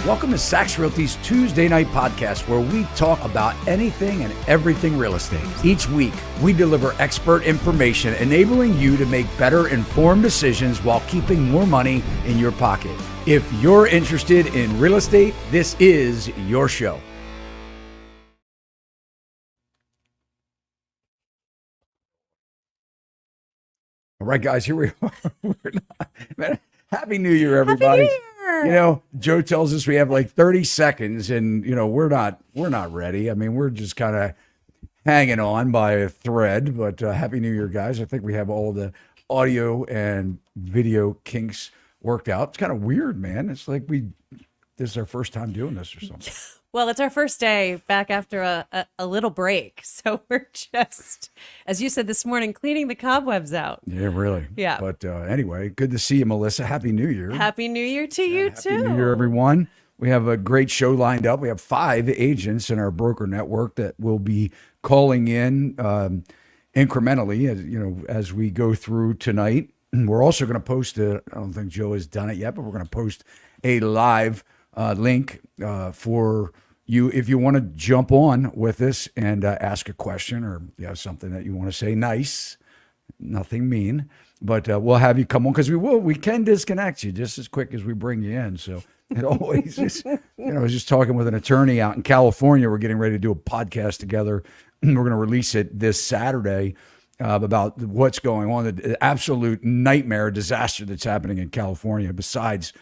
Welcome to Sachs Realty's Tuesday night podcast, where we talk about anything and everything real estate. Each week, we deliver expert information enabling you to make better informed decisions while keeping more money in your pocket. If you're interested in real estate, this is your show. All right, guys, here we are. Happy New Year, everybody. Happy New Year. You know, Joe tells us we have like 30 seconds and, you know, we're not ready. I mean, we're just kind of hanging on by a thread, but Happy New Year, guys. I think we have all the audio and video kinks worked out. It's kind of weird, man. It's like this is our first time doing this or something. Well, it's our first day back after a little break. So we're just, as you said this morning, cleaning the cobwebs out. Yeah, really. Yeah. But anyway, good to see you, Melissa. Happy New Year. Happy New Year to you, too. Happy New Year, everyone. We have a great show lined up. We have 5 agents in our broker network that will be calling in incrementally, as we go through tonight. We're also going to post I don't think Joe has done it yet, but we're going to post a live link for you if you want to jump on with us and ask a question, or you have something that you want to say nice, nothing mean, but we'll have you come on, because we can disconnect you just as quick as we bring you in. So it always is. I was just talking with an attorney out in California. We're getting ready to do a podcast together. We're going to release it this Saturday about what's going on, the absolute nightmare disaster that's happening in California. Besides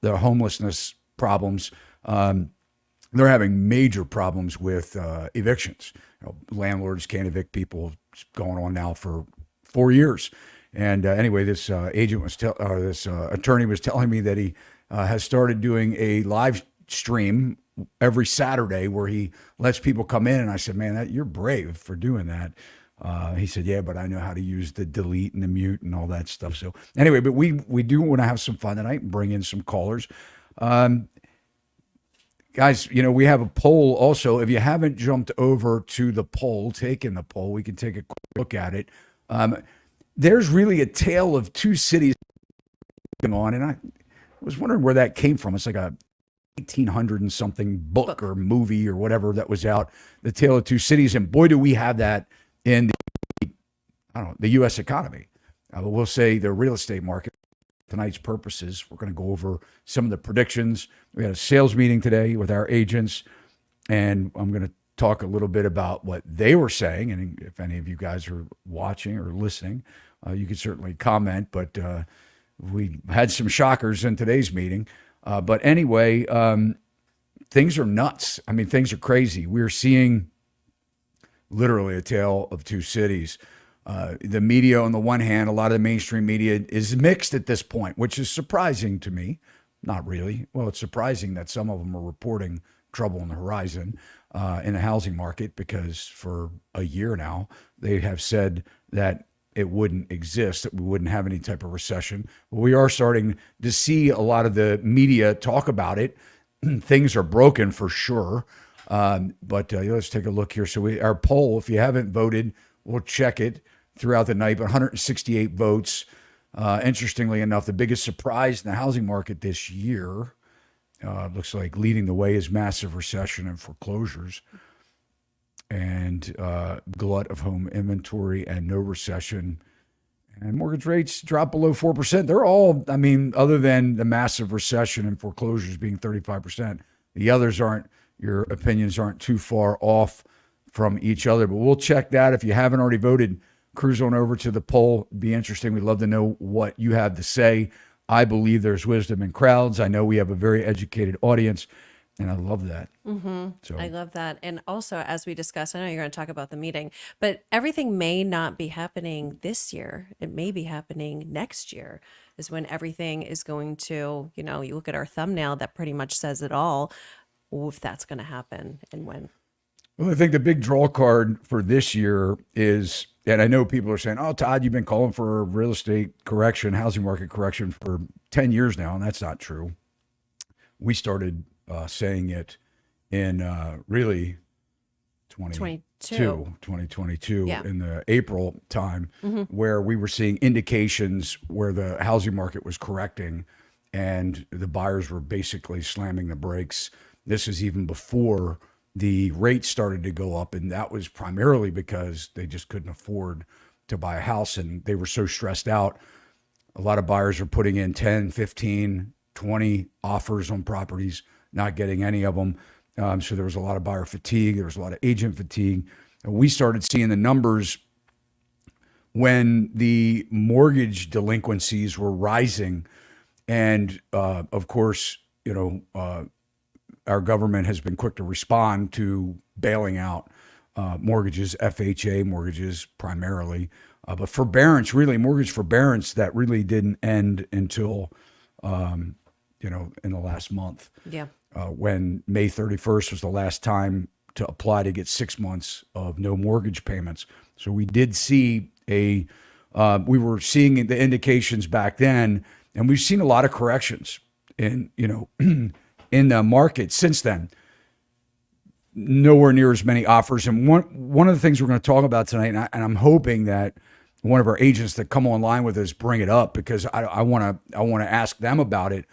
the homelessness problems, they're having major problems with evictions. Landlords can't evict people. It's going on now for 4 years. And anyway, this attorney was telling me that he has started doing a live stream every Saturday where he lets people come in. And I said, man, you're brave for doing that. He said, yeah, but I know how to use the delete and the mute and all that stuff. So anyway, but we do want to have some fun tonight and bring in some callers. Guys, we have a poll also. If you haven't jumped over to the poll, taken the poll, we can take a quick look at it. There's really a tale of two cities going on, and I was wondering where that came from. It's like a 1800 and something book or movie or whatever that was out, The Tale of Two Cities, and boy, do we have that in the U.S. economy. We'll say the real estate market. Tonight's purposes, we're going to go over some of the predictions. We had a sales meeting today with our agents, and I'm going to talk a little bit about what they were saying. And if any of you guys are watching or listening, you can certainly comment. But we had some shockers in today's meeting. But anyway, things are nuts. I mean, things are crazy. We're seeing literally a tale of two cities. The media, on the one hand, a lot of the mainstream media is mixed at this point, which is surprising to me. Not really. Well, it's surprising that some of them are reporting trouble on the horizon in the housing market, because for a year now, they have said that it wouldn't exist, that we wouldn't have any type of recession. But we are starting to see a lot of the media talk about it. Things are broken for sure. But let's take a look here. So our poll, if you haven't voted, we'll check it throughout the night, but 168 votes. Interestingly enough, the biggest surprise in the housing market this year, looks like leading the way, is massive recession and foreclosures, and glut of home inventory and no recession. And mortgage rates drop below 4%. They're all, other than the massive recession and foreclosures being 35%, the others your opinions aren't too far off from each other, but we'll check that. If you haven't already voted, cruise on over to the poll. It'd be interesting. We'd love to know what you have to say. I believe there's wisdom in crowds. I know we have a very educated audience, and I love that. Mm-hmm. So I love that. And also, as we discussed, I know you're going to talk about the meeting, but everything may not be happening this year. It may be happening next year, is when everything is going to, you look at our thumbnail, that pretty much says it all, if that's going to happen and when. Well, I think the big draw card for this year is, and I know people are saying, oh, Todd, you've been calling for a real estate correction, housing market correction for 10 years now, and that's not true. We started saying it in really 2022, yeah, in the April time, where we were seeing indications where the housing market was correcting. and the buyers were basically slamming the brakes. This is even before the rates started to go up, and that was primarily because they just couldn't afford to buy a house, and they were so stressed out. A lot of buyers are putting in 10, 15, 20 offers on properties, not getting any of them. So there was a lot of buyer fatigue. There was a lot of agent fatigue. And we started seeing the numbers when the mortgage delinquencies were rising. And of course, our government has been quick to respond to bailing out mortgages, FHA mortgages primarily. But forbearance, really, mortgage forbearance, that really didn't end until, in the last month. Yeah. When May 31st was the last time to apply to get 6 months of no mortgage payments. So we did see we were seeing the indications back then, and we've seen a lot of corrections in the market since then. Nowhere near as many offers. And one of the things we're going to talk about tonight, and I'm hoping that one of our agents that come online with us bring it up, because I want to ask them about it.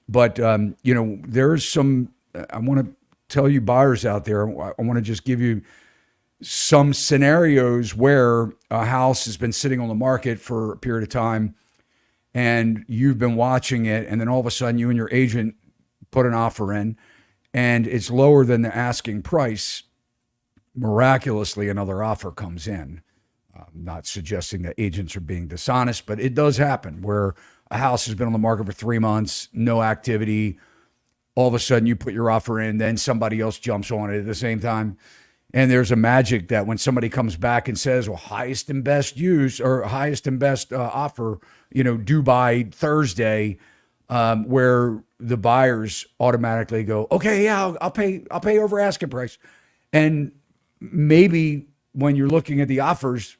But there's some. I want to tell you buyers out there. I want to just give you some scenarios where a house has been sitting on the market for a period of time, and you've been watching it, and then all of a sudden you and your agent put an offer in, and it's lower than the asking price. Miraculously, another offer comes in. I'm not suggesting that agents are being dishonest, but it does happen where a house has been on the market for 3 months, no activity. All of a sudden you put your offer in, then somebody else jumps on it at the same time. And there's a magic that when somebody comes back and says, well, highest and best use, or highest and best offer, due by Thursday, where the buyers automatically go, okay, yeah, I'll pay over asking price. And maybe when you're looking at the offers,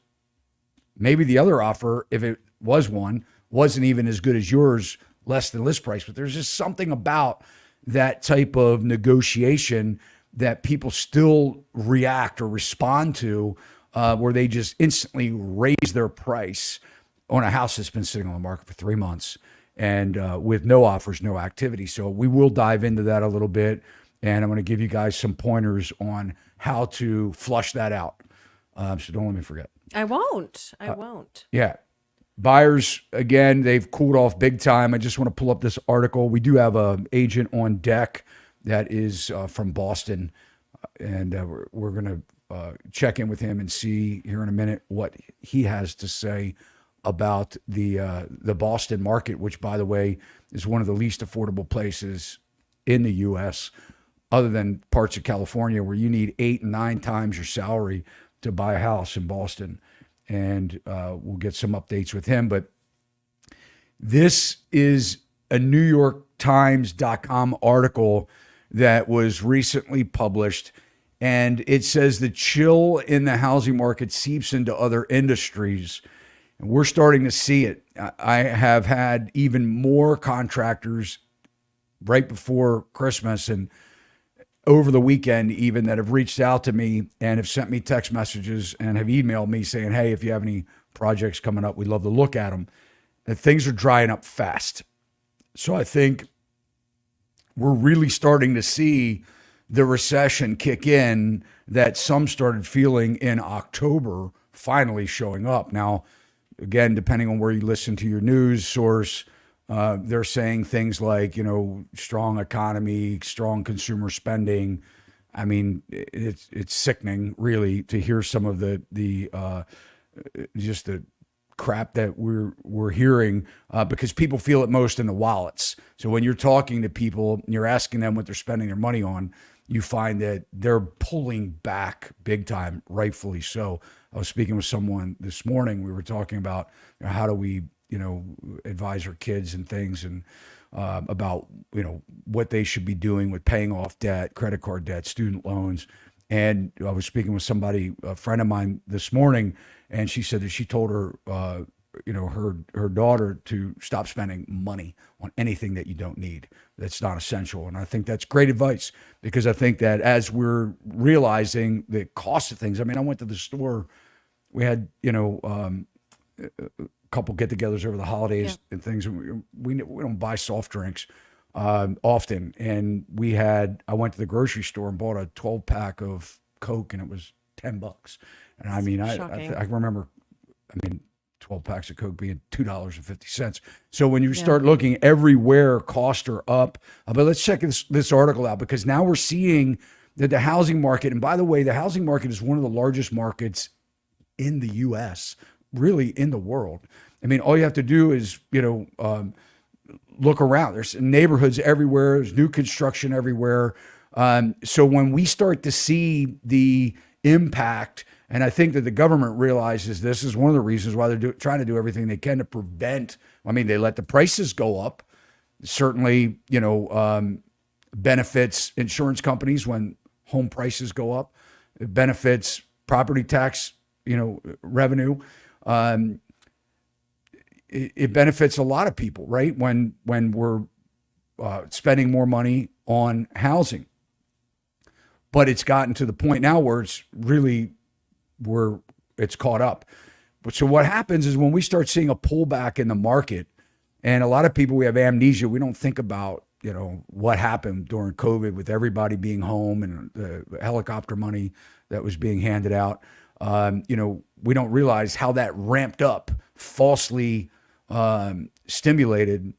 maybe the other offer, if it was one, wasn't even as good as yours, less than list price. But there's just something about that type of negotiation that people still react or respond to, where they just instantly raise their price on a house that's been sitting on the market for 3 months and with no offers, no activity. So we will dive into that a little bit, and I'm going to give you guys some pointers on how to flush that out. So don't let me forget. I won't. Yeah. Buyers, again, they've cooled off big time. I just want to pull up this article. We do have an agent on deck that is from Boston, and we're going to check in with him and see here in a minute what he has to say about the Boston market, which, by the way, is one of the least affordable places in the U.S., other than parts of California, where you need 8 and 9 times your salary to buy a house in Boston. And we'll get some updates with him. But this is a NewYorkTimes.com article that was recently published, and it says the chill in the housing market seeps into other industries. And we're starting to see it. I have had even more contractors right before Christmas and over the weekend even that have reached out to me and have sent me text messages and have emailed me saying, hey, if you have any projects coming up, we'd love to look at them. And things are drying up fast. So I think we're really starting to see the recession kick in that some started feeling in October finally showing up. Now, again, depending on where you listen to your news source, they're saying things like, strong economy, strong consumer spending. I mean, it's sickening, really, to hear some of the just the crap that we're hearing, because people feel it most in the wallets. So when you're talking to people and you're asking them what they're spending their money on, you find that they're pulling back big time, rightfully so. I was speaking with someone this morning. We were talking about how do we advise our kids and things, and about, what they should be doing with paying off debt, credit card debt, student loans. And I was speaking with somebody, a friend of mine this morning, and she said that she told her, her daughter to stop spending money on anything that you don't need, that's not essential. And I think that's great advice, because I think that as we're realizing the cost of things, I mean, I went to the store, we had, a couple get-togethers over the holidays and things. We don't buy soft drinks often, and I went to the grocery store and bought a 12-pack of Coke, and it was $10. And I mean, I remember, 12 packs of Coke being $2.50. So when you start looking everywhere, costs are up. But let's check this article out, because now we're seeing that the housing market, and by the way, the housing market is one of the largest markets in the U.S., really in the world. I mean, all you have to do is, look around. There's neighborhoods everywhere. There's new construction everywhere. So when we start to see the impact, and I think that the government realizes this is one of the reasons why they're trying to do everything they can to prevent. I mean, they let the prices go up. Certainly, benefits insurance companies when home prices go up. It benefits property tax, revenue. It benefits a lot of people, right? When we're spending more money on housing. But it's gotten to the point now where it's caught up. But so what happens is when we start seeing a pullback in the market, and a lot of people, we have amnesia. We don't think about, what happened during COVID with everybody being home and the helicopter money that was being handed out. We don't realize how that ramped up, falsely stimulated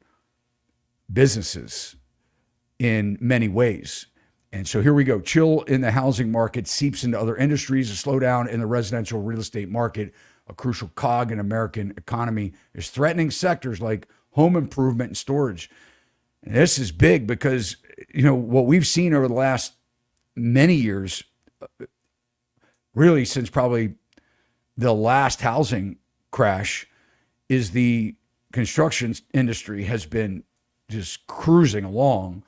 businesses in many ways. And so here we go. Chill in the housing market seeps into other industries. A slowdown in the residential real estate market, a crucial cog in American economy, is threatening sectors like home improvement and storage. And this is big because, what we've seen over the last many years, really since probably the last housing crash, is the construction industry has been just cruising along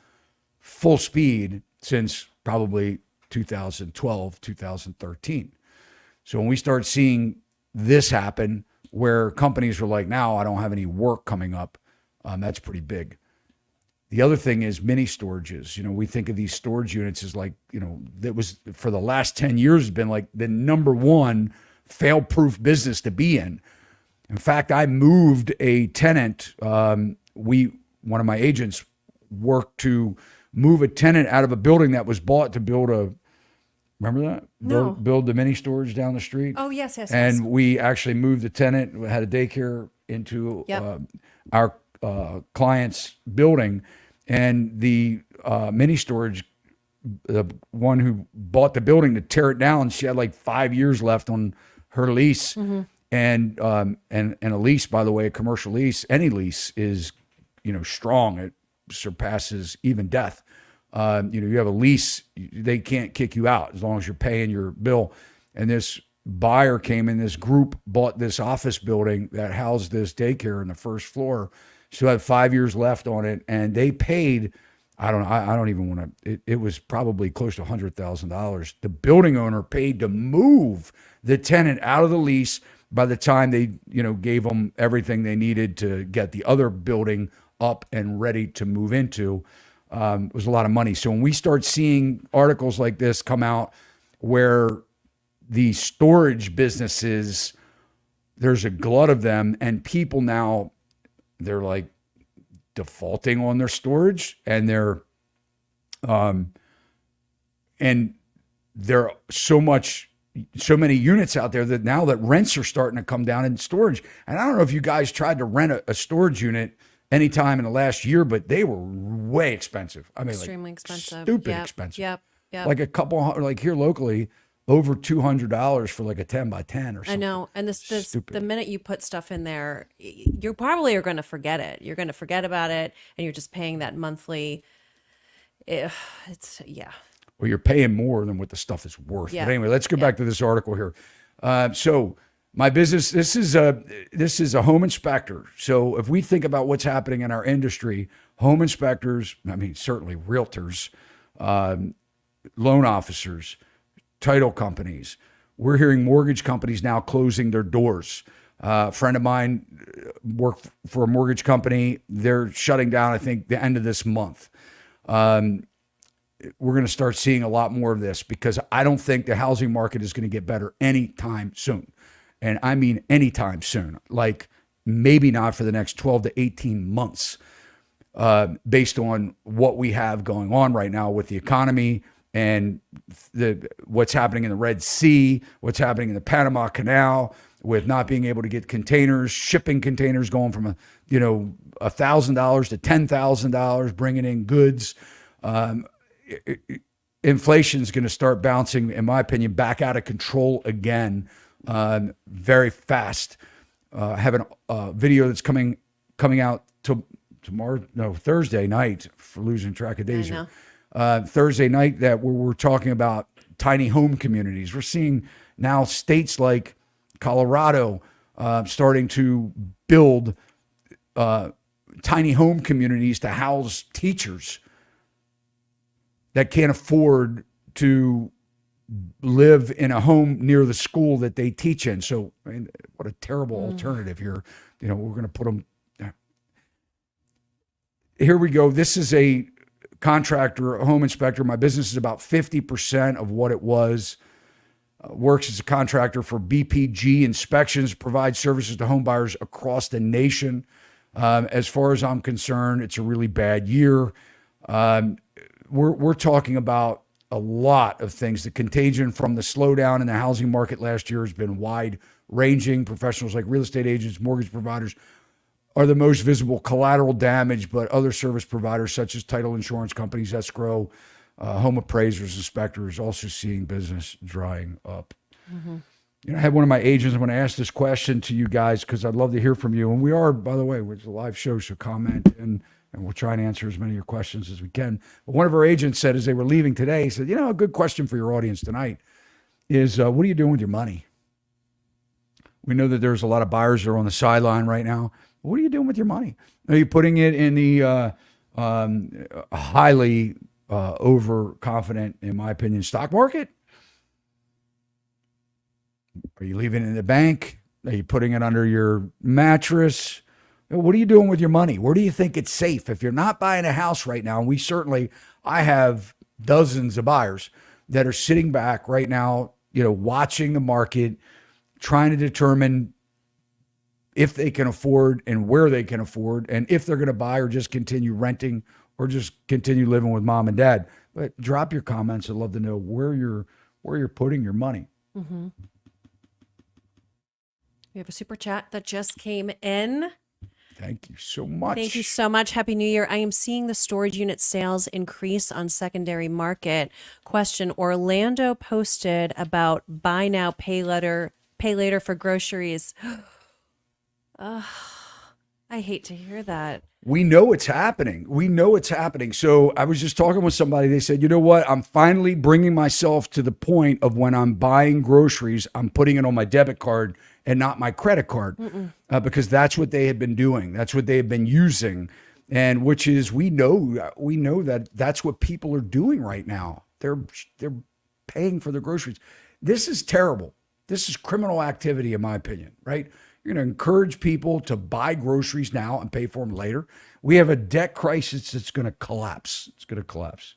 full speed since probably 2012, 2013. So when we start seeing this happen, where companies are like, now I don't have any work coming up, that's pretty big. The other thing is mini storages. We think of these storage units as like, that was for the last 10 years has been like the number one fail-proof business to be in. In fact, I moved a tenant. One of my agents worked to move a tenant out of a building that was bought to build remember that? No. Build the mini storage down the street. Oh, yes. And we actually moved the tenant, we had a daycare into our client's building. And the mini storage, the one who bought the building to tear it down, she had like 5 years left on her lease. Mm-hmm. And a lease, by the way, a commercial lease, any lease is, strong. It surpasses even death. You have a lease, they can't kick you out as long as you're paying your bill. And this buyer came in, this group bought this office building that housed this daycare on the first floor. Still had 5 years left on it. And they paid, I don't even want to, it was probably close to $100,000. The building owner paid to move the tenant out of the lease. By the time they, gave them everything they needed to get the other building up and ready to move into, it was a lot of money. So when we start seeing articles like this come out where the storage businesses, there's a glut of them, and people now, they're like defaulting on their storage, and there are so many units out there that now that rents are starting to come down in storage. And I don't know if you guys tried to rent a storage unit anytime in the last year, but they were way expensive. I mean, extremely expensive, stupid expensive. Yep. Like a couple, like here locally, over $200 for like a 10 by 10 or something. I know. And this the minute you put stuff in there, you probably are going to forget it. You're going to forget about it, and you're just paying that monthly. Well, you're paying more than what the stuff is worth. Yeah. But anyway, let's go back to this article here. So my business, this is a home inspector. So if we think about what's happening in our industry, home inspectors, certainly realtors, loan officers, title companies, we're hearing mortgage companies now closing their doors. A friend of mine worked for a mortgage company. They're shutting down, I think, the end of this month. We're going to start seeing a lot more of this because I don't think the housing market is going to get better anytime soon. And I mean anytime soon, like maybe not for the next 12 to 18 months, based on what we have going on right now with the economy and what's happening in the Red Sea, what's happening in the Panama Canal, with not being able to get containers, shipping containers going from $1,000 to $10,000, bringing in goods. Inflation is going to start bouncing, in my opinion, back out of control again, very fast. I have a video that's coming out Thursday night, for losing track of days here. Thursday night, that we're talking about tiny home communities. We're seeing now states like Colorado starting to build tiny home communities to house teachers that can't afford to live in a home near the school that they teach in. So, I mean, what a terrible alternative here. We're going to put them. Here we go. This is a contractor, a home inspector. My business is about 50% of what it was. Works as a contractor for BPG Inspections, provides services to home buyers across the nation. As far as I'm concerned, it's a really bad year. We're talking about a lot of things. The contagion from the slowdown in the housing market last year has been wide-ranging. Professionals like real estate agents, mortgage providers are the most visible collateral damage, but other service providers such as title insurance companies, escrow, home appraisers, inspectors, also seeing business drying up. I had one of my agents. I'm going to ask this question to you guys because I'd love to hear from you. And we are, by the way, it's a live show, so comment and we'll try and answer as many of your questions as we can. But one of our agents said as they were leaving today, he said, a good question for your audience tonight is, what are you doing with your money? We know that there's a lot of buyers that are on the sideline right now. What are you doing with your money? Are you putting it in the highly overconfident, in my opinion, stock market? Are you leaving it in the bank? Are you putting it under your mattress? What are you doing with your money? Where do you think it's safe? If you're not buying a house right now, and I have dozens of buyers that are sitting back right now, watching the market, trying to determine if they can afford and where they can afford, and if they're going to buy or just continue renting or just continue living with mom and dad. But drop your comments. I'd love to know where you're putting your money. We have a super chat that just came in. Thank you so much. Thank you so much. Happy New Year. I am seeing the storage unit sales increase on secondary market. Question: Orlando posted about buy now, pay later for groceries. I hate to hear that. We know it's happening. So I was just talking with somebody. They said, you know what? I'm finally bringing myself to the point of when I'm buying groceries, I'm putting it on my debit card and not my credit card, because that's what they had been doing. That's what they have been using. And which is, we know that that's what people are doing right now. They're paying for their groceries. This is terrible. This is criminal activity, in my opinion, right? You're going to encourage people to buy groceries now and pay for them later. We have a debt crisis that's going to collapse. It's going to collapse.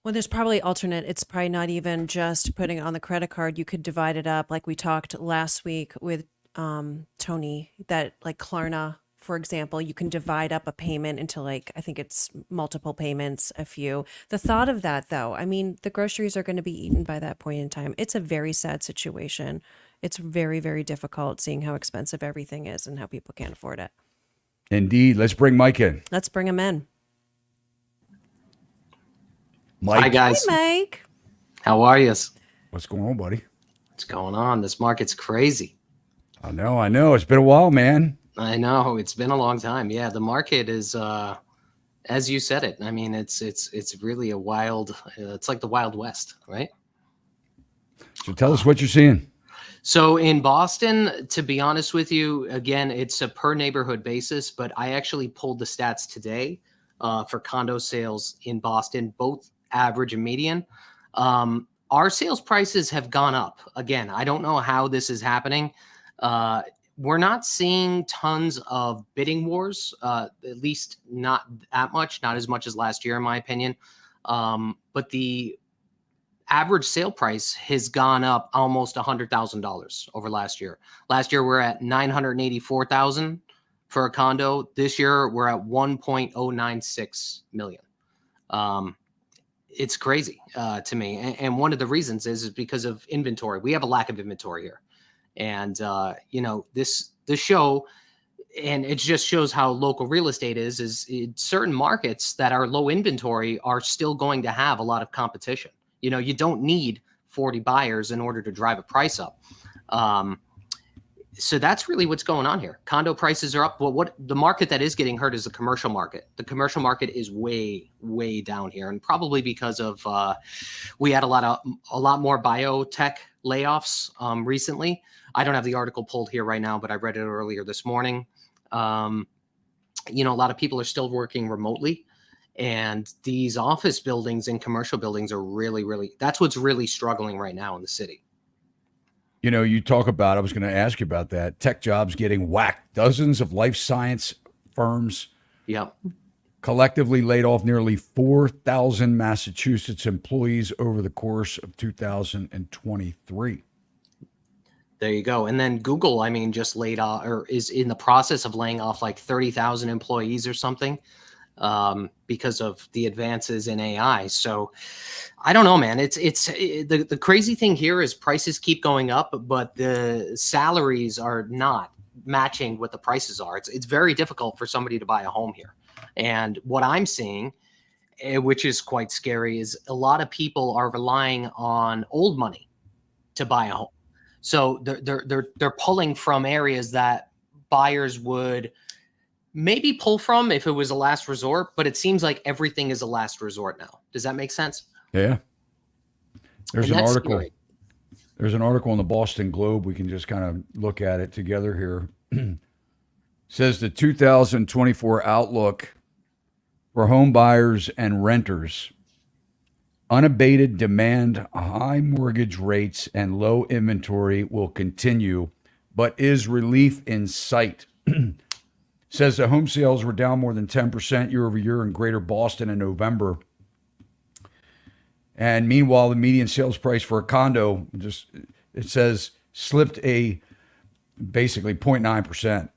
Well, there's probably alternate. It's probably not even just putting it on the credit card. You could divide it up like we talked last week with Tony, that like Klarna, for example, you can divide up a payment into I think it's multiple payments, a few. The thought of that, though, I mean, the groceries are going to be eaten by that point in time. It's a very sad situation. It's very, very difficult seeing how expensive everything is and how people can't afford it. Indeed. Let's bring Mike in. Let's bring him in. Mike. Hi, guys. Hi, Mike. How are you? What's going on, buddy? What's going on? This market's crazy. I know. It's been a while, man. I know. It's been a long time. Yeah, the market is, as you said it. I mean, it's really a wild. It's like the Wild West, right? So tell us what you're seeing. So in Boston, to be honest with you, again, it's a per neighborhood basis, but I actually pulled the stats today for condo sales in Boston, both average and median. Our sales prices have gone up. Again, I don't know how this is happening. We're not seeing tons of bidding wars, at least not that much, not as much as last year, in my opinion. But the average sale price has gone up almost $100,000 over last year. Last year we're at 984,000 for a condo. This year we're at 1.096 million. It's crazy to me, and one of the reasons is because of inventory. We have a lack of inventory here, and this show, and it just shows how local real estate is in certain markets that are low inventory are still going to have a lot of competition. You don't need 40 buyers in order to drive a price up. So that's really what's going on here. Condo prices are up. Well, what the market that is getting hurt is the commercial market. The commercial market is way, way down here, and probably because of we had a lot more biotech layoffs recently. I don't have the article pulled here right now, but I read it earlier this morning. A lot of people are still working remotely, and these office buildings and commercial buildings are really, really, that's what's really struggling right now in the city. You talk about, I was going to ask you about that, tech jobs getting whacked. Dozens of life science firms collectively laid off nearly 4,000 Massachusetts employees over the course of 2023. There you go. And then Google, just laid off, or is in the process of laying off like 30,000 employees or something because of the advances in AI. So I don't know, man. It's the crazy thing here is prices keep going up, but the salaries are not matching what the prices are. It's very difficult for somebody to buy a home here. And what I'm seeing, which is quite scary, is a lot of people are relying on old money to buy a home. So they're pulling from areas that buyers would maybe pull from if it was a last resort, but it seems like everything is a last resort now. Does that make sense? Yeah. There's And an that's article. scary. There's an article in the Boston Globe. We can just kind of look at it together here. Says the 2024 outlook for home buyers and renters: unabated demand, high mortgage rates, and low inventory will continue, but is relief in sight? Says that home sales were down more than 10% year over year in Greater Boston in November. And meanwhile, the median sales price for a condo it says slipped basically 0.9%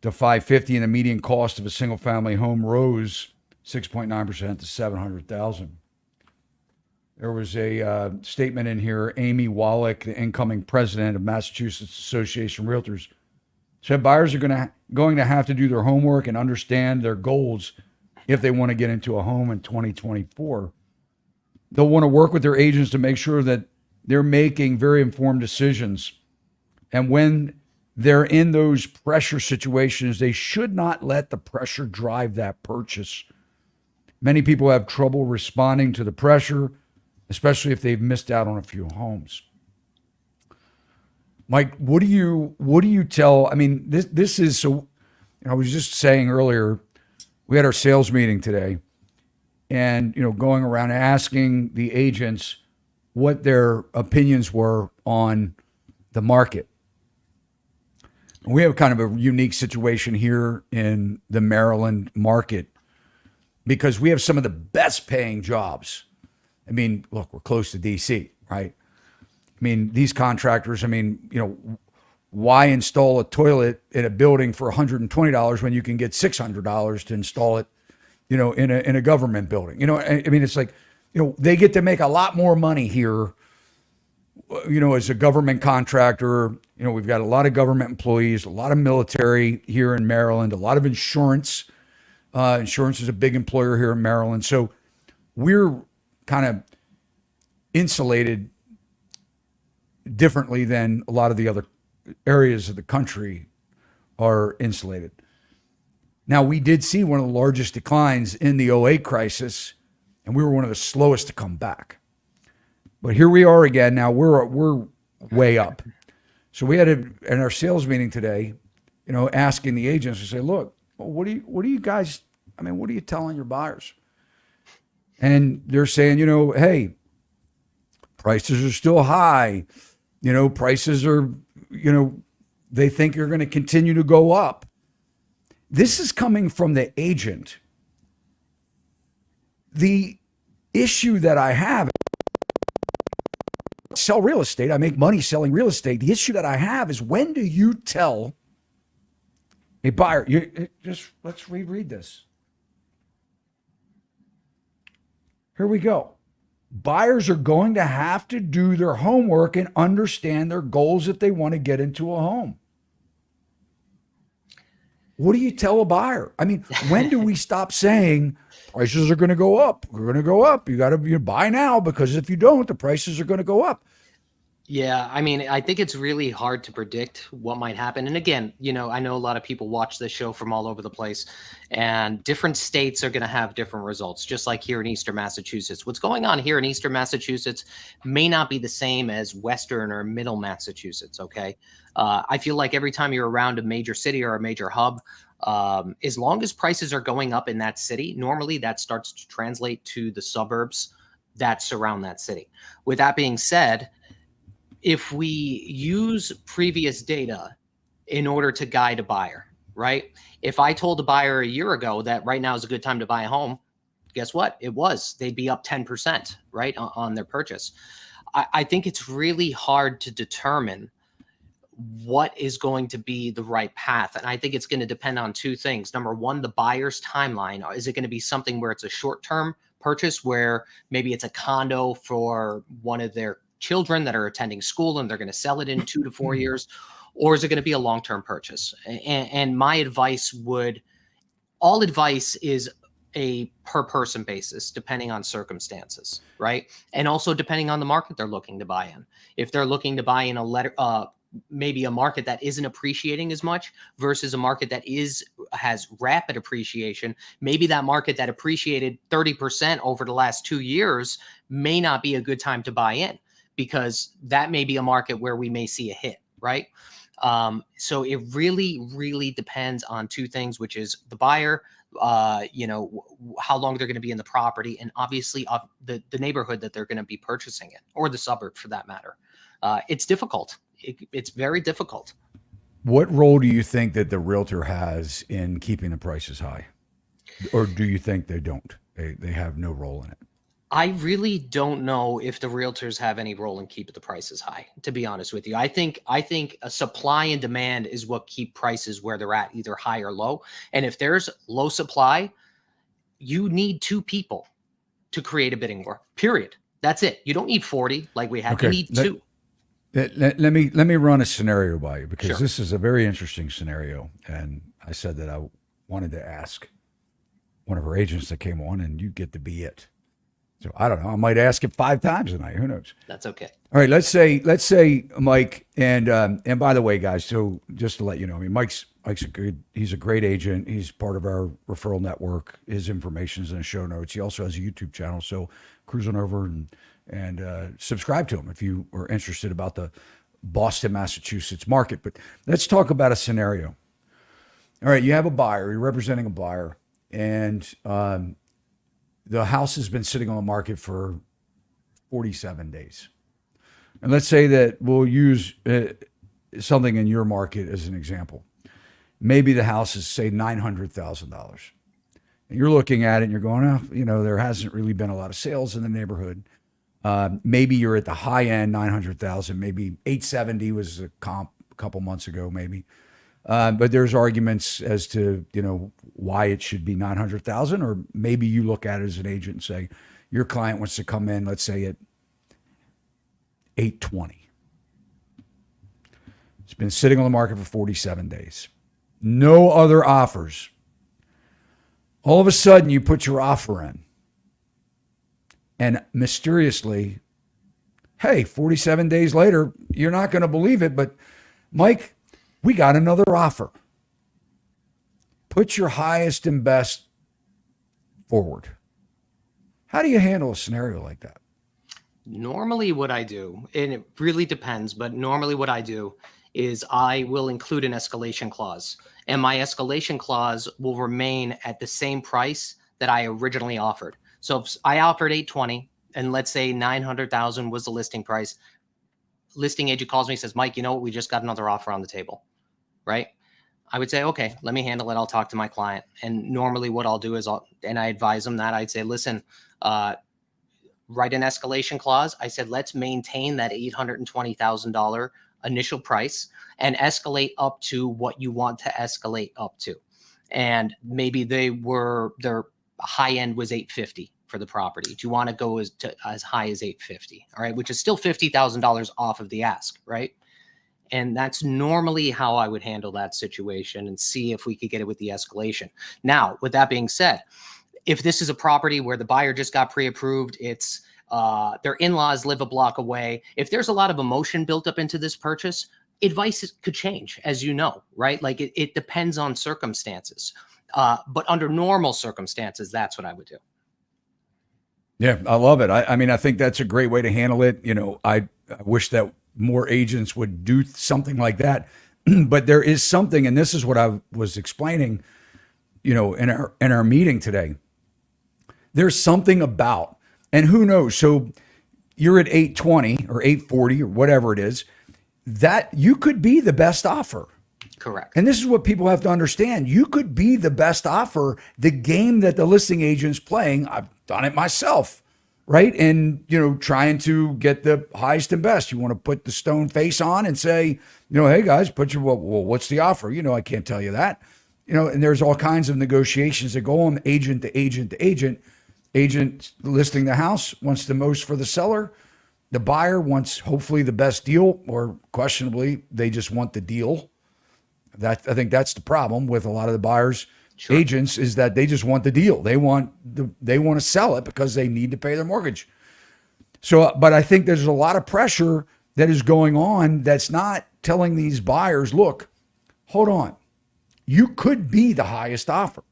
to $550, and the median cost of a single family home rose 6.9% to $700,000. There was a statement in here. Amy Wallach, the incoming president of Massachusetts Association of Realtors, said buyers are going to have to do their homework and understand their goals if they want to get into a home in 2024. They'll want to work with their agents to make sure that they're making very informed decisions. And when they're in those pressure situations, they should not let the pressure drive that purchase. Many people have trouble responding to the pressure, especially if they've missed out on a few homes. Mike, what do you tell? This is so. I was just saying earlier, we had our sales meeting today, and going around asking the agents what their opinions were on the market. We have kind of a unique situation here in the Maryland market because we have some of the best paying jobs. Look, we're close to DC, right? These contractors, why install a toilet in a building for $120 when you can get $600 to install it, in a government building? It's like, they get to make a lot more money here, as a government contractor. We've got a lot of government employees, a lot of military here in Maryland, a lot of insurance. Insurance is a big employer here in Maryland. So we're kind of insulated differently than a lot of the other areas of the country are insulated. Now, we did see one of the largest declines in the '08 crisis, and we were one of the slowest to come back. But here we are again. Now we're way up. So we had in our sales meeting today, asking the agents to say, look, what are you guys? What are you telling your buyers? And they're saying, hey, prices are still high. Prices are, they think you're going to continue to go up. This is coming from the agent. The issue that I have sell real estate. I make money selling real estate. The issue that I have is, when do you tell a buyer, let's reread this. Here we go. Buyers are going to have to do their homework and understand their goals if they want to get into a home. What do you tell a buyer? I mean, when do we stop saying prices are going to go up? We're going to go up. You got to buy now, because if you don't, the prices are going to go up. Yeah, I mean, I think it's really hard to predict what might happen. And again, I know a lot of people watch this show from all over the place, and different states are going to have different results, just like here in Eastern Massachusetts. What's going on here in Eastern Massachusetts may not be the same as Western or Middle Massachusetts, okay? I feel like every time you're around a major city or a major hub, as long as prices are going up in that city, normally that starts to translate to the suburbs that surround that city. With that being said, if we use previous data in order to guide a buyer, right? If I told a buyer a year ago that right now is a good time to buy a home, guess what? It was. They'd be up 10%, right, on their purchase. I think it's really hard to determine what is going to be the right path. And I think it's going to depend on two things. Number one, the buyer's timeline. Is it going to be something where it's a short-term purchase, where maybe it's a condo for one of their children that are attending school and they're going to sell it in 2 to 4 years? Or is it going to be a long-term purchase? And my advice all advice is a per person basis, depending on circumstances, right? And also depending on the market they're looking to buy in. If they're looking to buy in maybe a market that isn't appreciating as much versus a market that has rapid appreciation, maybe that market that appreciated 30% over the last 2 years may not be a good time to buy in, because that may be a market where we may see a hit, right? So it really, really depends on two things, which is the buyer, how long they're going to be in the property, and obviously the neighborhood that they're going to be purchasing in, or the suburb for that matter. It's difficult. It's very difficult. What role do you think that the realtor has in keeping the prices high? Or do you think they don't? They have no role in it? I really don't know if the realtors have any role in keeping the prices high, to be honest with you. I think a supply and demand is what keep prices where they're at, either high or low. And if there's low supply, you need 2 people to create a bidding war, period. That's it. You don't need 40 like we have. Okay. You need 2. Let me run a scenario by you, because Sure. This is a very interesting scenario. And I said that I wanted to ask one of our agents that came on, and you get to be it. So I don't know. I might ask it 5 times tonight. Who knows? That's okay. All right. Let's say Mike, and by the way, guys, so just to let you know, I mean, Mike's he's a great agent. He's part of our referral network. His information is in the show notes. He also has a YouTube channel. So cruise on over and subscribe to him if you are interested about the Boston, Massachusetts market. But let's talk about a scenario. All right. You have a buyer, you're representing a buyer, and, the house has been sitting on the market for 47 days. And let's say that we'll use something in your market as an example. Maybe the house is, say, $900,000. And you're looking at it and you're going, there hasn't really been a lot of sales in the neighborhood. Maybe you're at the high end, 900,000. Maybe 870 was a comp a couple months ago, maybe. But there's arguments as to, why it should be 900,000, or maybe you look at it as an agent and say, your client wants to come in, let's say at 820. It's been sitting on the market for 47 days. No other offers. All of a sudden you put your offer in, and mysteriously, hey, 47 days later, you're not going to believe it, but Mike, we got another offer. Put your highest and best forward. How do you handle a scenario like that? Normally what I do, and it really depends, but normally what I do is I will include an escalation clause, and my escalation clause will remain at the same price that I originally offered. So if I offered 820, and let's say 900,000 was the listing price, listing agent calls me and says, Mike, we just got another offer on the table, right? I would say, okay, let me handle it. I'll talk to my client. And normally what I'll do is I advise them that I'd say, listen, write an escalation clause. I said, let's maintain that $820,000 initial price and escalate up to what you want to escalate up to. And maybe their high end was 850 for the property. Do you want to go as high as 850? All right, which is still $50,000 off of the ask, right? And that's normally how I would handle that situation and see if we could get it with the escalation. Now, with that being said, if this is a property where the buyer just got pre-approved, it's their in-laws live a block away. If there's a lot of emotion built up into this purchase, advice could change, as you know, right? Like it depends on circumstances. But under normal circumstances, that's what I would do. Yeah, I love it. I mean, I think that's a great way to handle it. You know, I wish that more agents would do something like that. But there is something, and this is what I was explaining, you know, in our meeting today. There's something about, and who knows? So you're at 820 or 840 or whatever it is, that you could be the best offer. Correct. And this is what people have to understand. You could be the best offer. The game that the listing agent's playing, I've done it myself, right? And, you know, trying to get the highest and best. You want to put the stone face on and say, you know, hey guys, well, what's the offer? You know, I can't tell you that. You know, and there's all kinds of negotiations that go on agent to agent to agent. Agent listing the house wants the most for the seller. The buyer wants hopefully the best deal, or questionably, they just want the deal. I think that's the problem with a lot of the buyers, sure, agents, is that they just want the deal. They want to sell it because they need to pay their mortgage. So, but I think there's a lot of pressure that is going on that's not telling these buyers, look, hold on, you could be the highest offer.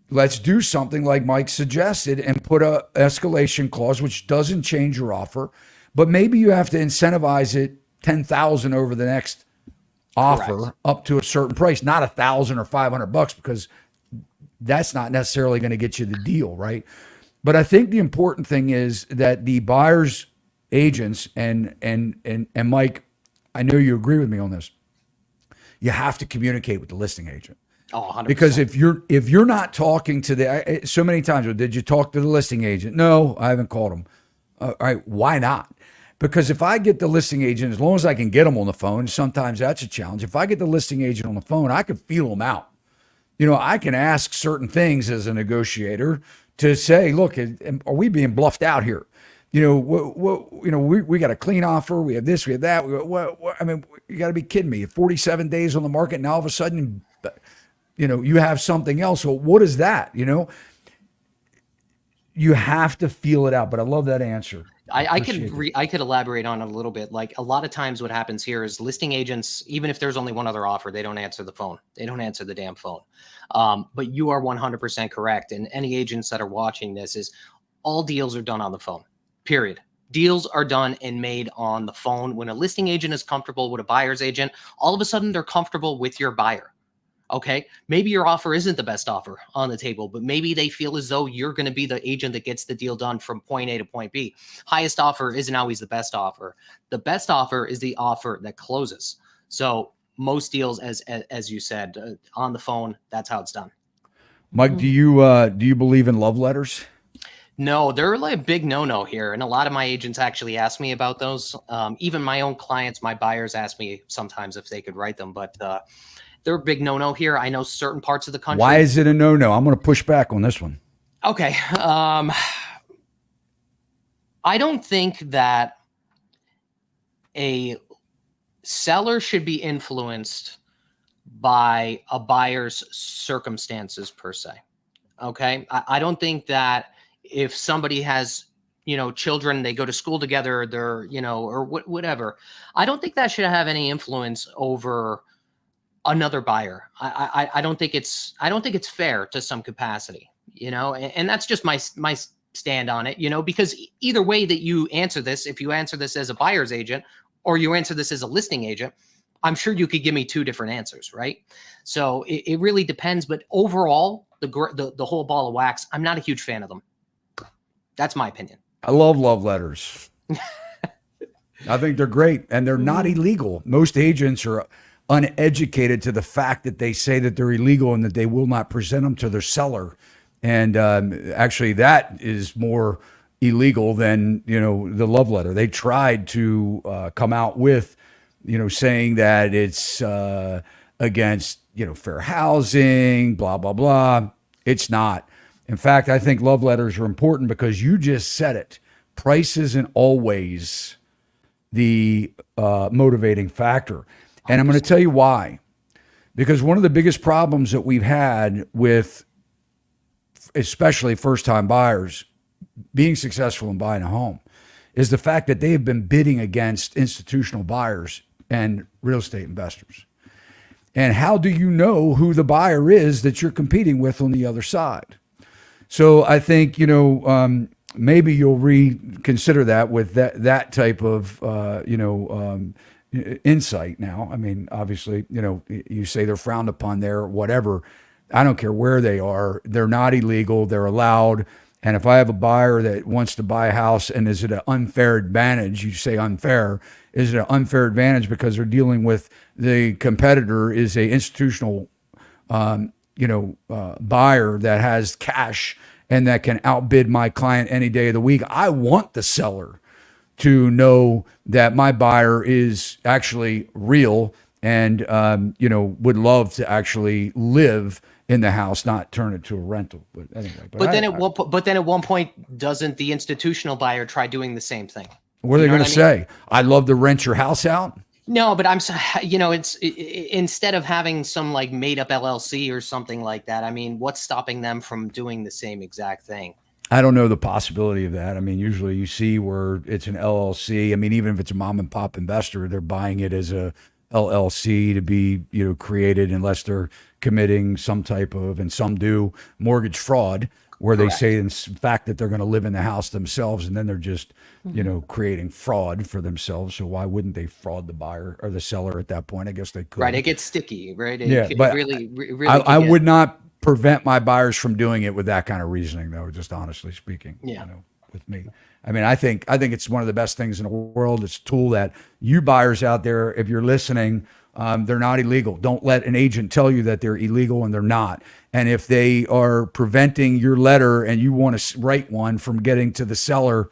Let's do something like Mike suggested and put a escalation clause, which doesn't change your offer, but maybe you have to incentivize it 10,000 over the next offer. Correct. Up to a certain price, not $1,000 or $500, because that's not necessarily going to get you the deal, right? But I think the important thing is that the buyer's agents and Mike, I know you agree with me on this. You have to communicate with the listing agent. Oh, 100%. Because if you're not talking to so many times, well, did you talk to the listing agent? No, I haven't called him. All right, why not? Because if I get the listing agent, as long as I can get them on the phone, sometimes that's a challenge. If I get the listing agent on the phone, I can feel them out. You know, I can ask certain things as a negotiator to say, look, are we being bluffed out here? You know, we got a clean offer. We have this, we have that. I mean, you got to be kidding me. 47 days on the market, now all of a sudden, you know, you have something else. Well, what is that? You know, you have to feel it out. But I love that answer. I could elaborate on it a little bit. Like a lot of times what happens here is listing agents, even if there's only one other offer, they don't answer the phone. They don't answer the damn phone. But you are 100% correct. And any agents that are watching this is all deals are done on the phone, period. Deals are done and made on the phone. When a listing agent is comfortable with a buyer's agent, all of a sudden they're comfortable with your buyer. Okay, maybe your offer isn't the best offer on the table, but maybe they feel as though you're going to be the agent that gets the deal done from point A to point B. Highest offer isn't always the best offer. The best offer is the offer that closes. So most deals, as you said, on the phone, that's how it's done. Mike, do you believe in love letters? No, they're like a big no-no here. And a lot of my agents actually ask me about those. Even my own clients, my buyers ask me sometimes if they could write them, but they're a big no-no here. I know certain parts of the country. Why is it a no-no? I'm going to push back on this one. Okay. I don't think that a seller should be influenced by a buyer's circumstances per se. Okay. I don't think that if somebody has, you know, children, they go to school together, they're, you know, or whatever. I don't think that should have any influence over another buyer. I don't think it's fair to some capacity, you know, and that's just my stand on it, you know, because either way that you answer this, if you answer this as a buyer's agent or you answer this as a listing agent, I'm sure you could give me two different answers, right? So it really depends. But overall, the whole ball of wax, I'm not a huge fan of them. That's my opinion. I love love letters. I think they're great, and they're not illegal. Most agents are uneducated to the fact that they say that they're illegal and that they will not present them to their seller. And actually, that is more illegal than, the love letter. They tried to come out with, saying that it's against, fair housing, blah, blah, blah. It's not. In fact, I think love letters are important because you just said it. Price isn't always the motivating factor. And I'm going to tell you why. Because one of the biggest problems that we've had with especially first-time buyers being successful in buying a home is the fact that they have been bidding against institutional buyers and real estate investors. And how do you know who the buyer is that you're competing with on the other side? So I think, maybe you'll reconsider that with that type of, insight now. I mean, obviously, you say they're frowned upon there, whatever. I don't care where they are. They're not illegal. They're allowed. And if I have a buyer that wants to buy a house and is it an unfair advantage, you say unfair, is it an unfair advantage because they're dealing with the competitor is a institutional, buyer that has cash and that can outbid my client any day of the week. I want the seller to know that my buyer is actually real and, would love to actually live in the house, not turn it to a rental. But anyway, but then at one point, doesn't the institutional buyer try doing the same thing? What are they going to say? I'd love to rent your house out. No, but it's instead of having some like made up LLC or something like that. I mean, what's stopping them from doing the same exact thing? I don't know the possibility of that. I mean, usually you see where it's an LLC. I mean, even if it's a mom and pop investor, they're buying it as a LLC to be, created unless they're committing some type of, and some do, mortgage fraud, where Correct. they say in fact that they're going to live in the house themselves, and then they're just, creating fraud for themselves. So why wouldn't they fraud the buyer or the seller at that point? I guess they could. Right, it gets sticky, right? But really, I would not prevent my buyers from doing it with that kind of reasoning, though. Just honestly speaking, with me. I mean, I think it's one of the best things in the world. It's a tool that you buyers out there, if you're listening, they're not illegal. Don't let an agent tell you that they're illegal and they're not. And if they are preventing your letter and you want to write one from getting to the seller,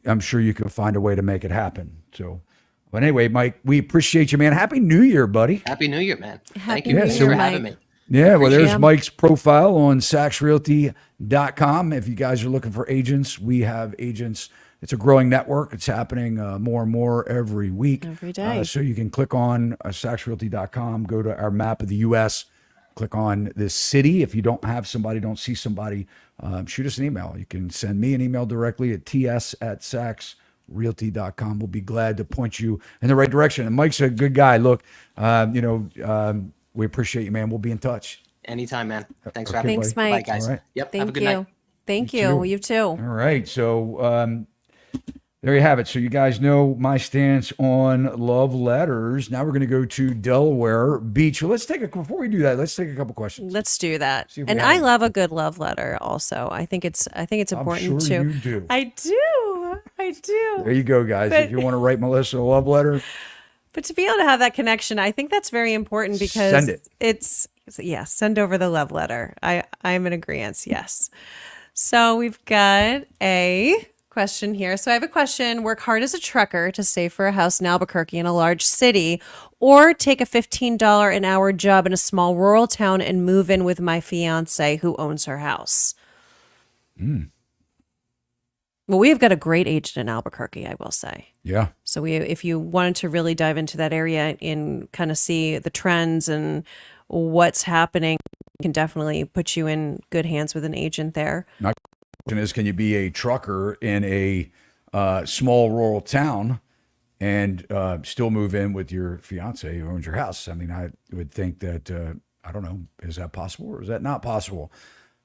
I'm sure you can find a way to make it happen. So, but anyway, Mike, we appreciate you, man. Happy New Year, buddy. Happy New Year, man. Thank Happy you New for Year, having Mike. me. Yeah, well, there's Yeah. Mike's profile on SachsRealty.com. If you guys are looking for agents, we have agents. It's a growing network. It's happening more and more every week. Every day. So you can click on SachsRealty.com, go to our map of the U.S., click on this city. If you don't have somebody, don't see somebody, shoot us an email. You can send me an email directly at ts@SachsRealty.com. We'll be glad to point you in the right direction. And Mike's a good guy. Look, we appreciate you, man. We'll be in touch. Anytime, man. Thanks for Okay, having me. Thanks, buddy. Mike. Bye, guys. All right. Yep. Thank have a good you. night. Thank You you. too. You too. All right. So there you have it. So you guys know my stance on love letters. Now we're going to go to Delaware Beach. Well, before we do that, let's take a couple questions. Let's do that. See if we And have I it. love a good love letter also. I think it's important I'm sure too. you do. I do. There you go, guys. But- If you want to write Melissa a love letter, But to be able to have that connection, I think that's very important because Send it. send over the love letter. I'm in agreement. Yes. So we've got a question here. So I have a question. Work hard as a trucker to save for a house in Albuquerque in a large city, or take a $15 an hour job in a small rural town and move in with my fiance who owns her house. Well, we've got a great agent in Albuquerque, I will say. yeah. So if you wanted to really dive into that area and kind of see the trends and what's happening, we can definitely put you in good hands with an agent there. My question is, can you be a trucker in a small rural town and still move in with your fiance who owns your house? I mean, I would think that, I don't know, is that possible or is that not possible?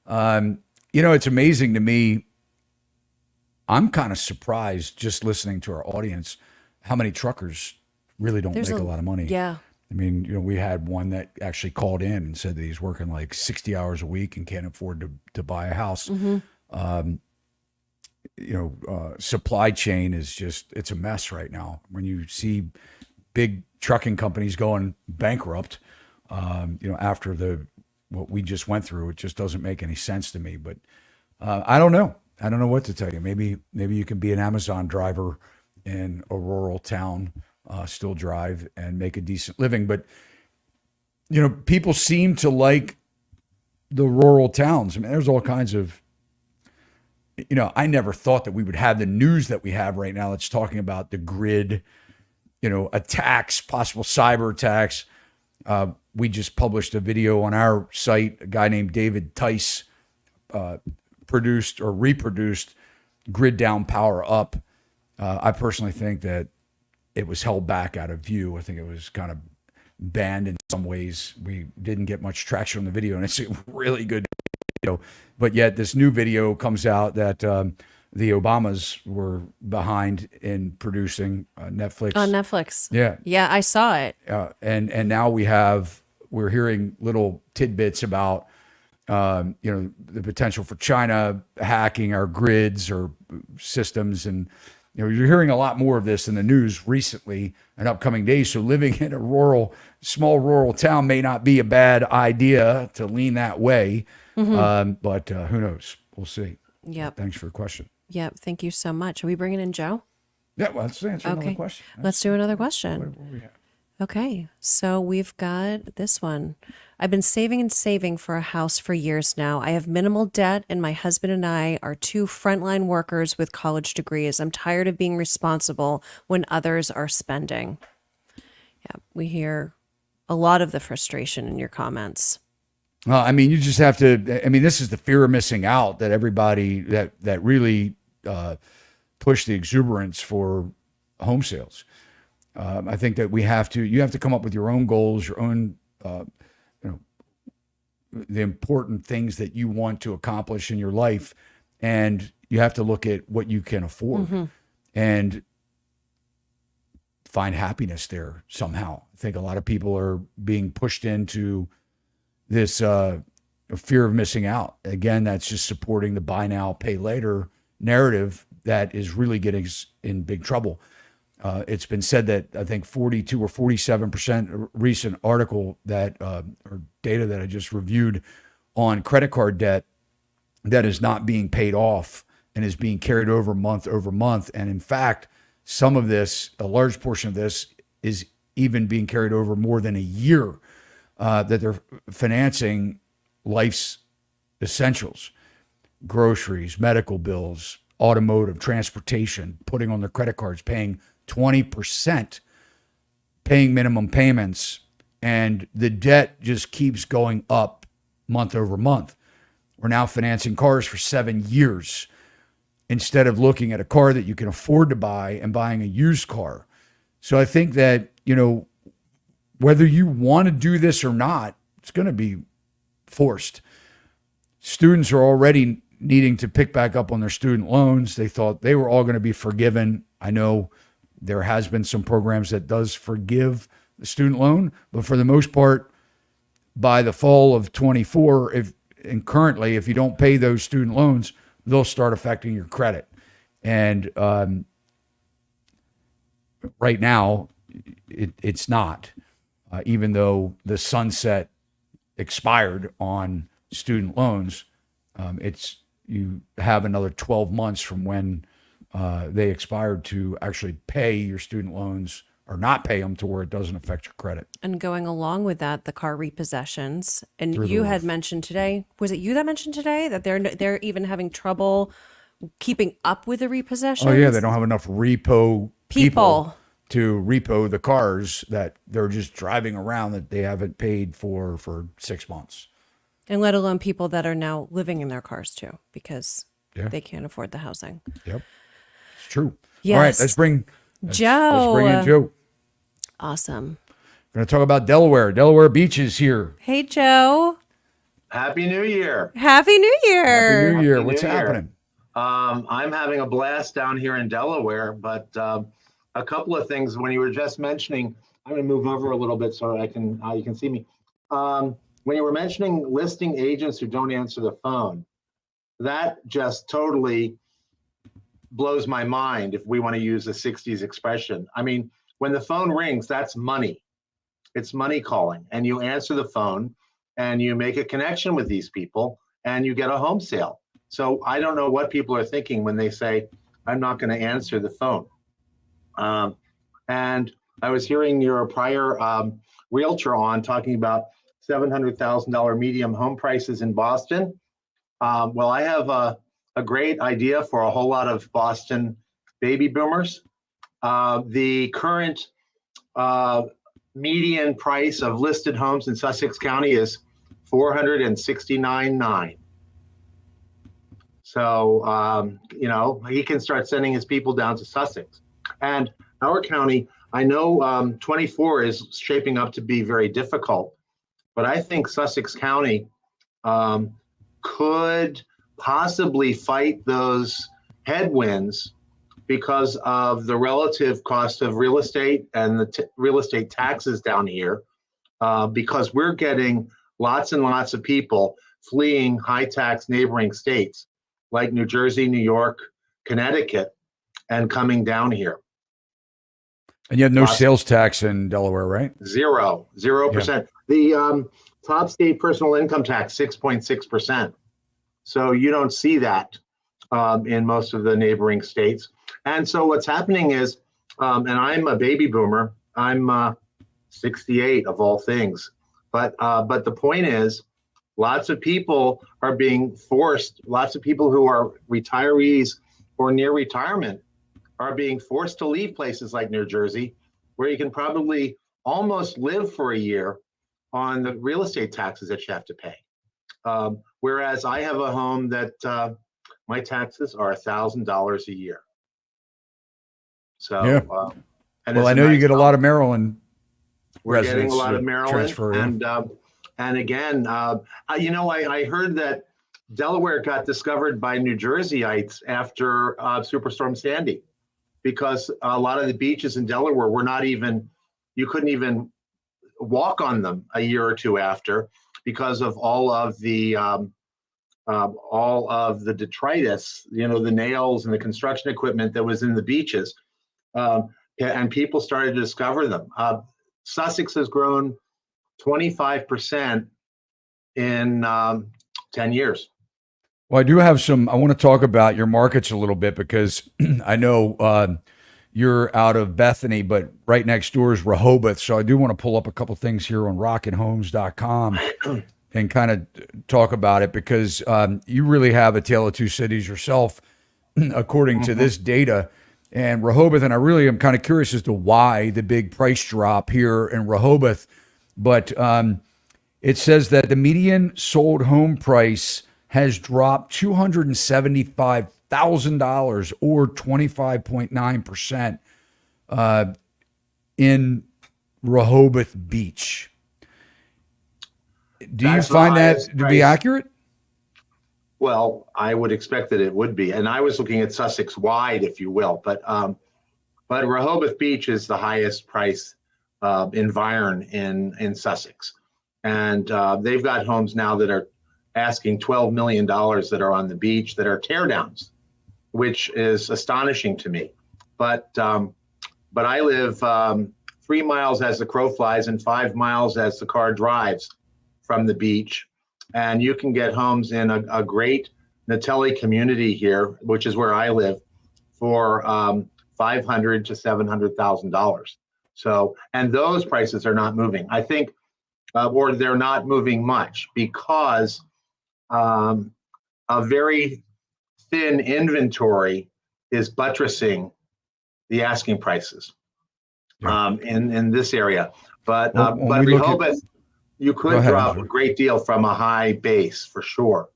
It's amazing to me. I'm kind of surprised just listening to our audience how many truckers really don't make a lot of money. Yeah. I mean, we had one that actually called in and said that he's working like 60 hours a week and can't afford to buy a house. Supply chain is it's a mess right now. When you see big trucking companies going bankrupt, after what we just went through, it just doesn't make any sense to me. But I don't know. I don't know what to tell you. Maybe you can be an Amazon driver in a rural town, still drive and make a decent living. But people seem to like the rural towns. I mean, there's all kinds of. I never thought that we would have the news that we have right now. That's talking about the grid, attacks, possible cyber attacks. We just published a video on our site. A guy named David Tice produced or reproduced Grid Down, Power Up. I personally think that it was held back out of view. I think it was kind of banned in some ways. We didn't get much traction on the video, and it's a really good video. But yet this new video comes out that the Obamas were behind in producing Netflix. On Netflix. Yeah. Yeah, I saw it. And now we're hearing little tidbits about the potential for China hacking our grids or systems. And, you're hearing a lot more of this in the news recently and upcoming days. So living in a small rural town may not be a bad idea to lean that way. But who knows? We'll see. Yep. Thanks for the question. Yep. Thank you so much. Are we bringing in Joe? Yeah, well, let's answer another Okay. question. Let's do another question. What we have? Okay, so we've got this one. I've been saving and saving for a house for years now. I have minimal debt, and my husband and I are two frontline workers with college degrees. I'm tired of being responsible when others are spending. Yeah, we hear a lot of the frustration in your comments. Well, I mean, you just have to. This is the fear of missing out that everybody that really push the exuberance for home sales. I think that you have to come up with your own goals, your own, the important things that you want to accomplish in your life. And you have to look at what you can afford and find happiness there somehow. I think a lot of people are being pushed into this fear of missing out. Again, that's just supporting the buy now, pay later narrative that is really getting us in big trouble. It's been said that I think 42 or 47% recent article that or data that I just reviewed on credit card debt that is not being paid off and is being carried over month. And in fact, some of this, a large portion of this, is even being carried over more than a year that they're financing life's essentials, groceries, medical bills, automotive, transportation, putting on their credit cards, paying 20%, paying minimum payments, and the debt just keeps going up month over month. We're now financing cars for 7 years instead of looking at a car that you can afford to buy and buying a used car. So I think that, whether you want to do this or not, it's going to be forced. Students are already needing to pick back up on their student loans. They thought they were all going to be forgiven. I know there has been some programs that does forgive the student loan, but for the most part, by the fall of 24, if you don't pay those student loans, they'll start affecting your credit. And right now, it's not, even though the sunset expired on student loans. You have another 12 months from when they expired to actually pay your student loans or not pay them to where it doesn't affect your credit. And going along with that, the car repossessions. And Through the you roof. had mentioned today, was it you that mentioned today that they're even having trouble keeping up with the repossessions? Oh yeah, they don't have enough repo People. to repo the cars that they're just driving around that they haven't paid for 6 months. And let alone people that are now living in their cars too, because Yeah. they can't afford the housing. Yep, it's true. Yes. All right, let's bring in Joe. Awesome. We're going to talk about Delaware. Delaware Beach is here. Hey, Joe. Happy New Year. Happy New Year. Happy New Year. Happy What's New Year. happening? I'm having a blast down here in Delaware, but a couple of things when you were just mentioning, I'm going to move over a little bit so you can see me. When you were mentioning listing agents who don't answer the phone, that just totally blows my mind if we want to use a 60s expression. I mean, when the phone rings, that's money. It's money calling, and you answer the phone and you make a connection with these people and you get a home sale. So I don't know what people are thinking when they say, I'm not going to answer the phone. And I was hearing your prior realtor on talking about $700,000 medium home prices in Boston. Well, I have a great idea for a whole lot of Boston baby boomers. The current median price of listed homes in Sussex County is $469,900. So, you know, he can start sending his people down to Sussex. And our county, I know 24 is shaping up to be very difficult, but I think Sussex County could possibly fight those headwinds because of the relative cost of real estate and the real estate taxes down here, because we're getting lots and lots of people fleeing high tax neighboring states like New Jersey, New York, Connecticut, and coming down here. And you have no sales tax in Delaware, right? 0%. Yeah. The top state personal income tax, 6.6%. So you don't see that in most of the neighboring states. And so what's happening is, and I'm a baby boomer, I'm 68 of all things. But the point is, lots of people are being forced, lots of people who are retirees or near retirement are being forced to leave places like New Jersey, where you can probably almost live for a year on the real estate taxes that you have to pay. Whereas I have a home that my taxes are $1,000 a year. So, yeah. Well, I know you get a lot of Maryland we're getting residents a lot of Maryland. transfer, yeah. And again, you know, I heard that Delaware got discovered by New Jerseyites after Superstorm Sandy, because a lot of the beaches in Delaware were not even, you couldn't even walk on them a year or two after, because of all of the detritus, you know, the nails and the construction equipment that was in the beaches, and people started to discover them. Sussex has grown 25% in 10 years. Well, I do have I want to talk about your markets a little bit, because I know you're out of Bethany, but right next door is Rehoboth. So I do want to pull up a couple things here on rockethomes.com and kind of talk about it, because you really have a tale of two cities yourself, according to this data. And Rehoboth, and I really am kind of curious as to why the big price drop here in Rehoboth. But it says that the median sold home price has dropped $275,000 or 25.9% in Rehoboth Beach. Do you find that to be accurate? Well, I would expect that it would be. And I was looking at Sussex wide, if you will. But Rehoboth Beach is the highest price environ in Sussex. And they've got homes now that are asking $12 million that are on the beach that are teardowns, which is astonishing to me. But I live 3 miles as the crow flies and 5 miles as the car drives from the beach. And you can get homes in a great Natelli community here, which is where I live, for $500,000 to $700,000. So, and those prices are not moving. I think, or they're not moving much, because a very thin inventory is buttressing the asking prices in this area. But Rehoboth, you could drop a great deal from a high base for sure.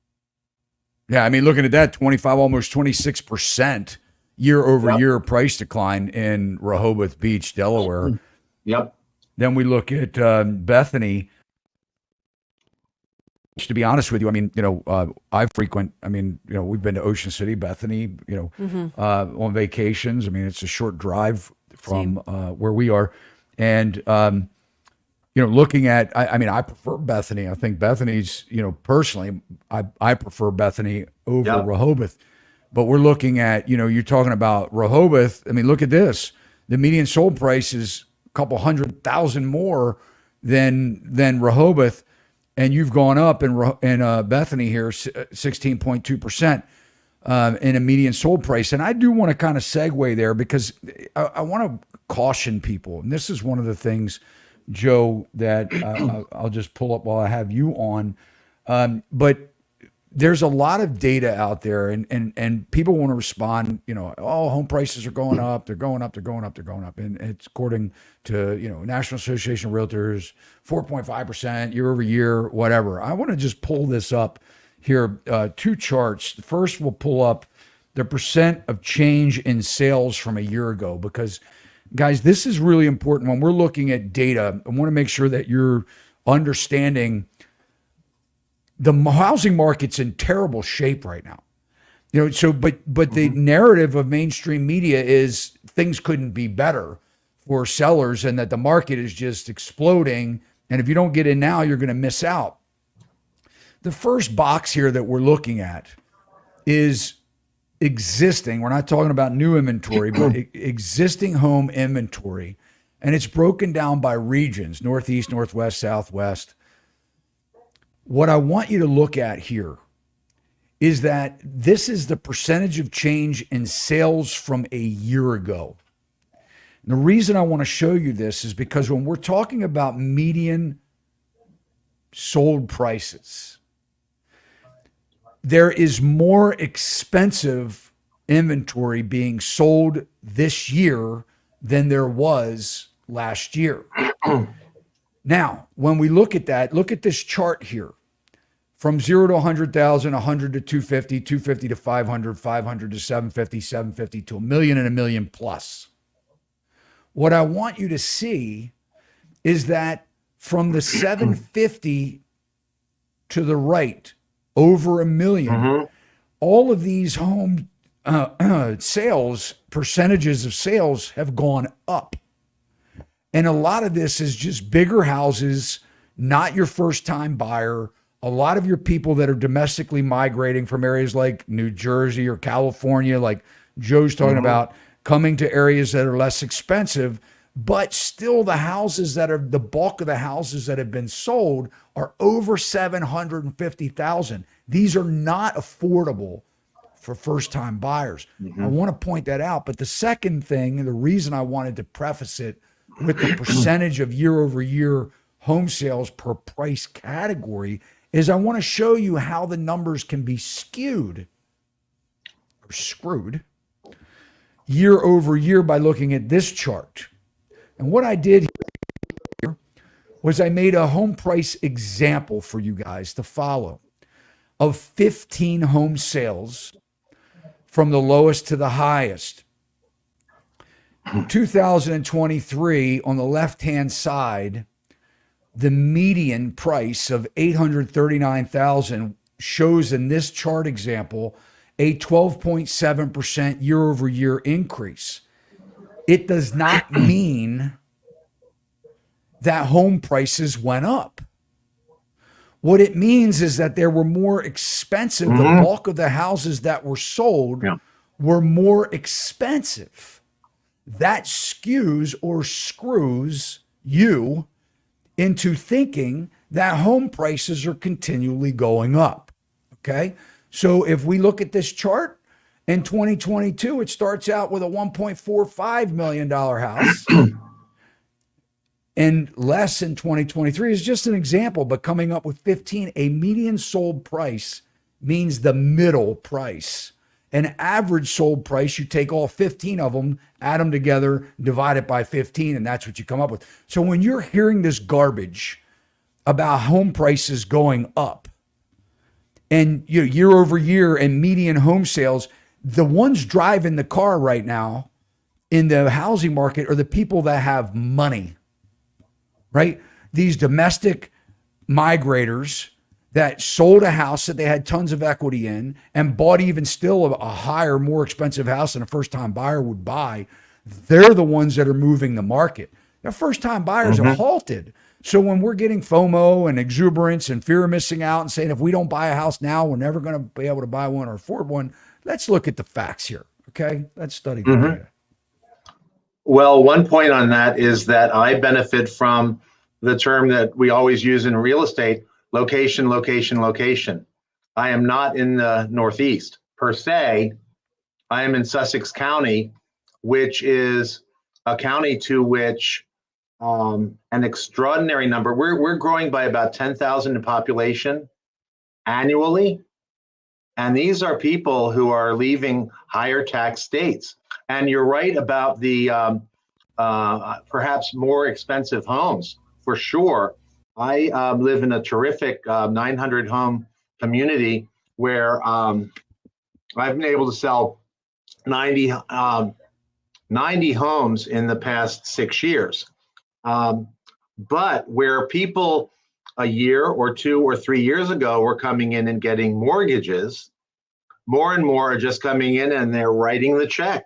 Yeah, I mean, looking at that, 25, almost 26% year over year price decline in Rehoboth Beach, Delaware. Yep. Then we look at Bethany. To be honest with you, I mean, you know, we've been to Ocean City, Bethany, you know, on vacations. I mean, it's a short drive from where we are. And, you know, looking at, I mean, I prefer Bethany. I think Bethany's, you know, personally, I prefer Bethany over Rehoboth. But we're looking at, you know, you're talking about Rehoboth. I mean, look at this. The median sold price is a couple $100,000 more than Rehoboth. and you've gone up in Bethany here 16.2% in a median sold price. And I do want to kind of segue there because I want to caution people. And this is one of the things, Joe, that I'll just pull up while I have you on. But there's a lot of data out there, and people want to respond, oh, home prices are going up, they're going up, they're going up, they're going up. And it's according to, National Association of Realtors, 4.5% year over year, whatever. I want to just pull this up here, two charts. The first, we'll pull up the percent of change in sales from a year ago, because guys, this is really important when we're looking at data. I want to make sure that you're understanding the housing market's in terrible shape right now. But the narrative of mainstream media is things couldn't be better for sellers and that the market is just exploding. And if you don't get in now, you're going to miss out. The first box here that we're looking at is existing. We're not talking about new inventory, but existing home inventory. And it's broken down by regions: Northeast, Northwest, Southwest. What I want you to look at here is that this is the percentage of change in sales from a year ago. And the reason I want to show you this is because when we're talking about median sold prices, there is more expensive inventory being sold this year than there was last year. Now, when we look at that, look at this chart here. From 0 to 100,000, 100 to 250, 250 to 500, 500 to 750, 750 to $1 million and $1 million plus. What I want you to see is that from the 750 to the right, over $1 million, all of these home sales, percentages of sales have gone up. And a lot of this is just bigger houses, not your first time buyer. A lot of your people that are domestically migrating from areas like New Jersey or California, like Joe's talking about, coming to areas that are less expensive, but still the houses that are the bulk of the houses that have been sold are over 750,000. These are not affordable for first-time buyers. I want to point that out. But the second thing, the reason I wanted to preface it with the percentage of year-over-year home sales per price category, is I want to show you how the numbers can be skewed or screwed year over year by looking at this chart. And what I did here was I made a home price example for you guys to follow of 15 home sales from the lowest to the highest. 2023, on the left-hand side, the median price of $839,000 shows in this chart example a 12.7% year-over-year increase. It does not mean that home prices went up. What it means is that there were more expensive. The bulk of the houses that were sold were more expensive. That skews or screws you into thinking that home prices are continually going up. Okay. So if we look at this chart in 2022, it starts out with a $1.45 million house and less in 2023 is just an example, but coming up with 15, a median sold price means the middle price. An average sold price, you take all 15 of them, add them together, divide it by 15, and that's what you come up with. So when you're hearing this garbage about home prices going up and year over year and median home sales, the ones driving the car right now in the housing market are the people that have money, right? These domestic migrators that sold a house that they had tons of equity in and bought even still a higher, more expensive house than a first-time buyer would buy. They're the ones that are moving the market. Now, first-time buyers are halted. So when we're getting FOMO and exuberance and fear of missing out and saying, if we don't buy a house now, we're never going to be able to buy one or afford one, let's look at the facts here, okay? Let's study the data. Well, one point on that is that I benefit from the term that we always use in real estate, location, location, location. I am not in the Northeast per se. I am in Sussex County, which is a county to which an extraordinary number. We're growing by about 10,000 in population annually. And these are people who are leaving higher tax states. And you're right about the perhaps more expensive homes, for sure. I live in a terrific 900 home community where I've been able to sell 90 homes in the past 6 years. But where people a year or 2 or 3 years ago were coming in and getting mortgages, more and more are just coming in and they're writing the check.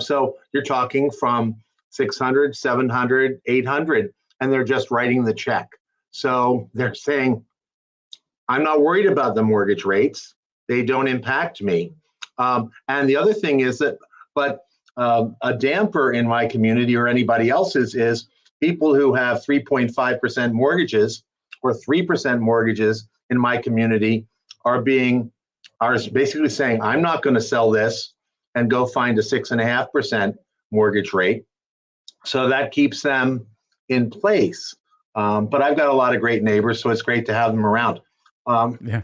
So you're talking from 600, 700, 800, and they're just writing the check. So they're saying, I'm not worried about the mortgage rates. They don't impact me. And the other thing is that, a damper in my community or anybody else's is people who have 3.5% mortgages or 3% mortgages in my community are basically saying, I'm not going to sell this and go find a 6.5% mortgage rate. So that keeps them in place. But I've got a lot of great neighbors, so it's great to have them around. Yeah.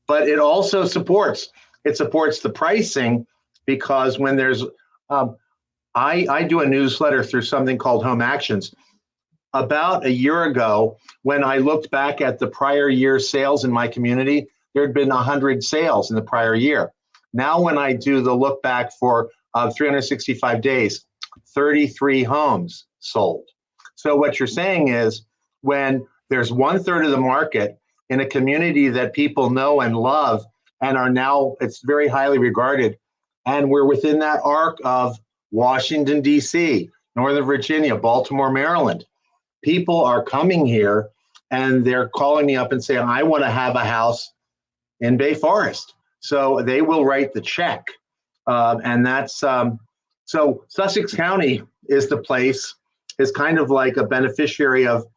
But it also supports the pricing, because when there's, I do a newsletter through something called Home Actions. About a year ago, when I looked back at the prior year's sales in my community, there had been 100 sales in the prior year. Now, when I do the look back for 365 days, 33 homes sold. So what you're saying is, when there's 1/3 of the market in a community that people know and love and are now, it's very highly regarded, and we're within that arc of Washington, D.C., Northern Virginia, Baltimore, Maryland. People are coming here and they're calling me up and saying, I want to have a house in Bay Forest. So they will write the check. And that's, so Sussex County is the place, is kind of like a beneficiary of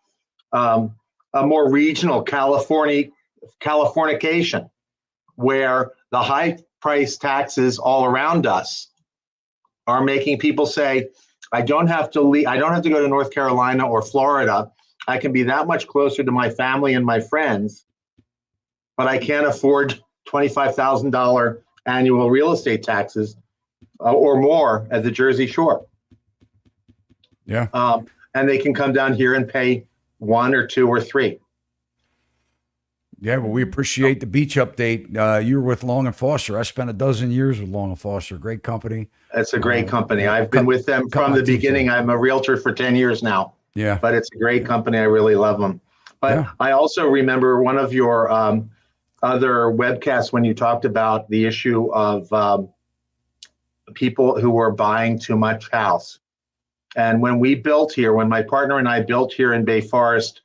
a more regional Californication, where the high price taxes all around us are making people say, I don't have to leave, I don't have to go to North Carolina or Florida. I can be that much closer to my family and my friends, but I can't afford $25,000 annual real estate taxes or more at the Jersey Shore. Yeah. And they can come down here and pay 1 or 2 or 3. Yeah, well, we appreciate the beach update. You were with Long & Foster. I spent a dozen years with Long & Foster. Great company. It's a great company. I've been with them from the beginning. I'm a realtor for 10 years now. Yeah. But it's a great company. I really love them. But Yeah. I also remember one of your other webcasts when you talked about the issue of people who were buying too much house. And when we built here, when my partner and I built here in Bay Forest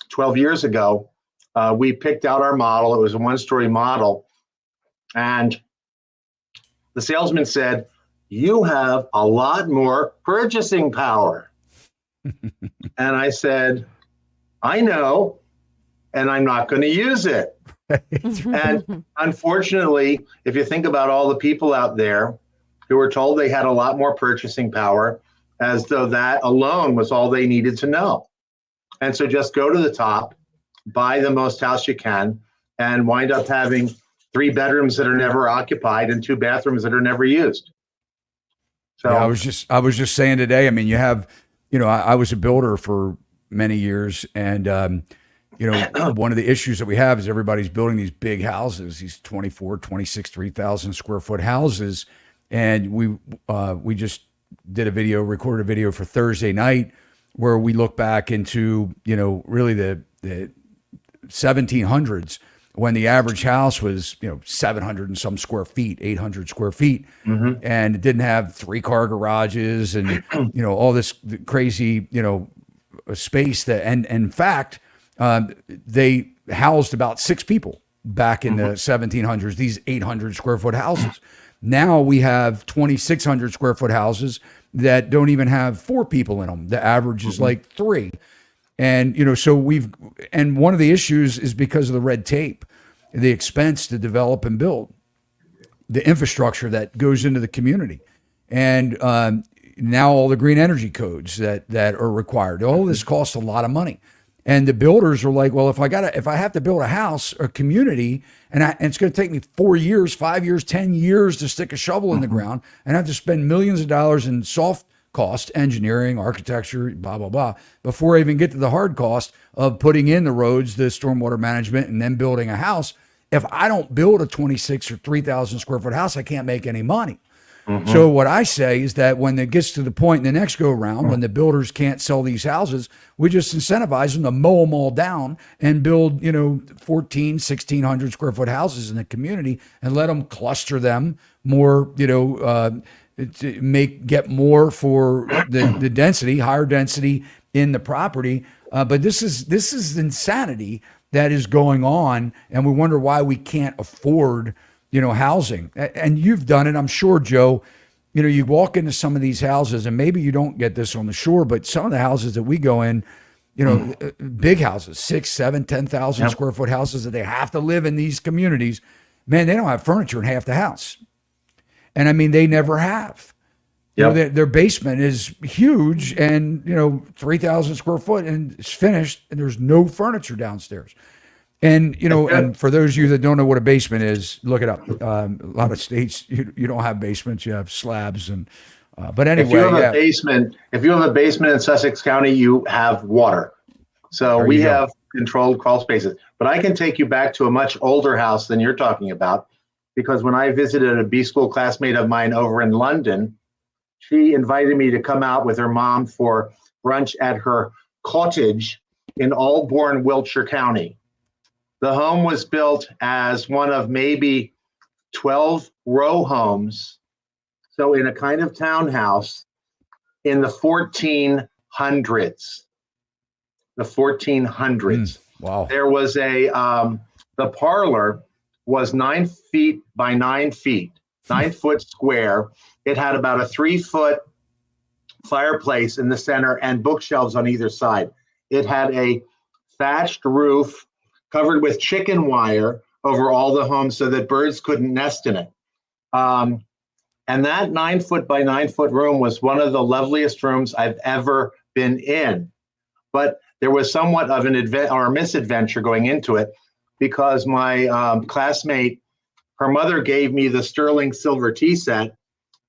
12 years ago, we picked out our model. It was a 1-story model. And the salesman said, you have a lot more purchasing power. And I said, I know, and I'm not going to use it. And unfortunately, if you think about all the people out there who were told they had a lot more purchasing power, as though that alone was all they needed to know. And so just go to the top, buy the most house you can, and wind up having 3 bedrooms that are never occupied and 2 bathrooms that are never used. So Yeah, I was just saying today, I mean, you have, I was a builder for many years, and one of the issues that we have is everybody's building these big houses, these 24, 26, 3,000 square foot houses. And we just recorded a video for Thursday night where we look back into, really the 1700s, when the average house was, 700 and some square feet, 800 square feet, and it didn't have 3-car garages and, all this crazy, space that, and in fact, they housed about 6 people back in the 1700s, these 800 square foot houses. Now we have 2,600 square foot houses that don't even have 4 people in them. The average is like 3. And, so and one of the issues is because of the red tape, the expense to develop and build, the infrastructure that goes into the community. And now all the green energy codes that are required, all this costs a lot of money. And the builders are like, well, if I have to build a house, a community, and it's going to take me 4 years, 5 years, 10 years to stick a shovel in the ground, and I have to spend millions of dollars in soft cost, engineering, architecture, blah, blah, blah, before I even get to the hard cost of putting in the roads, the stormwater management, and then building a house. If I don't build a 26 or 3,000 square foot house, I can't make any money. So what I say is that when it gets to the point in the next go around, when the builders can't sell these houses, we just incentivize them to mow them all down and build, 14, 1,600 square foot houses in the community and let them cluster them more, to get more for the density, higher density in the property. But this is insanity that is going on. And we wonder why we can't afford housing. And you've done it, I'm sure, Joe. You walk into some of these houses, and maybe you don't get this on the shore, but some of the houses that we go in, big houses, 6, 7, 10,000 square foot houses that they have to live in these communities. Man, they don't have furniture in half the house. And I mean, they never have. Their basement is huge and, 3,000 square foot, and it's finished, and there's no furniture downstairs. And, and for those of you that don't know what a basement is, look it up. A lot of states, you don't have basements, you have slabs. But anyway, if you have a basement in Sussex County, you have water. So we have controlled crawl spaces. But I can take you back to a much older house than you're talking about, because when I visited a B school classmate of mine over in London, she invited me to come out with her mom for brunch at her cottage in Aldbourne, Wiltshire County. The home was built as one of maybe 12 row homes, so in a kind of townhouse in the 1400s. The 1400s. Wow. There was the parlor was 9 feet by 9 feet, 9 foot square. It had about a 3-foot fireplace in the center and bookshelves on either side. It had a thatched roof covered with chicken wire over all the homes so that birds couldn't nest in it. And that 9 foot by 9 foot room was one of the loveliest rooms I've ever been in. But there was somewhat of an misadventure going into it, because my classmate, her mother gave me the sterling silver tea set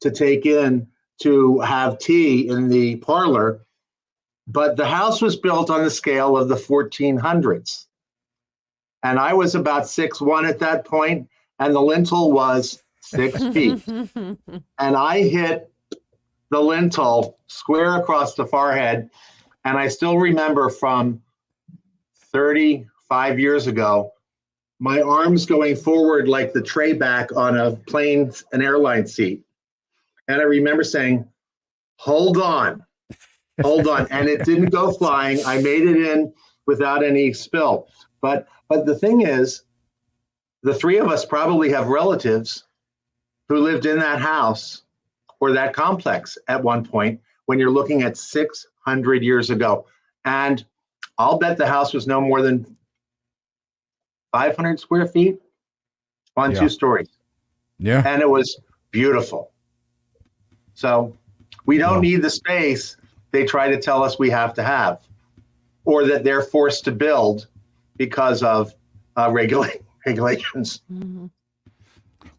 to take in to have tea in the parlor. But the house was built on the scale of the 1400s. And I was about 6'1" at that point, and the lintel was 6 feet. And I hit the lintel square across the forehead. And I still remember from 35 years ago, my arms going forward like the tray back on an airline seat. And I remember saying, hold on. And it didn't go flying. I made it in without any spill. But the thing is, the three of us probably have relatives who lived in that house or that complex at one point when you're looking at 600 years ago. And I'll bet the house was no more than 500 square feet on 2 stories. Yeah. And it was beautiful. So we don't need the space they try to tell us we have to have, or that they're forced to build because of regulations. Mm-hmm.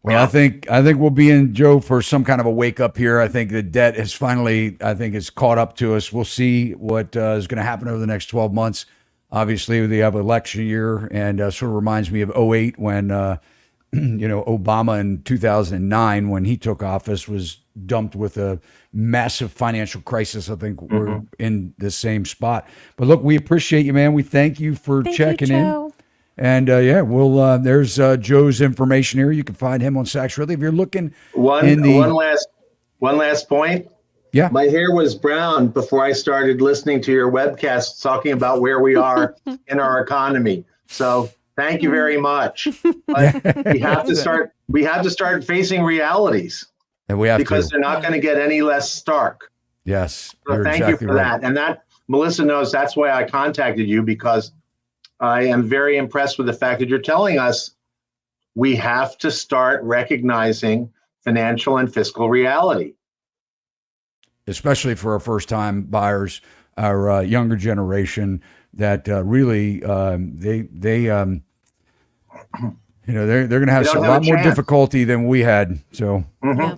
Well, I think we'll be in, Joe, for some kind of a wake up here. I think the debt has finally, is caught up to us. We'll see what is going to happen over the next 12 months. Obviously, we have election year, and sort of reminds me of 08 when, Obama in 2009, when he took office, was dumped with a massive financial crisis. I think we're in the same spot. But look, we appreciate you, man. We thank you for checking in. And we'll there's Joe's information here. You can find him on Sachs Realty if you're looking. One last point. Yeah, my hair was brown before I started listening to your webcast talking about where we are in our economy. So thank you very much. But we have to start facing realities. And we have because they're not going to get any less stark. Yes, so thank you for that. And that Melissa knows that's why I contacted you, because I am very impressed with the fact that you're telling us we have to start recognizing financial and fiscal reality. Especially for our first-time buyers, our younger generation that really they're going to have They don't a have lot a more chance. difficulty than we had. So Yeah.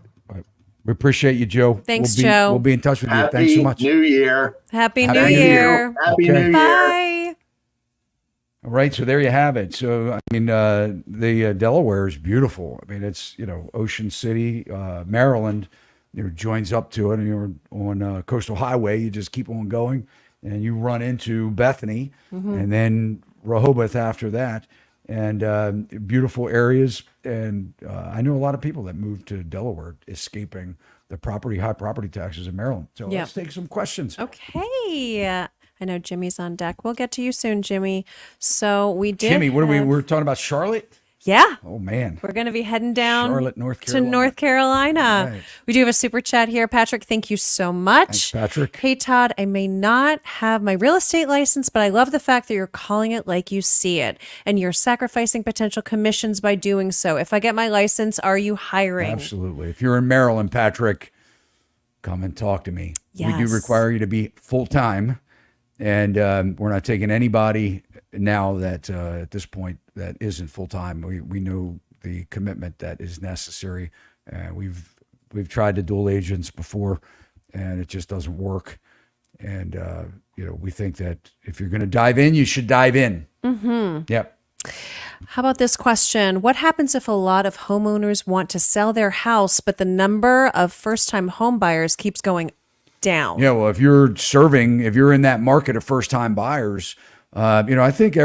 we appreciate you, Joe. Thanks, we'll Joe. We'll be in touch with you. Happy Thanks so much. New Year. Happy New Happy New Year. Happy Okay. New Year. Bye. All right, so there you have it. So I mean, the Delaware is beautiful. I mean, it's Ocean City, Maryland, joins up to it, and you're on Coastal Highway. You just keep on going, and you run into Bethany, and then Rehoboth after that, and beautiful areas. And I know a lot of people that moved to Delaware, escaping the high property taxes in Maryland. So Yep. let's take some questions. Okay. I know Jimmy's on deck. We'll get to you soon, Jimmy. So we did. Jimmy, what are we? have- We're talking about Charlotte. Yeah. Oh man, We're going to be heading down Charlotte, North to Carolina. North Carolina. Right. We do have a super chat here. Patrick, thank you so much. Thanks, Patrick. Hey, Todd, I may not have my real estate license, but I love the fact that you're calling it like you see it, and you're sacrificing potential commissions by doing so. If I get my license, are you hiring? Absolutely. If you're in Maryland, Patrick, come and talk to me. We Yes. do require you to be full-time, and we're not taking anybody now that at this point that isn't full-time. We know the commitment that is necessary. We've tried to dual agents before, and it just doesn't work. And we think that if you're going to dive in, you should dive in. Mm-hmm. Yep. How about this question? What happens if a lot of homeowners want to sell their house, but the number of first-time home buyers keeps going down? Yeah, well, if you're in that market of first-time buyers, I think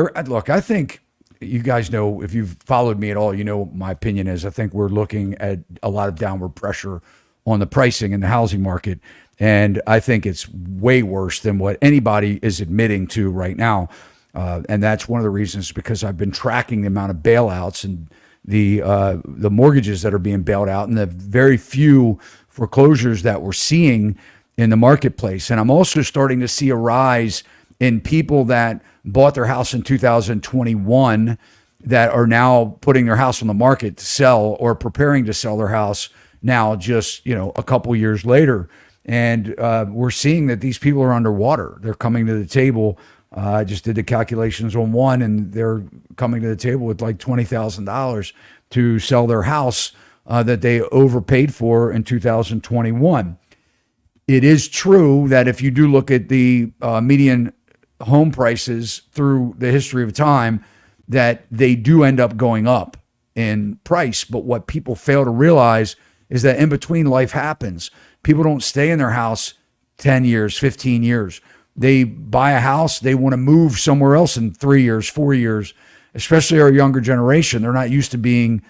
you guys know, if you've followed me at all, my opinion is I think we're looking at a lot of downward pressure on the pricing in the housing market. And I think it's way worse than what anybody is admitting to right now. And that's one of the reasons, because I've been tracking the amount of bailouts and the mortgages that are being bailed out and the very few foreclosures that we're seeing in the marketplace. And I'm also starting to see a rise in people that bought their house in 2021 that are now putting their house on the market to sell or preparing to sell their house now, just, a couple years later. And we're seeing that these people are underwater. They're coming to the table. I just did the calculations on one, and they're coming to the table with like $20,000 to sell their house that they overpaid for in 2021. It is true that if you do look at the median home prices through the history of time, that they do end up going up in price. But what people fail to realize is that in between, life happens. People don't stay in their house 10 years, 15 years. They buy a house, they want to move somewhere else in 3 years, 4 years, especially our younger generation. They're not used to being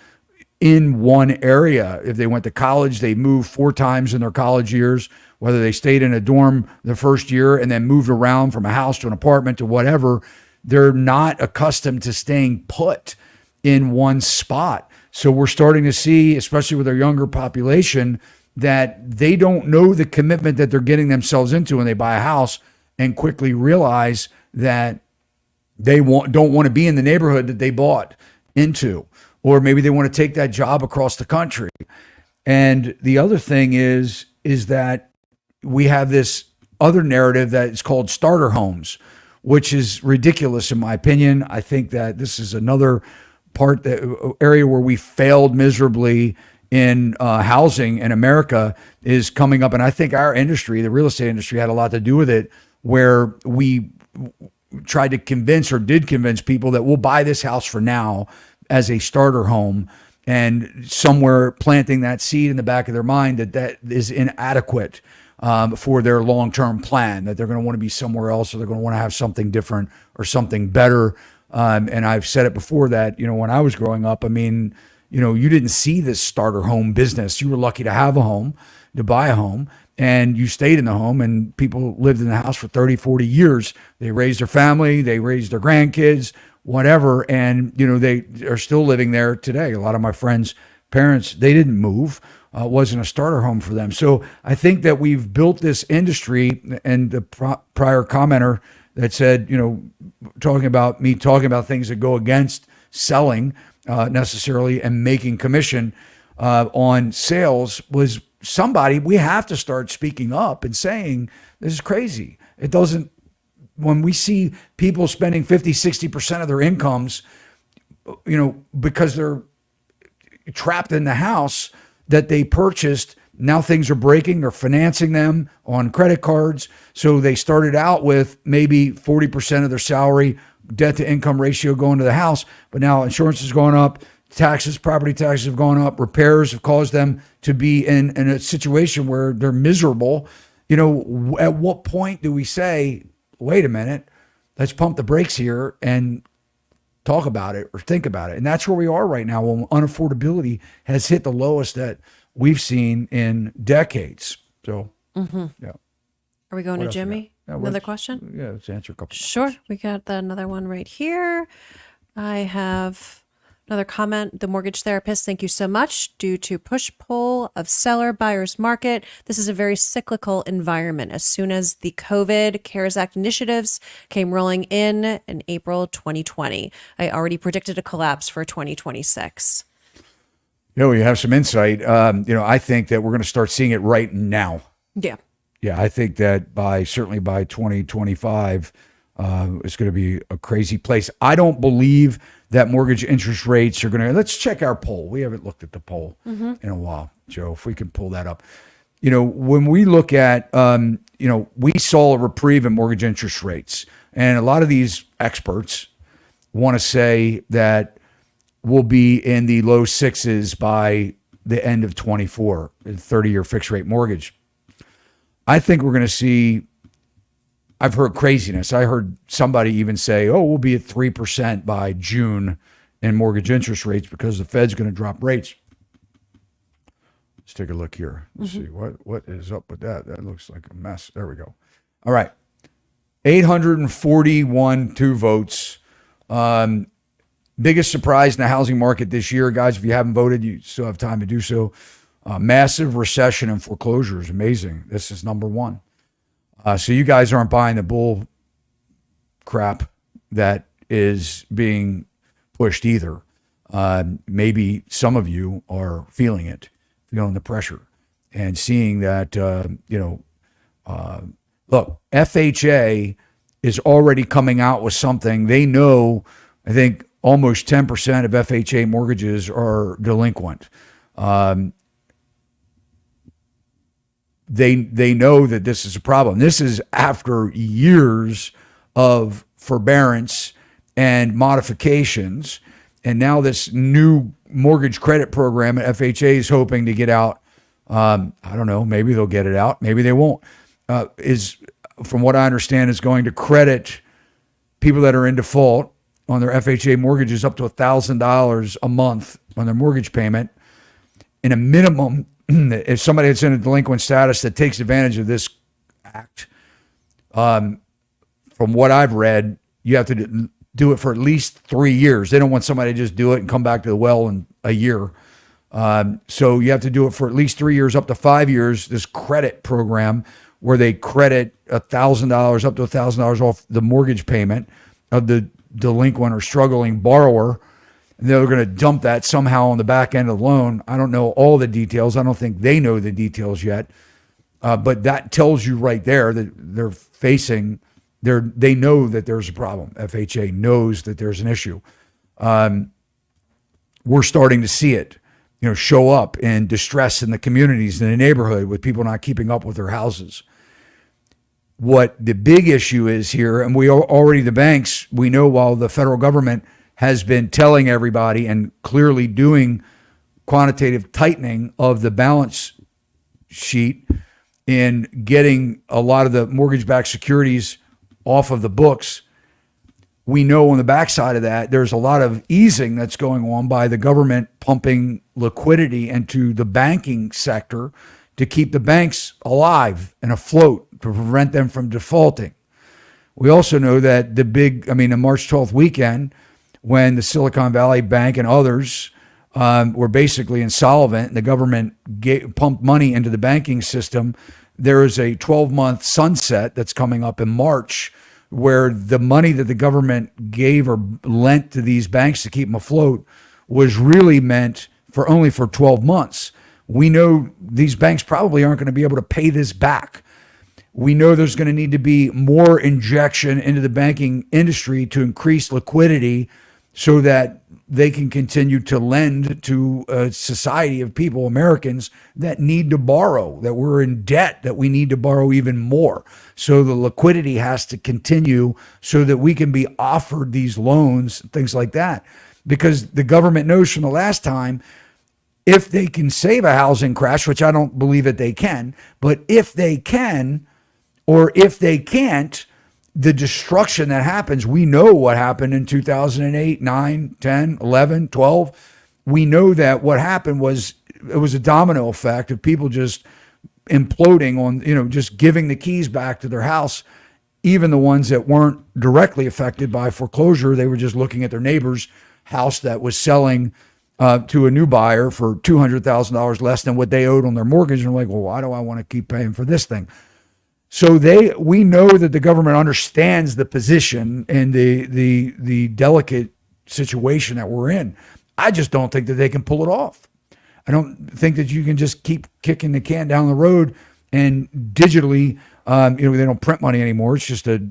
in one area. If they went to college, they moved 4 times in their college years, whether they stayed in a dorm the first year and then moved around from a house to an apartment to whatever. They're not accustomed to staying put in one spot. So we're starting to see, especially with our younger population, that they don't know the commitment that they're getting themselves into when they buy a house, and quickly realize that they don't want to be in the neighborhood that they bought into, or maybe they want to take that job across the country. And the other thing is that we have this other narrative that is called starter homes, which is ridiculous in my opinion. I think that this is another area where we failed miserably in housing in America is coming up. And I think our industry, the real estate industry, had a lot to do with it, where we tried to did convince people that we'll buy this house for now as a starter home, and somewhere planting that seed in the back of their mind that is inadequate for their long-term plan, that they're going to want to be somewhere else, or they're going to want to have something different or something better. And I've said it before that, when I was growing up, you didn't see this starter home business. You were lucky to have a home, to buy a home, and you stayed in the home, and people lived in the house for 30, 40 years. They raised their family, they raised their grandkids, whatever. And, they are still living there today. A lot of my friends' parents, they didn't move. wasn't a starter home for them. So I think that we've built this industry, and the prior commenter that said, talking about things that go against selling necessarily and making commission on sales was somebody. We have to start speaking up and saying, this is crazy. It doesn't, when we see people spending 50, 60% of their incomes, because they're trapped in the house that they purchased, now things are breaking. They're financing them on credit cards. So they started out with maybe 40% of their salary, debt to income ratio going to the house. But now insurance has gone up, taxes, property taxes have gone up, repairs have caused them to be in a situation where they're miserable. At what point do we say, wait a minute, let's pump the brakes here and talk about it or think about it? And that's where we are right now, when unaffordability has hit the lowest that we've seen in decades. So, yeah. Are we going What to else we Jimmy? got? Another question? Yeah, let's answer a couple. Sure. We got another one right here. I have another comment. The mortgage therapist, thank you so much. Due to push-pull of seller-buyer's market, this is a very cyclical environment. As soon as the COVID CARES Act initiatives came rolling in April 2020, I already predicted a collapse for 2026. You have some insight. I think that we're going to start seeing it right now. Yeah. Yeah, I think that certainly by 2025, it's going to be a crazy place. I don't believe that mortgage interest rates are going to. Let's check our poll. We haven't looked at the poll in a while, Joe. If we can pull that up. When we look at, we saw a reprieve in mortgage interest rates, and a lot of these experts want to say that we'll be in the low sixes by the end of 24, 30-year fixed rate mortgage. I think we're going to see, I've heard craziness. I heard somebody even say, we'll be at 3% by June in mortgage interest rates because the Fed's going to drop rates. Let's take a look here. Let's see what is up with that. That looks like a mess. There we go. All right. 841 votes. Biggest surprise in the housing market this year, guys. If you haven't voted, you still have time to do so. Massive recession and foreclosures. Amazing. This is number one. So you guys aren't buying the bull crap that is being pushed either. Maybe some of you are feeling it, feeling the pressure, and seeing that, look, FHA is already coming out with something. They know, I think, almost 10% of FHA mortgages are delinquent. They know that this is a problem. This is after years of forbearance and modifications, and now this new mortgage credit program at FHA is hoping to get out. I don't know. Maybe they'll get it out. Maybe they won't. Is, from what I understand, is going to credit people that are in default on their FHA mortgages up to $1,000 a month on their mortgage payment. In a minimum, if somebody that's in a delinquent status that takes advantage of this act, from what I've read, you have to do it for at least 3 years. They don't want somebody to just do it and come back to the well in a year. So you have to do it for at least 3 years, up to 5 years, this credit program where they credit $1,000 up to $1,000 off the mortgage payment of the delinquent or struggling borrower. And they're going to dump that somehow on the back end of the loan. I don't know all the details. I don't think they know the details yet. But that tells you right there that they're facing, they know that there's a problem. FHA knows that there's an issue. We're starting to see it, show up in distress in the communities, in the neighborhood, with people not keeping up with their houses. What the big issue is here, and we already, the banks, we know, while the federal government has been telling everybody and clearly doing quantitative tightening of the balance sheet in getting a lot of the mortgage-backed securities off of the books, we know on the backside of that, there's a lot of easing that's going on by the government pumping liquidity into the banking sector to keep the banks alive and afloat, to prevent them from defaulting. We also know that the March 12th weekend, when the Silicon Valley Bank and others were basically insolvent, and the government pumped money into the banking system. There is a 12-month sunset that's coming up in March, where the money that the government gave or lent to these banks to keep them afloat was really meant for only for 12 months. We know these banks probably aren't going to be able to pay this back. We know there's going to need to be more injection into the banking industry to increase liquidity so that they can continue to lend to a society of people, Americans, that need to borrow, that we're in debt, that we need to borrow even more. So the liquidity has to continue so that we can be offered these loans, things like that. Because the government knows from the last time, if they can save a housing crash, which I don't believe that they can, but if they can, or if they can't, the destruction that happens, we know what happened in 2008, 9, 10, 11, 12. We know that what happened was, it was a domino effect of people just imploding on, just giving the keys back to their house. Even the ones that weren't directly affected by foreclosure, they were just looking at their neighbor's house that was selling to a new buyer for $200,000 less than what they owed on their mortgage. And they're like, well, why do I want to keep paying for this thing? So we know that the government understands the position and the delicate situation that we're in. I just don't think that they can pull it off. I don't think that you can just keep kicking the can down the road and digitally, they don't print money anymore. It's just a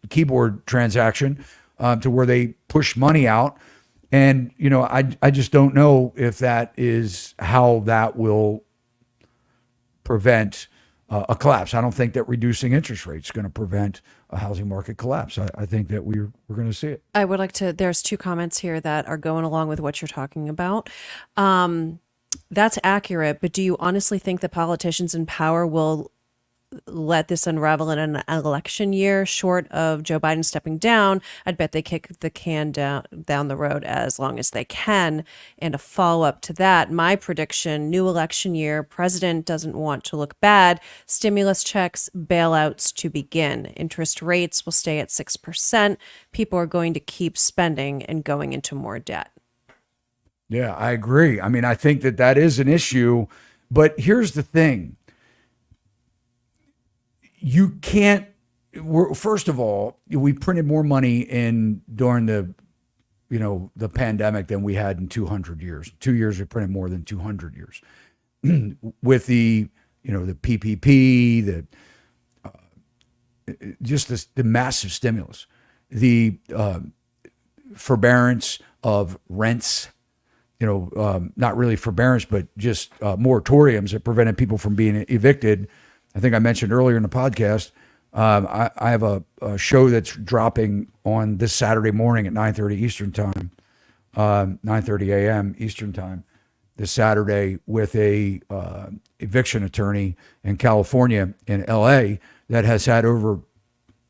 keyboard transaction to where they push money out. And, I just don't know if that is how that will prevent a collapse. I don't think that reducing interest rates is going to prevent a housing market collapse. I think that we're going to see it. I would like to, there's two comments here that are going along with what you're talking about. That's accurate, but do you honestly think the politicians in power will let this unravel in an election year? Short of Joe Biden stepping down, I'd bet they kick the can down the road as long as they can. And a follow-up to that, my prediction, new election year, president doesn't want to look bad. Stimulus checks, bailouts to begin. Interest rates will stay at 6%. People are going to keep spending and going into more debt. Yeah, I agree. I mean, I think that is an issue, but here's the thing. You can't, first of all, we printed more money during the pandemic than we had in 200 years. 2 years, we printed more than 200 years. With the PPP, the massive stimulus, the forbearance of rents, not really forbearance, but just moratoriums that prevented people from being evicted. I think I mentioned earlier in the podcast, I have a show that's dropping on this Saturday morning at 9:30 Eastern time, 9:30 a.m. Eastern time, this Saturday with a eviction attorney in California, in L.A., that has had over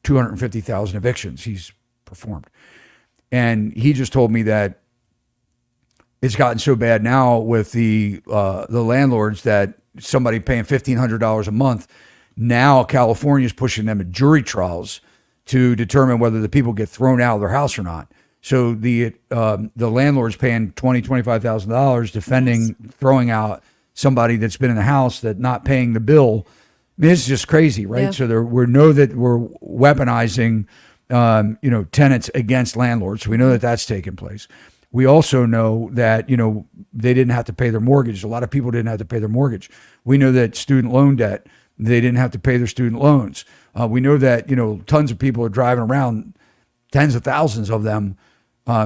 250,000 evictions he's performed. And he just told me that it's gotten so bad now with the landlords that somebody paying $1,500 a month. Now California is pushing them to jury trials to determine whether the people get thrown out of their house or not. So the landlord's paying $20,000-$25,000 defending throwing out somebody that's been in the house that not paying the bill. I mean, it's just crazy, right? Yeah. So we know that we're weaponizing tenants against landlords. So we know that that's taking place. We also know that, they didn't have to pay their mortgage. A lot of people didn't have to pay their mortgage. We know that student loan debt, they didn't have to pay their student loans. We know that, tons of people are driving around, tens of thousands of them,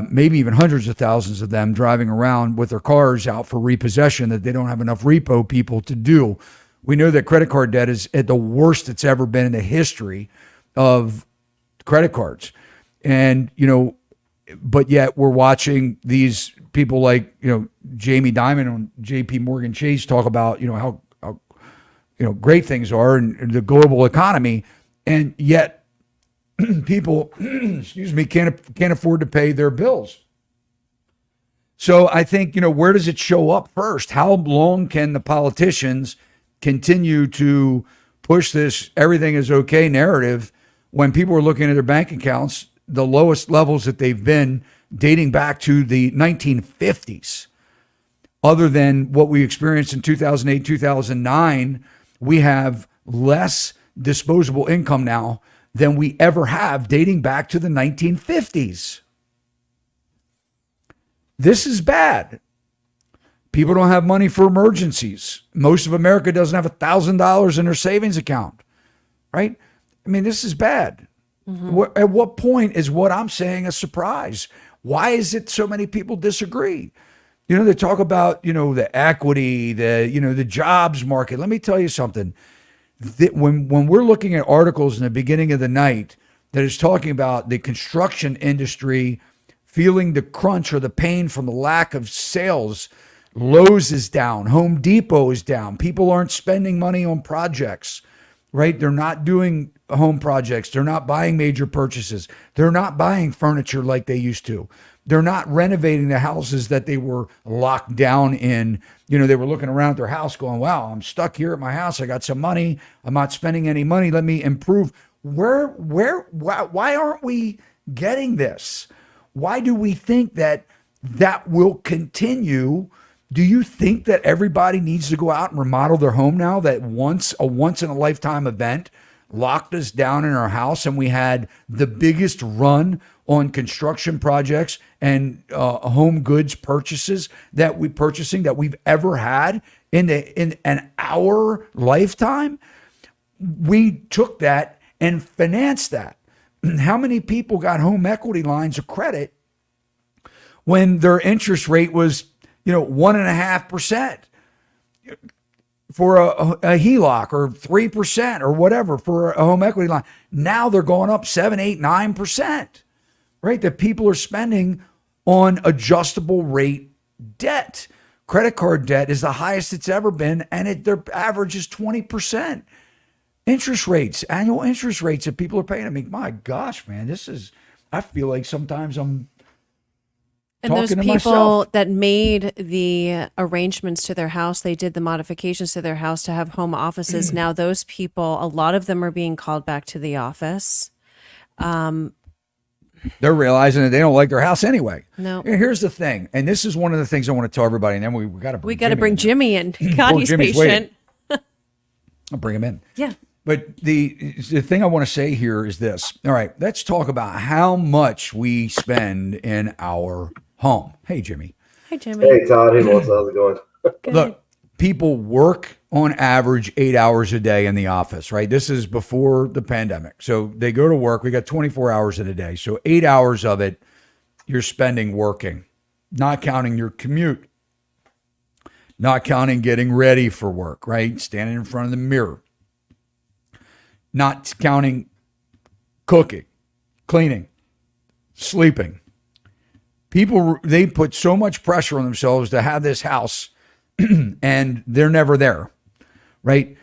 maybe even hundreds of thousands of them driving around with their cars out for repossession that they don't have enough repo people to do. We know that credit card debt is at the worst it's ever been in the history of credit cards. And, but yet we're watching these people like, Jamie Dimon on JP Morgan Chase talk about, how great things are in the global economy. And yet people, can't afford to pay their bills. So I think, where does it show up first? How long can the politicians continue to push this everything is okay narrative when people are looking at their bank accounts, the lowest levels that they've been dating back to the 1950s? other than what we experienced in 2008, 2009, we have less disposable income now than we ever have dating back to the 1950s. This is bad. People don't have money for emergencies. Most of America doesn't have $1,000 in their savings account, right? I mean, this is bad. At what point is what I'm saying a surprise? Why is it so many people disagree? You know, they talk about, you know, the equity, the jobs market. Let me tell you something. When we're looking at articles in the beginning of the night that is talking about the construction industry feeling the crunch or the pain from the lack of sales, Lowe's is down, Home Depot is down. People aren't spending money on projects, right? They're not doing home projects. They're not buying major purchases. They're not buying furniture like they used to. They're not renovating the houses that they were locked down in. You know, they were looking around at their house going, wow, I'm stuck here at my house. I got some money. I'm not spending any money. Let me improve. Why aren't we getting this? Why do we think that will continue? Do you think that everybody needs to go out and remodel their home now, that a once in a lifetime event locked us down in our house and we had the biggest run on construction projects and home goods purchases that we've ever had in our lifetime? We took that and financed that. How many people got home equity lines of credit when their interest rate was, 1.5% for a HELOC, or 3% or whatever for a home equity line? Now they're going up 7, 8, 9%, right? That people are spending on adjustable rate debt. Credit card debt is the highest it's ever been, and their average is 20%. Interest rates, annual interest rates that people are paying. I mean, my gosh, man, I feel like sometimes I'm and those talking to people myself. that made the arrangements to their house, they did the modifications to their house to have home offices. Now those people, a lot of them are being called back to the office. They're realizing that they don't like their house anyway. No. And here's the thing, and this is one of the things I want to tell everybody, and then we got to bring Jimmy in. God, Oh, he's Jimmy's patient. waiting. I'll bring him in. Yeah. But the thing I want to say here is this. All right, let's talk about how much we spend in our home. Hey, Jimmy. Hi, Jimmy. Hey, Todd. Hey, Melissa. How's it going? Good. Look, people work on average 8 hours a day in the office, right? This is before the pandemic. So they go to work. We got 24 hours in a day. So 8 hours of it you're spending working, not counting your commute, not counting getting ready for work, right? Standing in front of the mirror, not counting cooking, cleaning, sleeping. People, they put so much pressure on themselves to have this house and they're never there, right?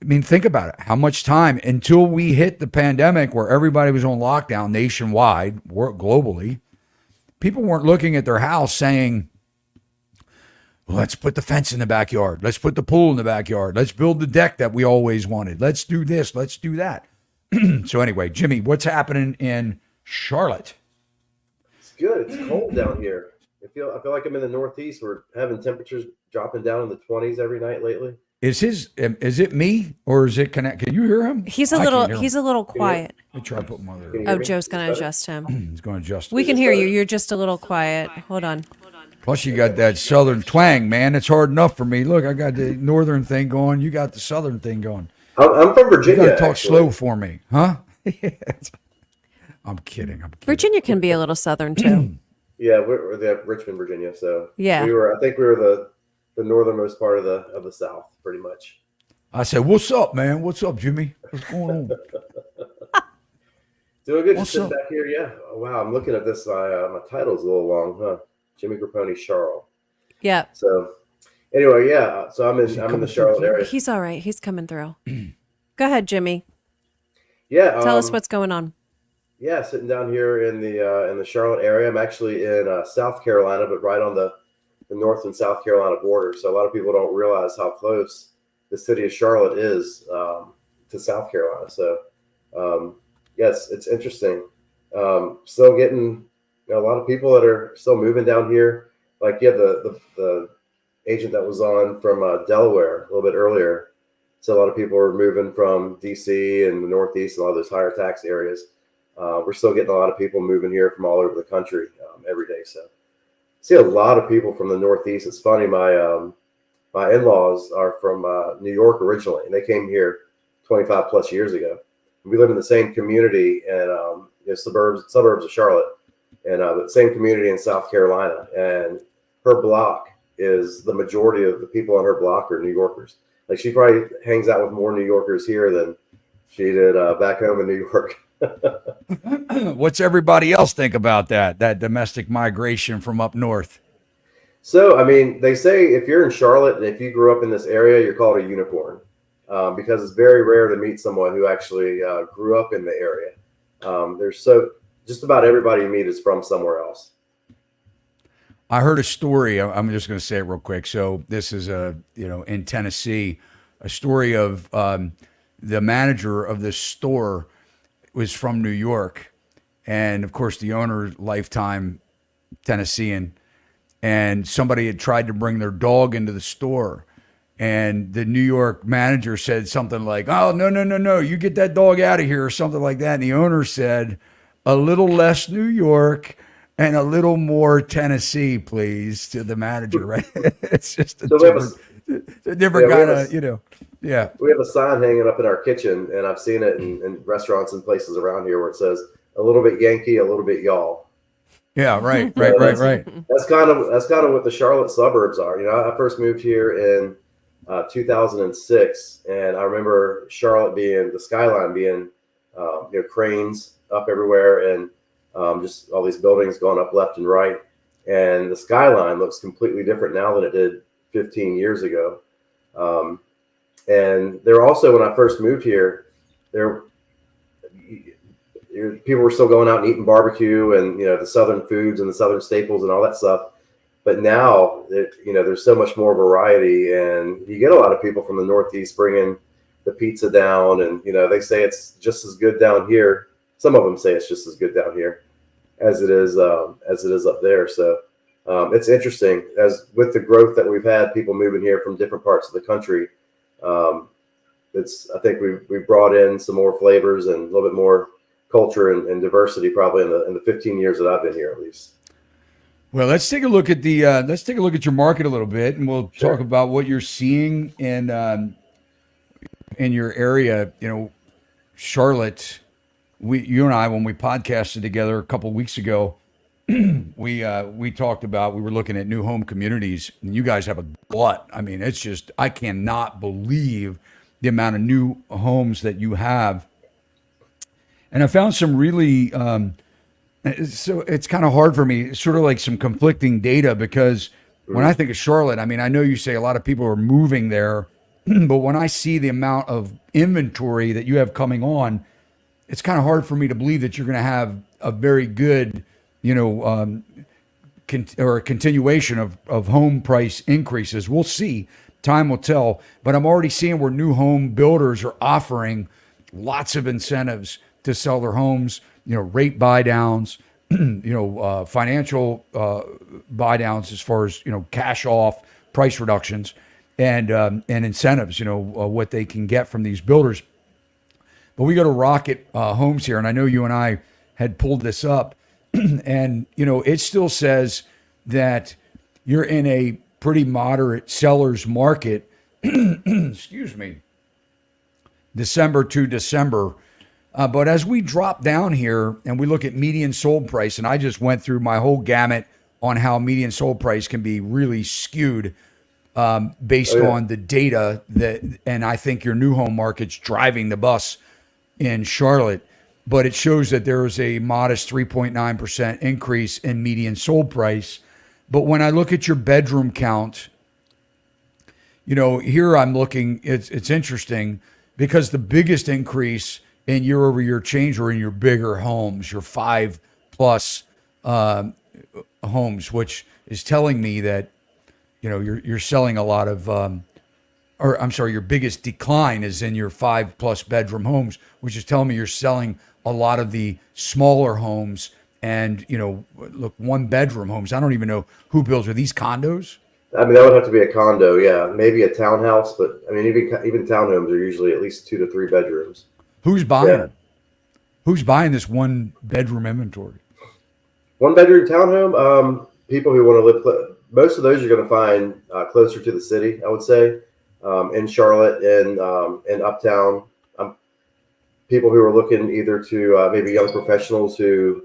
I mean, think about it. How much time until we hit the pandemic where everybody was on lockdown nationwide, globally, people weren't looking at their house saying, let's put the fence in the backyard. Let's put the pool in the backyard. Let's build the deck that we always wanted. Let's do this. Let's do that. So anyway, Jimmy, what's happening in Charlotte? It's good. It's cold down here. I feel like I'm in the Northeast. We're having temperatures dropping down in the 20s every night lately. Is it me or is it connect? Can you hear him? He's a I little can't hear him. a little quiet. Let me try to put my other. Can you hear Oh, me? Joe's going to adjust him. He's going to adjust. We can hear you. You're just a little quiet. Hold on. Plus, you got that southern twang, man. It's hard enough for me. Look, I got the northern thing going. You got the southern thing going. I'm from You Virginia. got to talk actually. slow for me, huh? I'm kidding. Virginia can be a little southern too. Yeah, we're at Richmond, Virginia. So Yeah. I think we were the northernmost part of the South, pretty much. I said, "What's up, man? What's up, Jimmy? What's going on?" Doing good. What's Just sitting up? back here. Yeah. Oh, wow. I'm looking at this. My title's a little long, huh? Jimmy Grappone, Charles. Yeah. So anyway, yeah. So I'm in the coming Charlotte through? area. He's all right. He's coming through. Go ahead, Jimmy. Yeah. Tell us what's going on. Yeah, sitting down here in the Charlotte area. I'm actually in South Carolina, but right on the North and South Carolina border. So a lot of people don't realize how close the city of Charlotte is to South Carolina. So yes, it's interesting. Still getting a lot of people that are still moving down here. Like you have the agent that was on from Delaware a little bit earlier. So a lot of people are moving from DC and the Northeast and a lot of those higher tax areas. We're still getting a lot of people moving here from all over the country every day. So I see a lot of people from the Northeast. It's funny, my in-laws are from New York originally, and they came here 25 plus years ago. We live in the same community and suburbs of Charlotte, and the same community in South Carolina. And her block is the majority of the people on her block are New Yorkers. Like she probably hangs out with more New Yorkers here than she did back home in New York. What's everybody else think about that domestic migration from up north? So, I mean, they say if you're in Charlotte and if you grew up in this area, you're called a unicorn because it's very rare to meet someone who actually grew up in the area. Just about everybody you meet is from somewhere else. I heard a story. I'm just going to say it real quick. So this is in Tennessee, a story of the manager of this store was from New York, and of course the owner, lifetime Tennessean, and somebody had tried to bring their dog into the store, and the New York manager said something like, "Oh, no, you get that dog out of here," or something like that. And the owner said, "A little less New York and a little more Tennessee, please," to the manager, right? It's just a different kind of, yeah. We have a sign hanging up in our kitchen, and I've seen it in restaurants and places around here where it says a little bit Yankee, a little bit y'all. Yeah, right. That's kind of what the Charlotte suburbs are. I first moved here in 2006, and I remember Charlotte the skyline being, cranes up everywhere, and just all these buildings going up left and right. And the skyline looks completely different now than it did 15 years ago. And there also, when I first moved here, people were still going out and eating barbecue and, the Southern foods and the Southern staples and all that stuff. But now, there's so much more variety, and you get a lot of people from the Northeast bringing the pizza down, and, they say it's just as good down here. Some of them say it's just as good down here as it is up there. So it's interesting, as with the growth that we've had, people moving here from different parts of the country. I think we've brought in some more flavors and a little bit more culture and diversity probably in the 15 years that I've been here, at least. Well, let's take a look at your market a little bit, and we'll talk about what you're seeing in your area. Charlotte. You and I, when we podcasted together a couple of weeks ago, we talked about, we were looking at new home communities, and you guys have a glut. I mean, it's just, I cannot believe the amount of new homes that you have. And I found some really, so it's kind of hard for me, sort of like some conflicting data, because when I think of Charlotte, I mean, I know you say a lot of people are moving there, but when I see the amount of inventory that you have coming on, it's kind of hard for me to believe that you're going to have a very good, or a continuation of home price increases. We'll see. Time will tell. But I'm already seeing where new home builders are offering lots of incentives to sell their homes, rate buy downs, financial buy downs as far as, cash off, price reductions, and incentives, what they can get from these builders. But we go to Rocket Homes here, and I know you and I had pulled this up, and, it still says that you're in a pretty moderate seller's market, excuse me, December to December. But as we drop down here and we look at median sold price, and I just went through my whole gamut on how median sold price can be really skewed based on the data and I think your new home market's driving the bus in Charlotte, but it shows that there is a modest 3.9% increase in median sold price. But when I look at your bedroom count, here I'm looking, it's interesting because the biggest increase in year-over-year change are in your bigger homes, your 5+ homes, which is telling me that, you're selling a lot of, your biggest decline is in your 5+ bedroom homes, which is telling me you're selling a lot of the smaller homes and, 1 bedroom homes. I don't even know who builds. Are these condos? I mean, that would have to be a condo, yeah, maybe a townhouse, but I mean, even townhomes are usually at least 2 to 3 bedrooms. Who's buying Yeah. them? Who's buying this one bedroom inventory? 1 bedroom townhome. People who want to live. Most of those you're going to find closer to the city, I would say, in Charlotte and in Uptown. People who are looking either to maybe young professionals who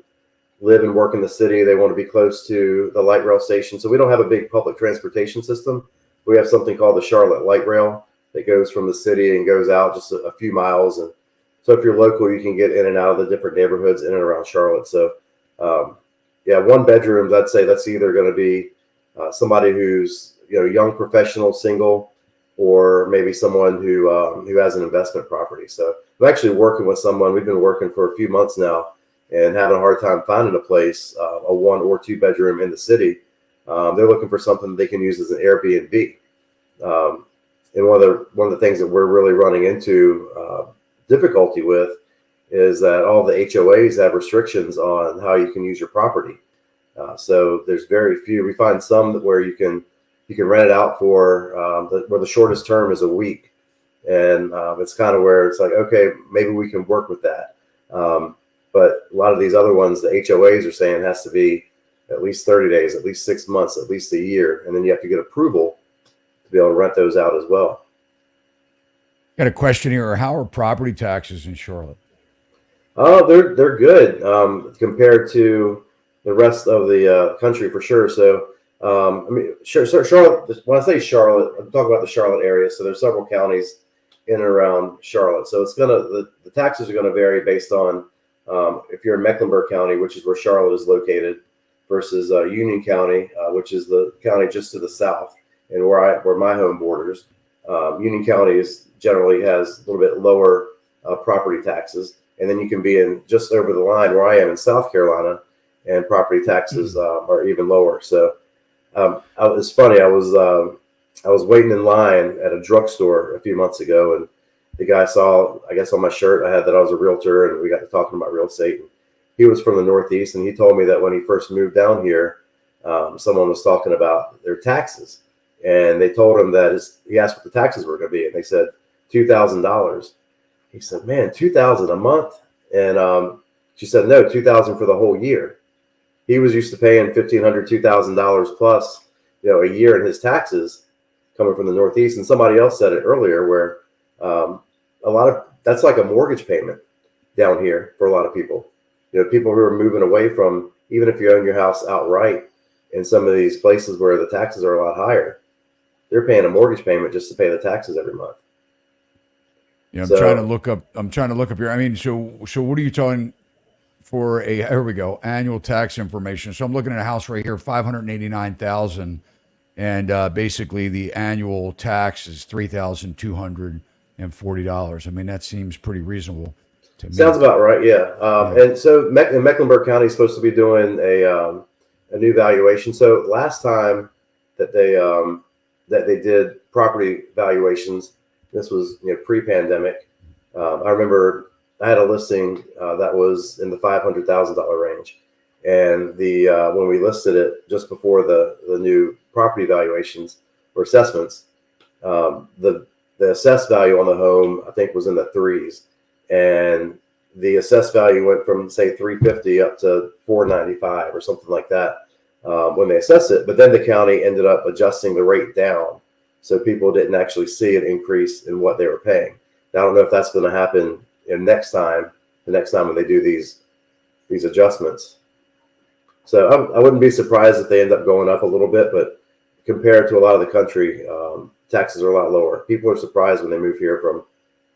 live and work in the city. They want to be close to the light rail station. So we don't have a big public transportation system. We have something called the Charlotte Light Rail that goes from the city and goes out just a few miles. And so if you're local, you can get in and out of the different neighborhoods in and around Charlotte. So yeah, 1 bedrooms, I'd say that's either going to be somebody who's young professional, single, or maybe someone who has an investment property. So I'm actually working with someone. We've been working for a few months now and having a hard time finding a place, a 1 or 2 bedroom in the city. They're looking for something they can use as an Airbnb. And one of the things that we're really running into difficulty with is that all the HOAs have restrictions on how you can use your property. So there's very few. We find some where you can rent it out for where the shortest term is a week, and it's kind of where it's like, okay, maybe we can work with that. But a lot of these other ones, the HOAs are saying it has to be at least 30 days, at least 6 months, at least a year, and then you have to get approval to be able to rent those out as well. Got a question here. How are property taxes in Charlotte? Oh, they're good compared to the rest of the country for sure. So I mean, sure. So Charlotte. When I say Charlotte, I'm talking about the Charlotte area. So there's several counties in and around Charlotte. So it's the taxes are gonna vary based on if you're in Mecklenburg County, which is where Charlotte is located, versus Union County, which is the county just to the south and where my home borders. Union County generally has a little bit lower property taxes, and then you can be in just over the line where I am in South Carolina, and property taxes are even lower. So it's funny. I was waiting in line at a drugstore a few months ago, and the guy saw, I guess on my shirt, I had that I was a realtor, and we got to talking about real estate. He was from the Northeast, and he told me that when he first moved down here, someone was talking about their taxes, and they told him that he asked what the taxes were going to be, and they said $2,000. He said, "Man, $2,000 a month?" And she said, "No, $2,000 for the whole year." He was used to paying $1,500, $2,000 plus, a year in his taxes coming from the Northeast. And somebody else said it earlier, where a lot of that's like a mortgage payment down here for a lot of people. People who are moving away from, even if you own your house outright in some of these places where the taxes are a lot higher, they're paying a mortgage payment just to pay the taxes every month. Yeah, I'm trying to look up here. I mean, so what are you talking for here we go, annual tax information. So I'm looking at a house right here, $589,000, and basically the annual tax is $3,240. I mean, that seems pretty reasonable to me. Sounds about right, yeah. And so Mecklenburg County is supposed to be doing a new valuation. So last time that they did property valuations, this was pre-pandemic. I remember I had a listing that was in the $500,000 range, and when we listed it just before the new property valuations or assessments, the assessed value on the home I think was in the threes, and the assessed value went from say 350 up to 495 or something like that when they assessed it. But then the county ended up adjusting the rate down, so people didn't actually see an increase in what they were paying. Now, I don't know if that's going to happen the next time when they do these adjustments. So I wouldn't be surprised if they end up going up a little bit, but compared to a lot of the country, taxes are a lot lower. People are surprised when they move here from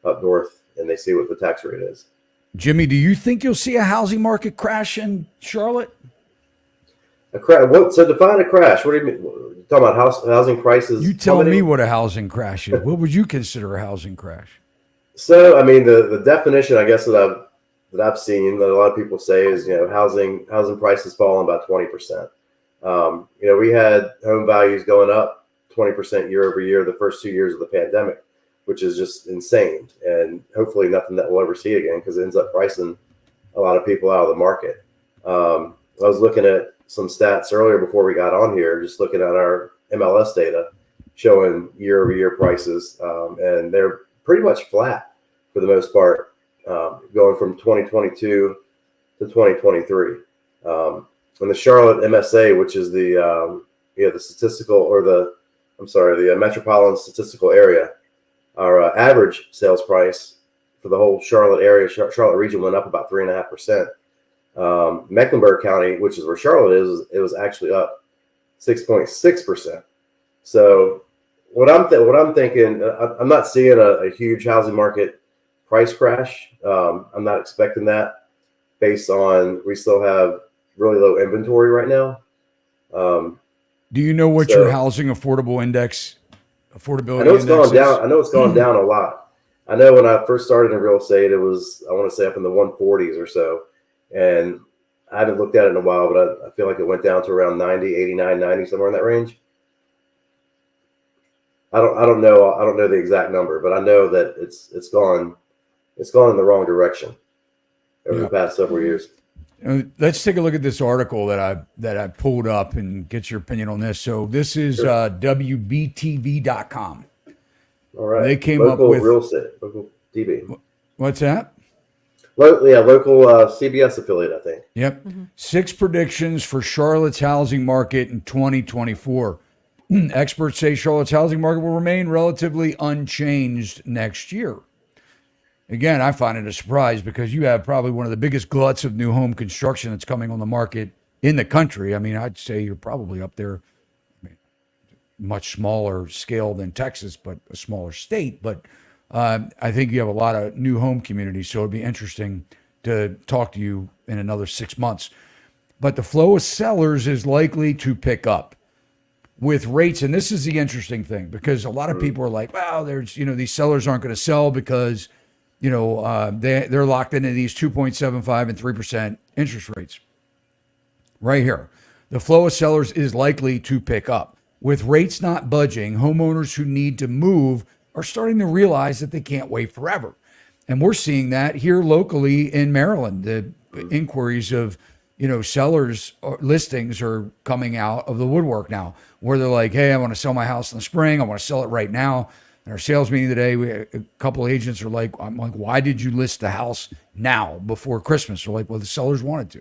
up north and they see what the tax rate is. Jimmy, do you think you'll see a housing market crash in Charlotte? A crash? So define a crash. What do you mean? You're talking about housing prices? You tell me what a housing crash is. What would you consider a housing crash? So, I mean, the definition, I guess, that I've seen that a lot of people say is, housing prices falling about 20%. We had home values going up 20% year over year the first 2 years of the pandemic, which is just insane. And hopefully nothing that we'll ever see again, because it ends up pricing a lot of people out of the market. A was looking at some stats earlier before we got on here, just looking at our MLS data showing year-over-year prices, and they're pretty much flat for the most part, going from 2022 to 2023. And the Charlotte MSA, which is the statistical, or the metropolitan statistical area, our average sales price for the whole Charlotte area, Charlotte region, went up about 3.5%. Mecklenburg County, which is where Charlotte is, it was actually up 6.6%. So what I'm thinking, I'm not seeing a huge housing market price crash. I'm not expecting that, based on we still have really low inventory right now. Do you know what your housing affordability index? I know it's gone down. I know it's gone down a lot. I know when I first started in real estate, it was, I want to say, up in the 140s or so. And I haven't looked at it in a while, but I feel like it went down to around 90, 89, 90, somewhere in that range. I don't know the exact number, but I know that it's gone in the wrong direction over the past several years. Let's take a look at this article that I pulled up and get your opinion on this. So this is WBTV.com. All right. They came local up with real estate, local TV. What's that? Local CBS affiliate, I think. Yep. 6 predictions for Charlotte's housing market in 2024. Experts say Charlotte's housing market will remain relatively unchanged next year. Again, I find it a surprise because you have probably one of the biggest gluts of new home construction that's coming on the market in the country. I mean, I'd say you're probably up there, much smaller scale than Texas, but a smaller state. But I think you have a lot of new home communities, so it'd be interesting to talk to you in another 6 months. But the flow of sellers is likely to pick up with rates. And this is the interesting thing, because a lot of people are like, wow, these sellers aren't going to sell because they're locked into these 2.75 and 3% interest rates. Right here, the flow of sellers is likely to pick up. With rates not budging, homeowners who need to move are starting to realize that they can't wait forever. And we're seeing that here locally in Maryland. The inquiries of sellers listings are coming out of the woodwork now, where they're like, hey, I want to sell my house in the spring. I want to sell it right now. In our sales meeting today, a couple of agents are like, I'm like, why did you list the house now before Christmas? They're like, well, the sellers wanted to.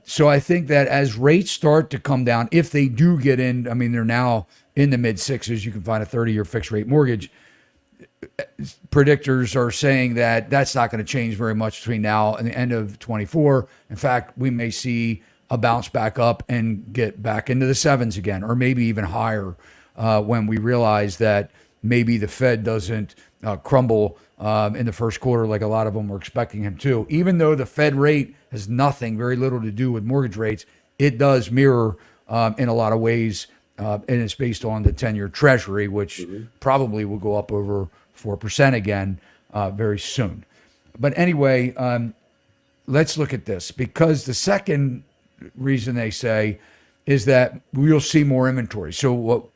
So I think that as rates start to come down, if they do get in, I mean, they're now in the mid 6s. You can find a 30-year fixed rate mortgage. Predictors are saying that that's not going to change very much between now and the end of 24. In fact, we may see a bounce back up and get back into the 7s again, or maybe even higher when we realize that maybe the Fed doesn't crumble in the first quarter like a lot of them were expecting him to. Even though the Fed rate has very little to do with mortgage rates, it does mirror in a lot of ways, and it's based on the 10-year Treasury, which probably will go up over 4% again very soon. But anyway, let's look at this, because the second reason they say is that we'll see more inventory. So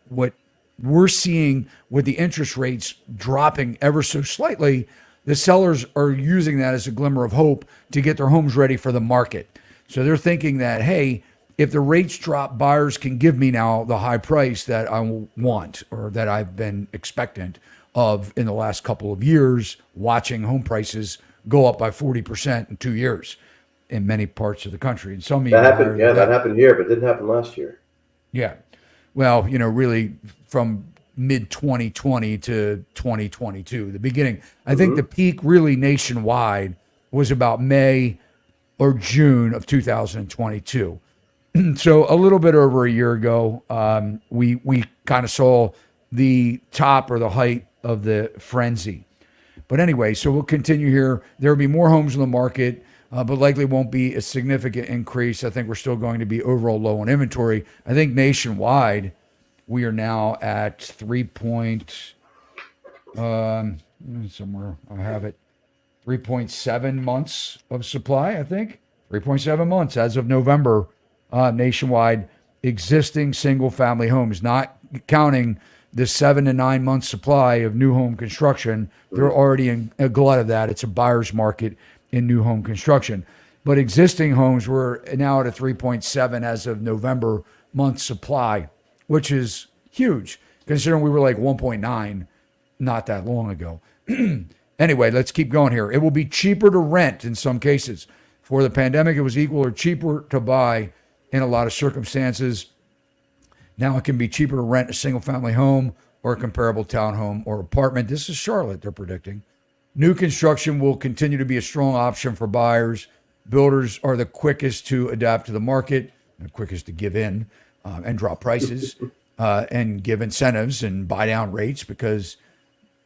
what we're seeing with the interest rates dropping ever so slightly, the sellers are using that as a glimmer of hope to get their homes ready for the market. So they're thinking that, hey, if the rates drop, buyers can give me now the high price that I want, or that I've been expectant of in the last couple of years, watching home prices go up by 40% in 2 years in many parts of the country. And some that happened. Yeah, that happened here, but didn't happen last year. Yeah. Well, really from mid 2020 to 2022, the beginning. I think the peak really nationwide was about May or June of 2022. So a little bit over a year ago, we kind of saw the top or the height of the frenzy. But anyway, so we'll continue here. There will be more homes in the market, but likely won't be a significant increase. I think we're still going to be overall low on inventory. I think nationwide, we are now at somewhere I have it, 3.7 months of supply, I think. 3.7 months as of November, nationwide, existing single-family homes, not counting the 7 to 9 month supply of new home construction. They're already in a glut of that. It's a buyer's market in new home construction. but existing homes were now at a 3.7 as of November month supply, which is huge considering we were like 1.9 not that long ago. Anyway, let's keep going here. It will be cheaper to rent in some cases. For the pandemic, it was equal or cheaper to buy in a lot of circumstances. Now it can be cheaper to rent a single-family home or a comparable townhome or apartment. This is Charlotte, they're predicting. New construction will continue to be a strong option for buyers. Builders are the quickest to adapt to the market, the quickest to give in and drop prices and give incentives and buy down rates because,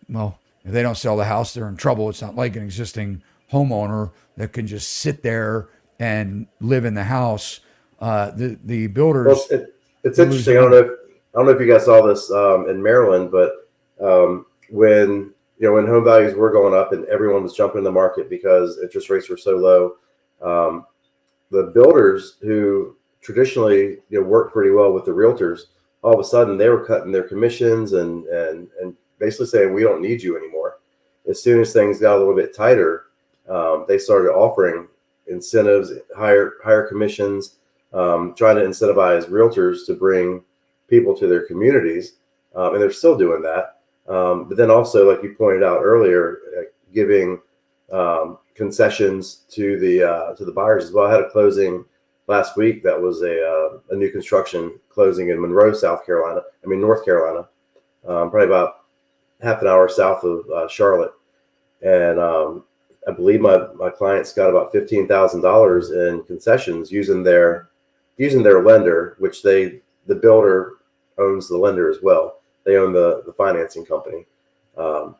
well, if they don't sell the house, they're in trouble. It's not like an existing homeowner that can just sit there and live in the house. The builders. Well, it's interesting. I don't know if you guys saw this in Maryland, but when home values were going up and everyone was jumping in the market because interest rates were so low, the builders who traditionally worked pretty well with the realtors, all of a sudden they were cutting their commissions and basically saying we don't need you anymore. As soon as things got a little bit tighter, they started offering incentives, higher commissions, trying to incentivize realtors to bring people to their communities, and they're still doing that. But then also, like you pointed out earlier, giving concessions to the buyers as well. I had a closing last week that was a new construction closing in North Carolina, probably about half an hour south of Charlotte, and I believe my clients got about $15,000 in concessions using their lender, which the builder owns the lender as well. They own the financing company. But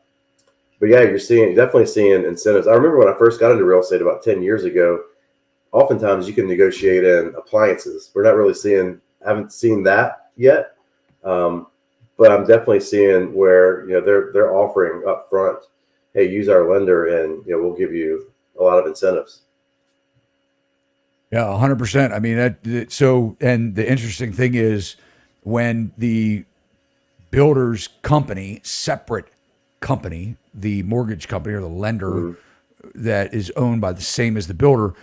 yeah, you're definitely seeing incentives. I remember when I first got into real estate about 10 years ago, oftentimes you can negotiate in appliances. We're not really haven't seen that yet. But I'm definitely seeing where, they're offering up front, hey, use our lender and, we'll give you a lot of incentives. Yeah, 100%. I mean, and the interesting thing is when the builder's company, separate company, the mortgage company or the lender that is owned by the same as the builder,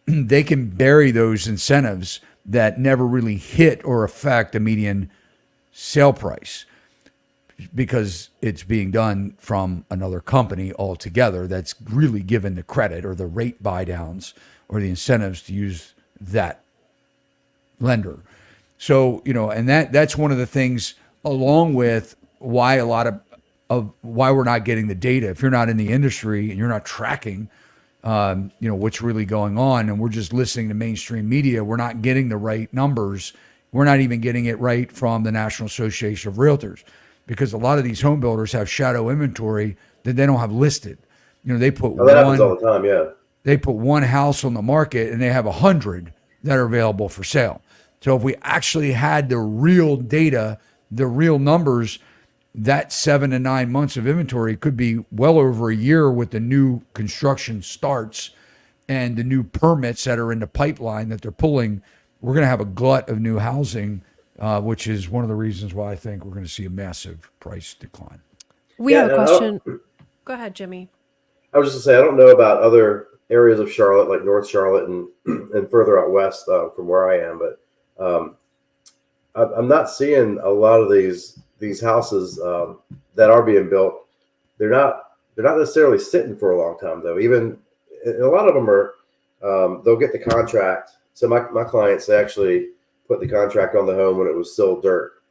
they can bury those incentives that never really hit or affect a median sale price because it's being done from another company altogether that's really given the credit or the rate buy downs or the incentives to use that lender. So, and that's one of the things along with why a lot of why we're not getting the data. If you're not in the industry and you're not tracking, what's really going on, and we're just listening to mainstream media, we're not getting the right numbers. We're not even getting it right from the National Association of Realtors because a lot of these home builders have shadow inventory that they don't have listed. They put that happens all the time. Yeah. They put one house on the market and they have 100 that are available for sale. So if we actually had the real data, the real numbers, that 7 to 9 months of inventory could be well over a year with the new construction starts and the new permits that are in the pipeline that they're pulling. We're going to have a glut of new housing, which is one of the reasons why I think we're going to see a massive price decline. We have a question. Go ahead, Jimmy. I was just going to say, I don't know about other areas of Charlotte, like North Charlotte and further out west from where I am, but I'm not seeing a lot of these houses that are being built. They're not necessarily sitting for a long time though. Even a lot of them are. They'll get the contract. So my clients, they actually put the contract on the home when it was still dirt.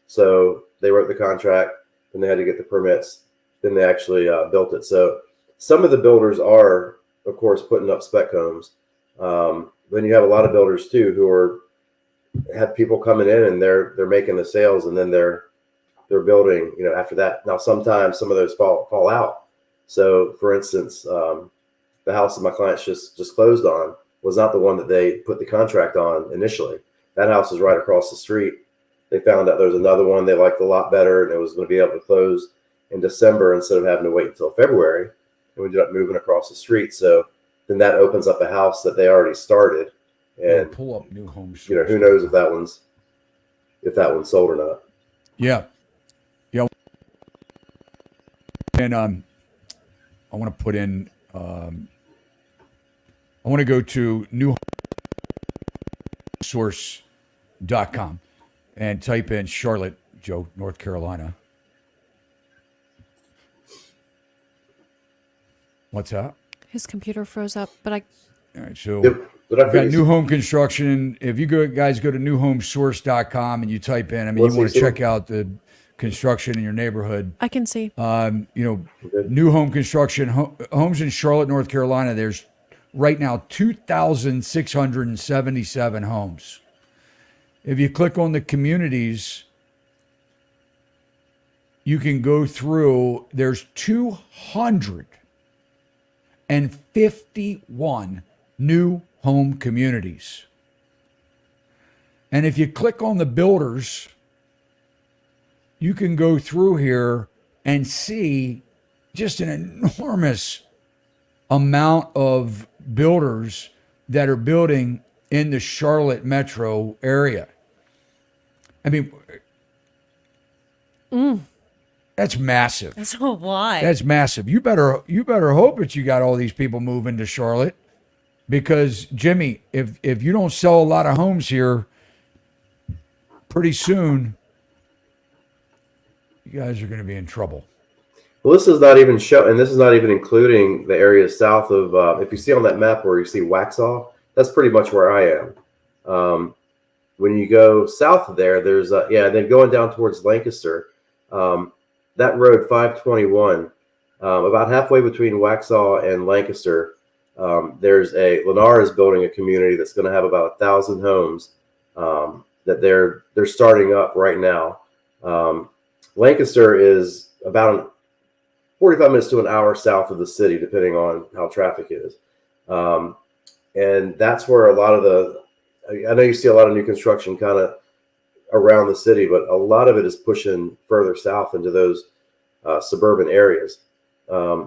So they wrote the contract, then they had to get the permits, then they actually built it. So some of the builders are, of course, putting up spec homes. Then you have a lot of builders too who have people coming in and they're making the sales and then they're building, after that. Now sometimes some of those fall out. So for instance, the house that my clients just closed on was not the one that they put the contract on initially. That house is right across the street. They found out there was another one they liked a lot better, and it was going to be able to close in December instead of having to wait until February. And we ended up moving across the street. So then that opens up a house that they already started. And pull up new homes. Who knows if that one's sold or not. Yeah. And I want to put in I want to go to newsource.com and type in Charlotte, Joe, North Carolina. What's that? His computer froze up, but I All right, so Yep. But I we've got figured- new home construction. If you guys go to newhomesource.com and you type in, I mean, What's you want he to saying? check out the construction in your neighborhood. can see. New home construction, homes in Charlotte, North Carolina, there's right now 2,677 homes. If you click on the communities, you can go through, there's 251 new home communities. And if you click on the builders, you can go through here and see just an enormous amount of builders that are building in the Charlotte metro area. I mean, that's massive. So why? That's massive. You better hope that you got all these people moving to Charlotte, because Jimmy, if you don't sell a lot of homes here, pretty soon you guys are going to be in trouble. Well, this is not even and this is not even including the areas south of. If you see on that map where you see Waxhaw, that's pretty much where I am. When you go south of there, there's then going down towards Lancaster, that road 521, about halfway between Waxhaw and Lancaster, there's Lennar is building a community that's going to have about 1,000 homes that they're starting up right now. Lancaster is about 45 minutes to an hour south of the city, depending on how traffic is. And that's where a lot of I know you see a lot of new construction kind of around the city, but a lot of it is pushing further south into those suburban areas.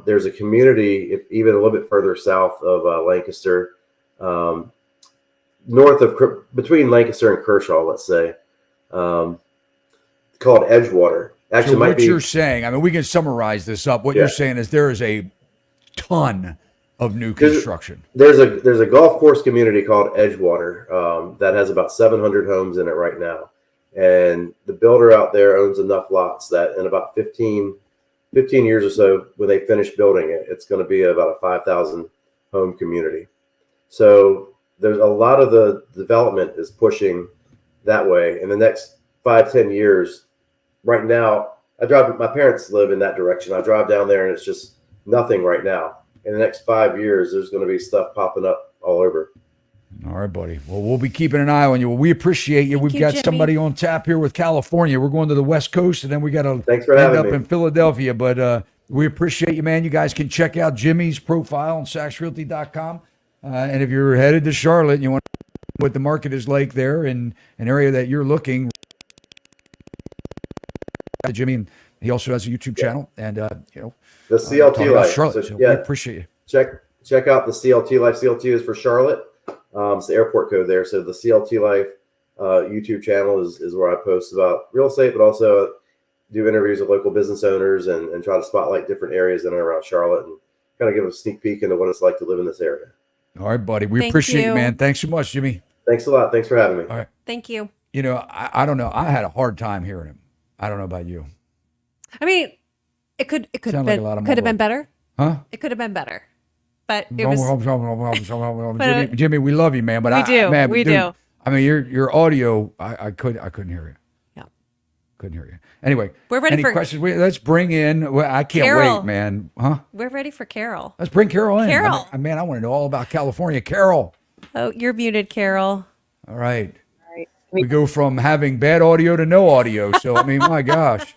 There's a community, even a little bit further south of Lancaster, between Lancaster and Kershaw, let's say, called Edgewater. Actually, So might what be. you're saying, I mean, we can summarize this up. What Yeah. you're saying is there is a ton of new construction. There's a golf course community called Edgewater that has about 700 homes in it right now, and the builder out there owns enough lots that in about 15 years or so, when they finish building it, it's going to be about a 5,000 home community. So there's a lot of the development is pushing that way. In the next 5-10 years, right now, my parents live in that direction. I drive down there and it's just nothing right now. In the next 5 years, there's going to be stuff popping up all over. All right, buddy. Well, we'll be keeping an eye on you. Well, we appreciate you. We've you, got Jimmy. somebody on tap here with California. We're going to the West Coast, and then we got to Thanks for end having up me. in Philadelphia. But we appreciate you, man. You guys can check out Jimmy's profile on SachsRealty.com. And if you're headed to Charlotte and you want to know what the market is like there in an area that you're looking, Jimmy, and he also has a YouTube channel, and The talking CLT about Life. Charlotte. So, So we yeah, appreciate you. check out the CLT Life. CLT is for Charlotte. It's the airport code there. So the CLT Life YouTube channel is where I post about real estate, but also do interviews with local business owners and try to spotlight different areas in and around Charlotte and kind of give a sneak peek into what it's like to live in this area. All right, buddy. We Thank appreciate you, you. man. Thanks so much, Jimmy. Thanks a lot. Thanks for having me. All right. Thank you. You know, I don't know. I had a hard time hearing him. I don't know about you. I mean, it could have Sound like been a lot of could have been mumbling. better. Huh? It could have been better, but it was. Jimmy, we love you, man. But We do. man, We dude, do. I mean, your audio, I couldn't hear you. Yeah. Couldn't hear you. Anyway, We're ready any for- questions? Let's bring in. Well, I can't Carol. wait, man. Huh? We're ready for Carol. Let's bring Carol in. Carol. Man, I want to know all about California. Carol. Oh, you're muted, Carol. All right. We go from having bad audio to no audio. So I mean, my gosh.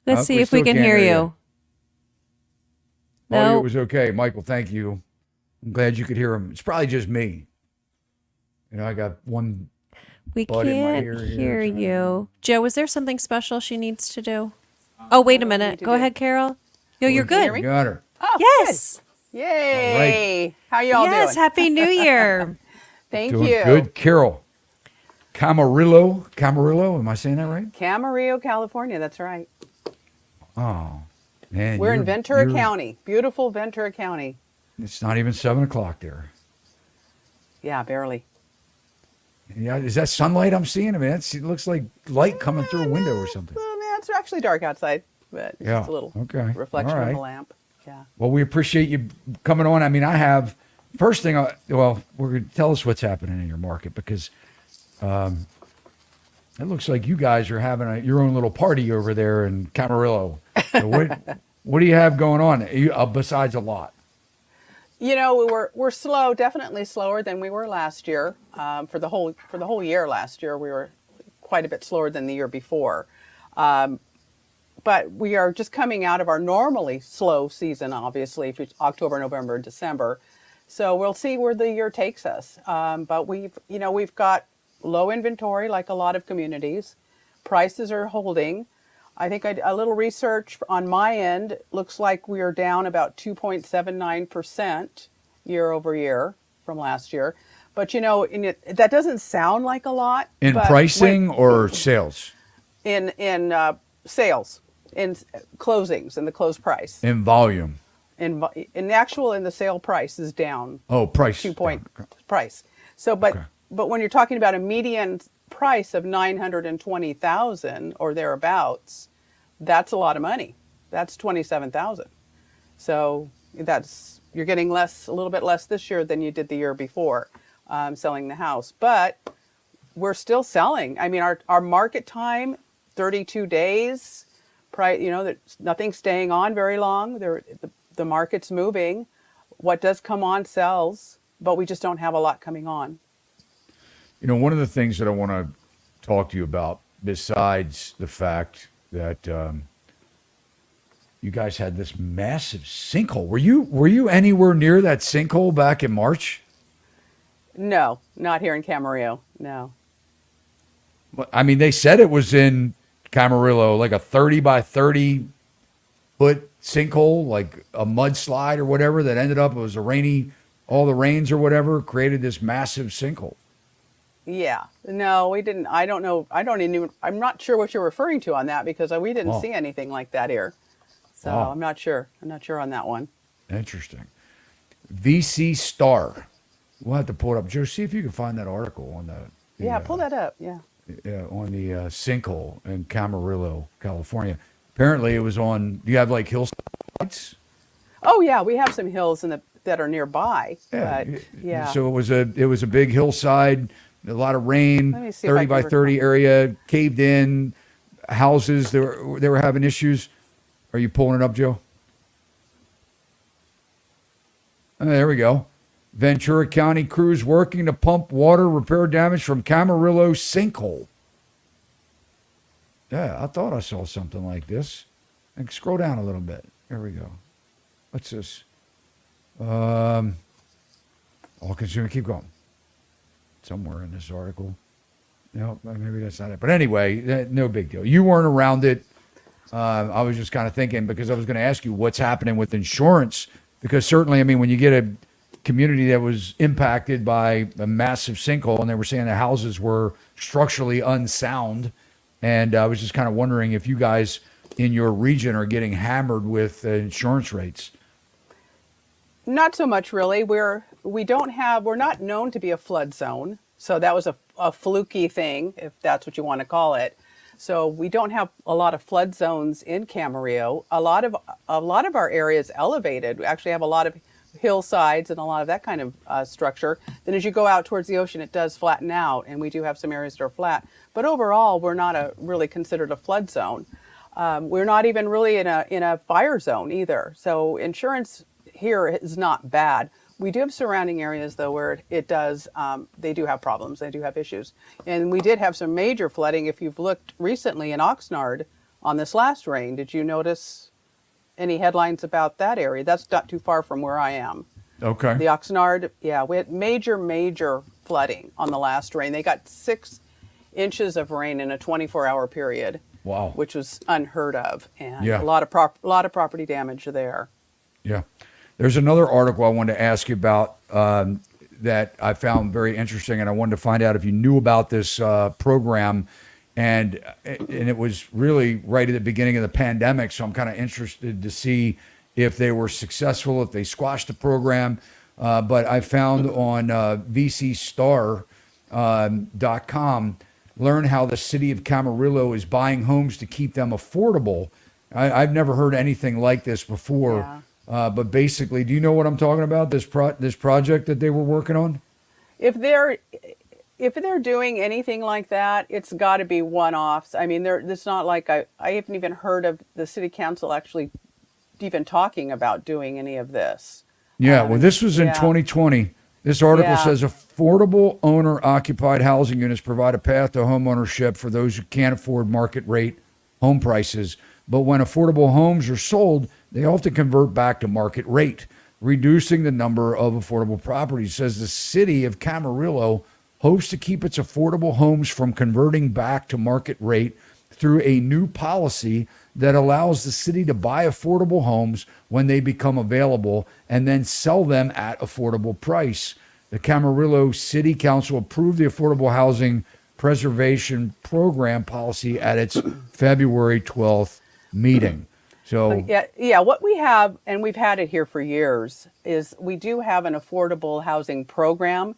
Let's see we if we still can can't hear hear you. Audio No. was okay. Michael, thank you. I'm glad you could hear him. It's probably just me. You know, I got one. We Bud in my can't ear hear here. you. Joe, is there something special she needs to do? Oh, wait a minute. Go ahead, Carol. No, you're We good. got her. Oh, Yes. good. Yay. How y'all Yes. doing? Happy New Year. Thank Doing you. good. Carol. Camarillo. Am I saying that right? Camarillo, California. That's right. Oh, man. We're in you're- Ventura you're- County. Beautiful Ventura County. It's not even 7 o'clock there. Yeah, barely. Yeah, is that sunlight I'm seeing? I mean, it looks like light coming through a window or something. Well, yeah, it's actually dark outside, but it's Yeah, just a little okay. reflection All of right. the lamp. Yeah. Well, we appreciate you coming on. I mean, I have first thing. Well, we're going to tell us what's happening in your market because it looks like you guys are having your own little party over there in Camarillo. So what do you have going on besides a lot? You know, we're slow, definitely slower than we were last year. For the whole year last year, we were quite a bit slower than the year before. But we are just coming out of our normally slow season, obviously, if it's October, November, December. So we'll see where the year takes us. But we've got low inventory like a lot of communities. Prices are holding. I think a little research on my end looks like we are down about 2.79% year over year from last year. But that doesn't sound like a lot. In but pricing or sales? in sales, in closings, in the closed price. In volume? In the sale price is down. Oh, price. 2 point down. price. So, but Okay. when you're talking about a median price of 920,000 or thereabouts, that's a lot of money. That's 27,000. So you're getting a little bit less this year than you did the year before, selling the house. But we're still selling. I mean, our market time, 32 days. Nothing's staying on very long. The market's moving. What does come on sells, but we just don't have a lot coming on. One of the things that I want to talk to you about, besides the fact that you guys had this massive sinkhole. Were you anywhere near that sinkhole back in March? No, not here in Camarillo. No. I mean, they said it was in Camarillo, like a 30 by 30 foot sinkhole, like a mudslide or whatever that ended up, it was all the rains or whatever created this massive sinkhole. Yeah. No, we didn't. I don't know. I'm not sure what you're referring to on that because we didn't see anything like that here. So Wow. I'm not sure. I'm not sure on that one. Interesting. VC Star. We'll have to pull it up. Joe, see if you can find that article on Yeah, pull that up. Yeah. on the sinkhole in Camarillo, California. Apparently it was on, do you have like hillsides? Oh yeah, we have some hills that are nearby. But yeah. So it was a big hillside, a lot of rain, Let me see if 30 I by can 30 area, caved in, houses, they were having issues. Are you pulling it up, Joe? Oh, there we go. Ventura County crews working to pump water, repair damage from Camarillo sinkhole. Yeah, I thought I saw something like this. And scroll down a little bit. There we go. What's this? All consumer, keep going. Somewhere in this article. No, maybe that's not it. But anyway, no big deal. You weren't around it. I was just kind of thinking because I was going to ask you what's happening with insurance. Because certainly, I mean, when you get a community that was impacted by a massive sinkhole and they were saying the houses were structurally unsound. And I was just kind of wondering if you guys in your region are getting hammered with insurance rates. Not so much really. We're not known to be a flood zone. So that was a fluky thing, if that's what you want to call it. So we don't have a lot of flood zones in Camarillo. A lot of our area is elevated. We actually have a lot of hillsides and a lot of that kind of structure. Then as you go out towards the ocean, it does flatten out, and we do have some areas that are flat. But overall, we're not really considered a flood zone. We're not even really in a fire zone either. So insurance here is not bad. We do have surrounding areas though where it does. They do have problems. They do have issues, and we did have some major flooding. If you've looked recently in Oxnard on this last rain, did you notice any headlines about that area? That's not too far from where I am. Okay. The Oxnard, yeah, we had major flooding on the last rain. They got 6 inches of rain in a 24-hour period. Wow. Which was unheard of, and Yeah. a lot of property damage there. Yeah. There's another article I wanted to ask you about that I found very interesting, and I wanted to find out if you knew about this program. And it was really right at the beginning of the pandemic, so I'm kind of interested to see if they were successful, if they squashed the program. But I found on vcstar.com, learn how the city of Camarillo is buying homes to keep them affordable. I've never heard anything like this before. But basically, do you know what I'm talking about? This project that they were working on? If they're doing anything like that, it's got to be one-offs. I mean, it's not like I haven't even heard of the city council actually even talking about doing any of this. Yeah, well, this was in yeah. 2020. This article Yeah. says affordable owner-occupied housing units provide a path to homeownership for those who can't afford market rate home prices. But when affordable homes are sold, they often convert back to market rate, reducing the number of affordable properties. It says the city of Camarillo hopes to keep its affordable homes from converting back to market rate through a new policy that allows the city to buy affordable homes when they become available and then sell them at affordable price. The Camarillo City Council approved the Affordable Housing Preservation Program policy at its February 12th meeting. So Yeah. What we have, and we've had it here for years, is we do have an affordable housing program,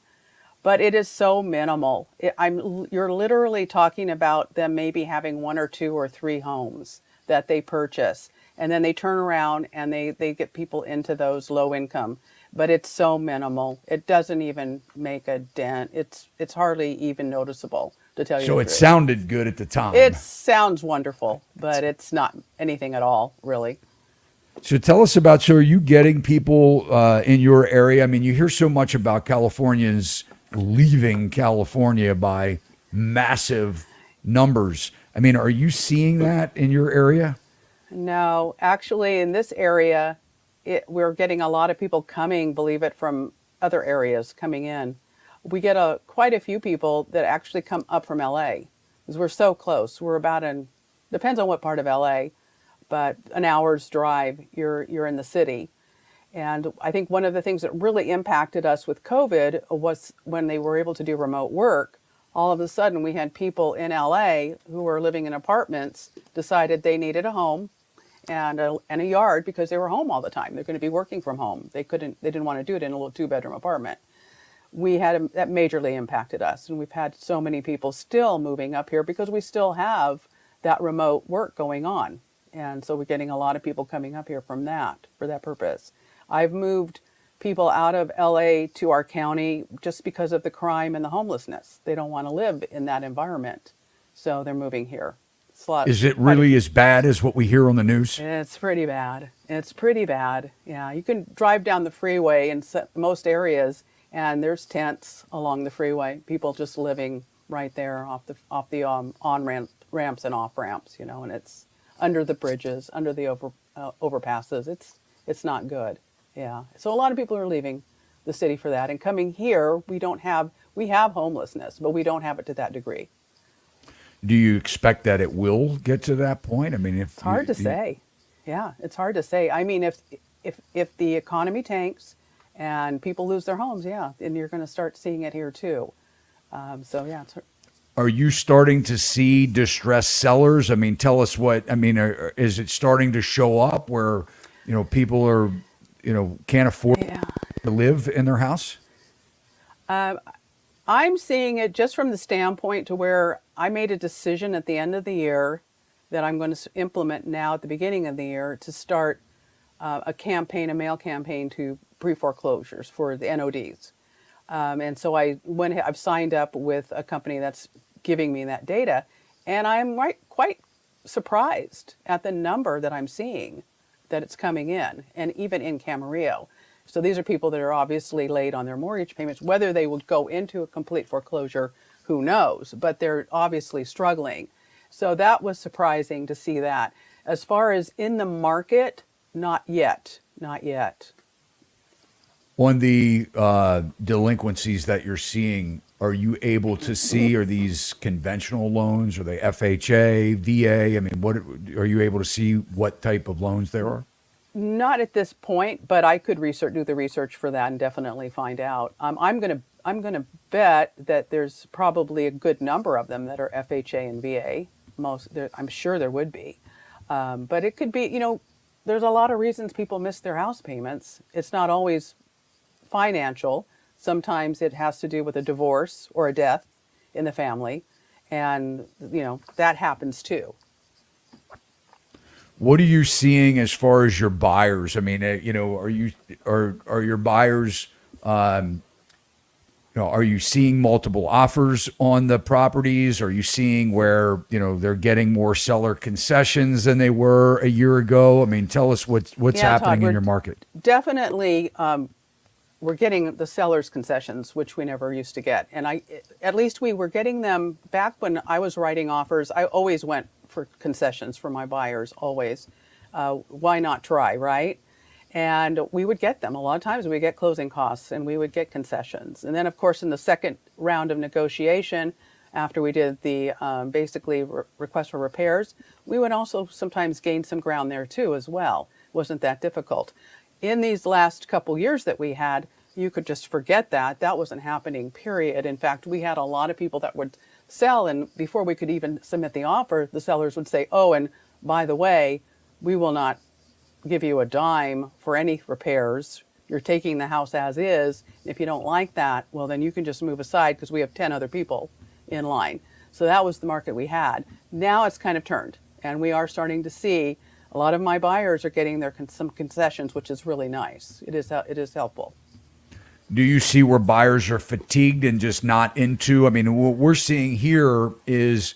but it is so minimal. You're literally talking about them maybe having 1 or 2 or 3 homes that they purchase, and then they turn around and they get people into those low income. But it's so minimal. It doesn't even make a dent. It's hardly even noticeable, to tell you So the it truth. sounded good at the time. It sounds wonderful, but it's not anything at all, really. So tell us about, so are you getting people in your area? I mean, you hear so much about Californians leaving California by massive numbers. I mean, are you seeing that in your area? No, actually, in this area, we're getting a lot of people coming, believe it, from other areas coming in. We get quite a few people that actually come up from LA because we're so close. We're about depends on what part of LA, but an hour's drive, you're in the city. And I think one of the things that really impacted us with COVID was when they were able to do remote work. All of a sudden, we had people in LA who were living in apartments decided they needed a home and a yard because they were home all the time. They're going to be working from home. They didn't want to do it in a little 2-bedroom apartment. That majorly impacted us, and we've had so many people still moving up here because we still have that remote work going on. And so we're getting a lot of people coming up here for that purpose. I've moved people out of LA to our county just because of the crime and the homelessness. They don't want to live in that environment, so they're moving here. Is it really as bad as what we hear on the news? It's pretty bad. Yeah, you can drive down the freeway in most areas, and there's tents along the freeway. People just living right there off the on ramps and off ramps, and it's under the bridges, under the overpasses. It's not good. Yeah. So a lot of people are leaving the city for that, and coming here. We have homelessness, but we don't have it to that degree. Do you expect that it will get to that point? I mean, It's hard to say. Yeah, it's hard to say. I mean, if the economy tanks and people lose their homes, yeah, then you're going to start seeing it here too. So yeah, are you starting to see distressed sellers? I mean, tell us is it starting to show up where, people are, can't afford to live in their house? I'm seeing it just from the standpoint to where I made a decision at the end of the year that I'm going to implement now at the beginning of the year to start a mail campaign to pre-foreclosures for the NODs. And so I've signed up with a company that's giving me that data, and I'm quite surprised at the number that I'm seeing that it's coming in, and even in Camarillo. So these are people that are obviously late on their mortgage payments. Whether they will go into a complete foreclosure, who knows? But they're obviously struggling. So that was surprising to see that. As far as in the market, not yet. On the delinquencies that you're seeing, are you able to see, are these conventional loans? Are they FHA, VA? I mean, what are you able to see what type of loans there are? Not at this point, but I could do the research for that and definitely find out. I'm gonna bet that there's probably a good number of them that are FHA and VA. I'm sure there would be, but it could be. there's a lot of reasons people miss their house payments. It's not always financial. Sometimes it has to do with a divorce or a death in the family, and that happens too. What are you seeing as far as your buyers? I mean, are your buyers, are you seeing multiple offers on the properties? Are you seeing where, they're getting more seller concessions than they were a year ago? I mean, tell us what's Yeah, happening Todd, in your market. Definitely, we're getting the seller's concessions, which we never used to get. And at least we were getting them back when I was writing offers. I always went for concessions for my buyers, always. Why not try, right? And we would get them. A lot of times we get closing costs and we would get concessions. And then, of course, in the second round of negotiation, after we did the basically request for repairs, we would also sometimes gain some ground there too as well. It wasn't that difficult. In these last couple years that we had, you could just forget that. That wasn't happening, period. In fact, we had a lot of people that would sell, and before we could even submit the offer, the sellers would say, oh, and by the way, we will not give you a dime for any repairs. You're taking the house as is. If you don't like that, well, then you can just move aside because we have 10 other people in line. So that was the market we had. Now it's kind of turned, and we are starting to see a lot of my buyers are getting some concessions, which is really nice. It is helpful. Do you see where buyers are fatigued and just not into? I mean, what we're seeing here is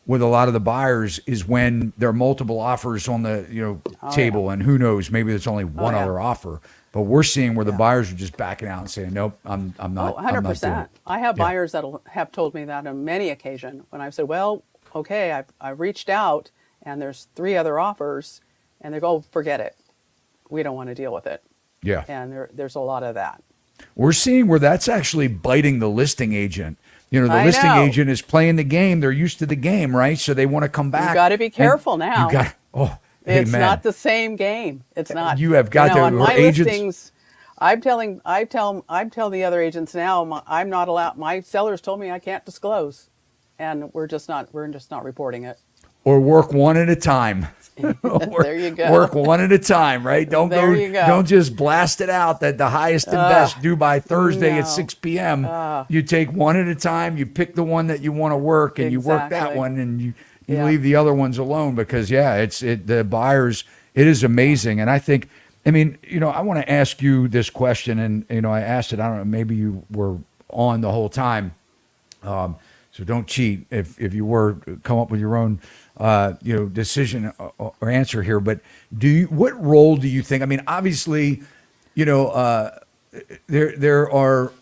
with a lot of the buyers is when there are multiple offers on the table, yeah. and who knows, maybe there's only one yeah. other offer. But we're seeing where the buyers are just backing out and saying, nope, I'm not. 100%. I'm not doing it. I have buyers that have told me that on many occasions when I've said, well, okay, I've reached out and there's 3 other offers, and they go, oh, forget it. We don't want to deal with it. Yeah. And there's a lot of that. We're seeing where that's actually biting the listing agent. The I listing know. agent is playing the game. They're used to the game, right? So they want to come back. You got to be careful now. It's man. not the same game. It's not. You have got to. On my agents, listings, I tell the other agents now, I'm not allowed. My sellers told me I can't disclose, and we're just not reporting it. or work one at a time. There you go. Work one at a time, right? Don't There you go. Don't just blast it out that the highest and best due by Thursday no. at 6 p.m. You take one at a time. You pick the one that you want to work, and you work that Exactly. one, and you Yeah. leave the other ones alone because the buyers. It is amazing, and I think. I mean, I want to ask you this question, and I asked it. I don't know. Maybe you were on the whole time. So don't cheat if you were, come up with your own decision or answer here. But what role do you think? I mean, obviously, there are.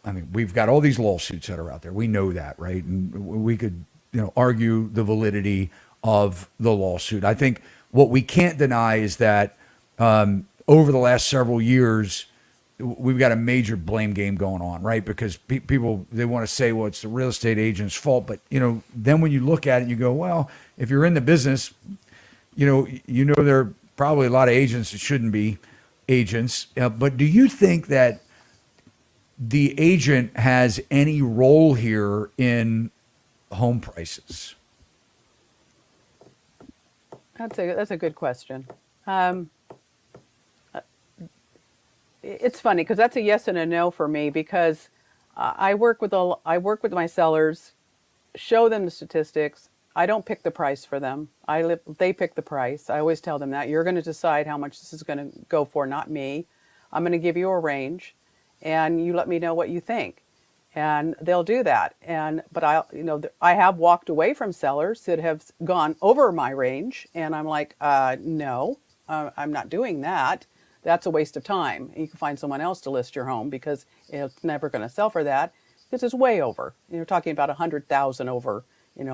I mean, we've got all these lawsuits that are out there. We know that, right? And we could argue the validity of the lawsuit. I think what we can't deny is that over the last several years, we've got a major blame game going on, right? Because people, they want to say, well, it's the real estate agent's fault. But, then when you look at it, you go, well, if you're in the business, there are probably a lot of agents that shouldn't be agents. But do you think that the agent has any role here in home prices? That's a good question. It's funny because that's a yes and a no for me because I work with my sellers, show them the statistics. I don't pick the price for them. They pick the price. I always tell them that you're going to decide how much this is going to go for, not me. I'm going to give you a range, and you let me know what you think, and they'll do that. But I have walked away from sellers that have gone over my range, and I'm like, no, I'm not doing that. That's a waste of time. You can find someone else to list your home because it's never going to sell for that because it's way over. You're talking about $100,000 over,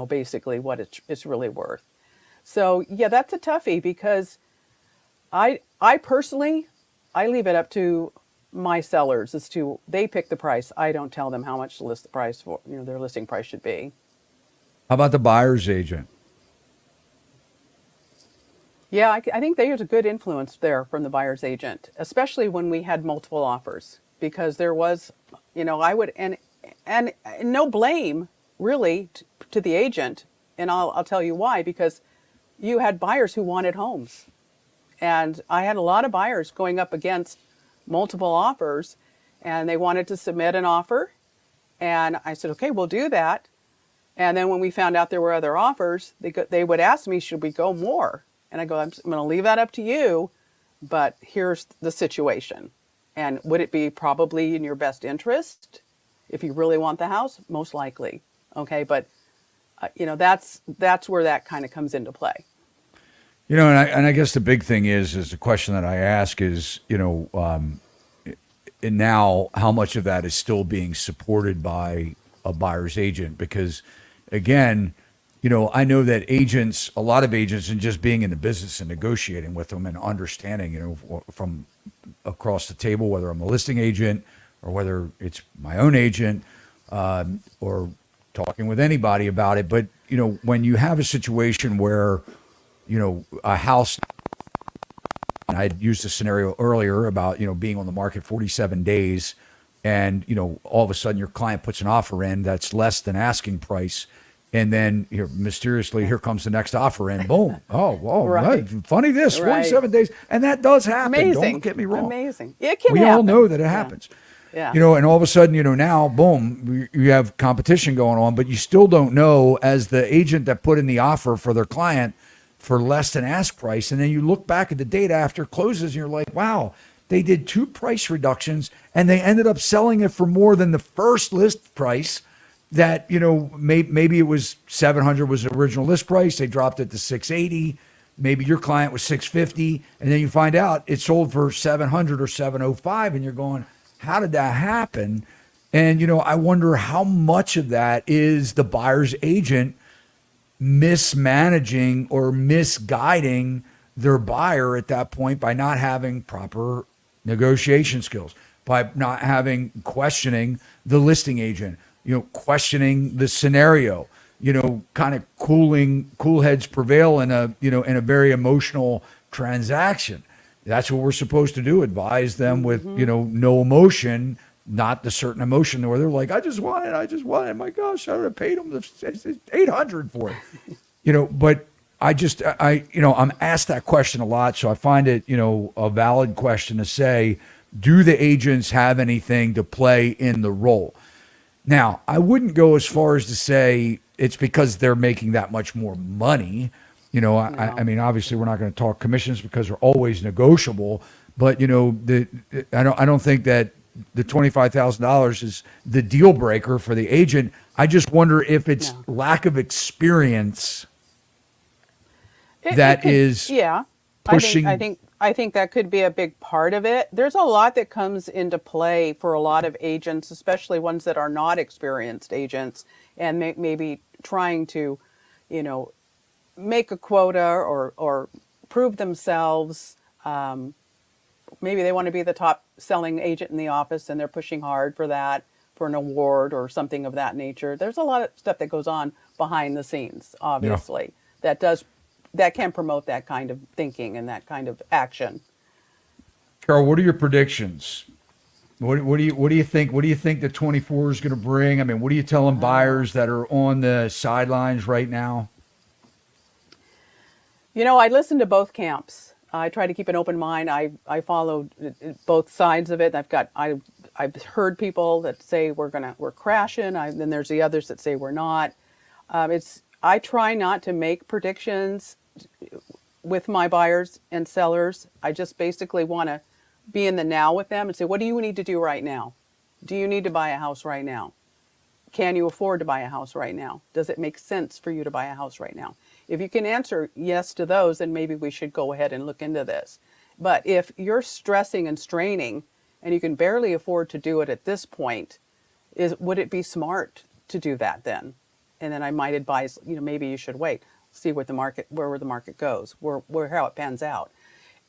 basically what it's really worth. So yeah, that's a toughie because I personally, I leave it up to my sellers as to they pick the price. I don't tell them how much to list the price for, their listing price should be. How about the buyer's agent? Yeah, I think there's a good influence there from the buyer's agent, especially when we had multiple offers, because there was, I would, and no blame really to the agent. And I'll tell you why, because you had buyers who wanted homes And I had a lot of buyers going up against multiple offers, and they wanted to submit an offer. And I said, okay, we'll do that. And then when we found out there were other offers, they would ask me, should we go more? And I go, I'm going to leave that up to you, but here's the situation. And would it be probably in your best interest if you really want the house? Most likely. Okay, but that's where that kind of comes into play. And I guess the big thing is the question that I ask is, and now how much of that is still being supported by a buyer's agent? Because again, I know that a lot of agents, and just being in the business and negotiating with them and understanding, from across the table, whether I'm a listing agent or whether it's my own agent, or talking with anybody about it. But, when you have a situation where, a house, and I used a scenario earlier about, being on the market 47 days and, all of a sudden your client puts an offer in that's less than asking price. And then mysteriously, here comes the next offer in. Boom. Oh, Right. funny this, Right. 47 days. And that does happen. Amazing. Don't get me wrong. Amazing. It can We happen. all know that it happens. Yeah. And all of a sudden, now, boom, you have competition going on, but you still don't know, as the agent that put in the offer for their client for less than ask price. And then you look back at the data after it closes and you're like, wow, they did 2 price reductions and they ended up selling it for more than the first list price. That, maybe it was 700 was the original list price. They dropped it to 680. Maybe your client was 650. And then you find out it sold for 700 or 705. And you're going, how did that happen? And, I wonder how much of that is the buyer's agent mismanaging or misguiding their buyer at that point by not having proper negotiation skills, by not questioning the listing agent, questioning the scenario, kind of cool heads prevail in a very emotional transaction. That's what we're supposed to do. Advise them with, no emotion, not the certain emotion where they're like, I just want it. My gosh, I would have paid them the 800 for it, but I'm asked that question a lot. So I find it, a valid question to say, do the agents have anything to play in the role? Now, I wouldn't go as far as to say it's because they're making that much more money. I mean, obviously we're not going to talk commissions because they're always negotiable, but I don't think that the $25,000 is the deal breaker for the agent. I just wonder if it's lack of experience that is pushing. I think that could be a big part of it. There's a lot that comes into play for a lot of agents, especially ones that are not experienced agents, and maybe trying to, make a quota or prove themselves. Maybe they want to be the top selling agent in the office and they're pushing hard for that, for an award or something of that nature. There's a lot of stuff that goes on behind the scenes, obviously, that can promote that kind of thinking and that kind of action. Carol, what are your predictions? What do you think? What do you think the 24 is going to bring? I mean, what are you telling buyers that are on the sidelines right now? I listen to both camps. I try to keep an open mind. I follow both sides of it. I've heard people that say we're crashing. Then there's the others that say we're not. I try not to make predictions with my buyers and sellers. I just basically want to be in the now with them and say, what do you need to do right now? Do you need to buy a house right now? Can you afford to buy a house right now? Does it make sense for you to buy a house right now? If you can answer yes to those, then maybe we should go ahead and look into this. But if you're stressing and straining and you can barely afford to do it at this point, would it be smart to do that then? And then I might advise, maybe you should wait, see where the market goes, where how it pans out.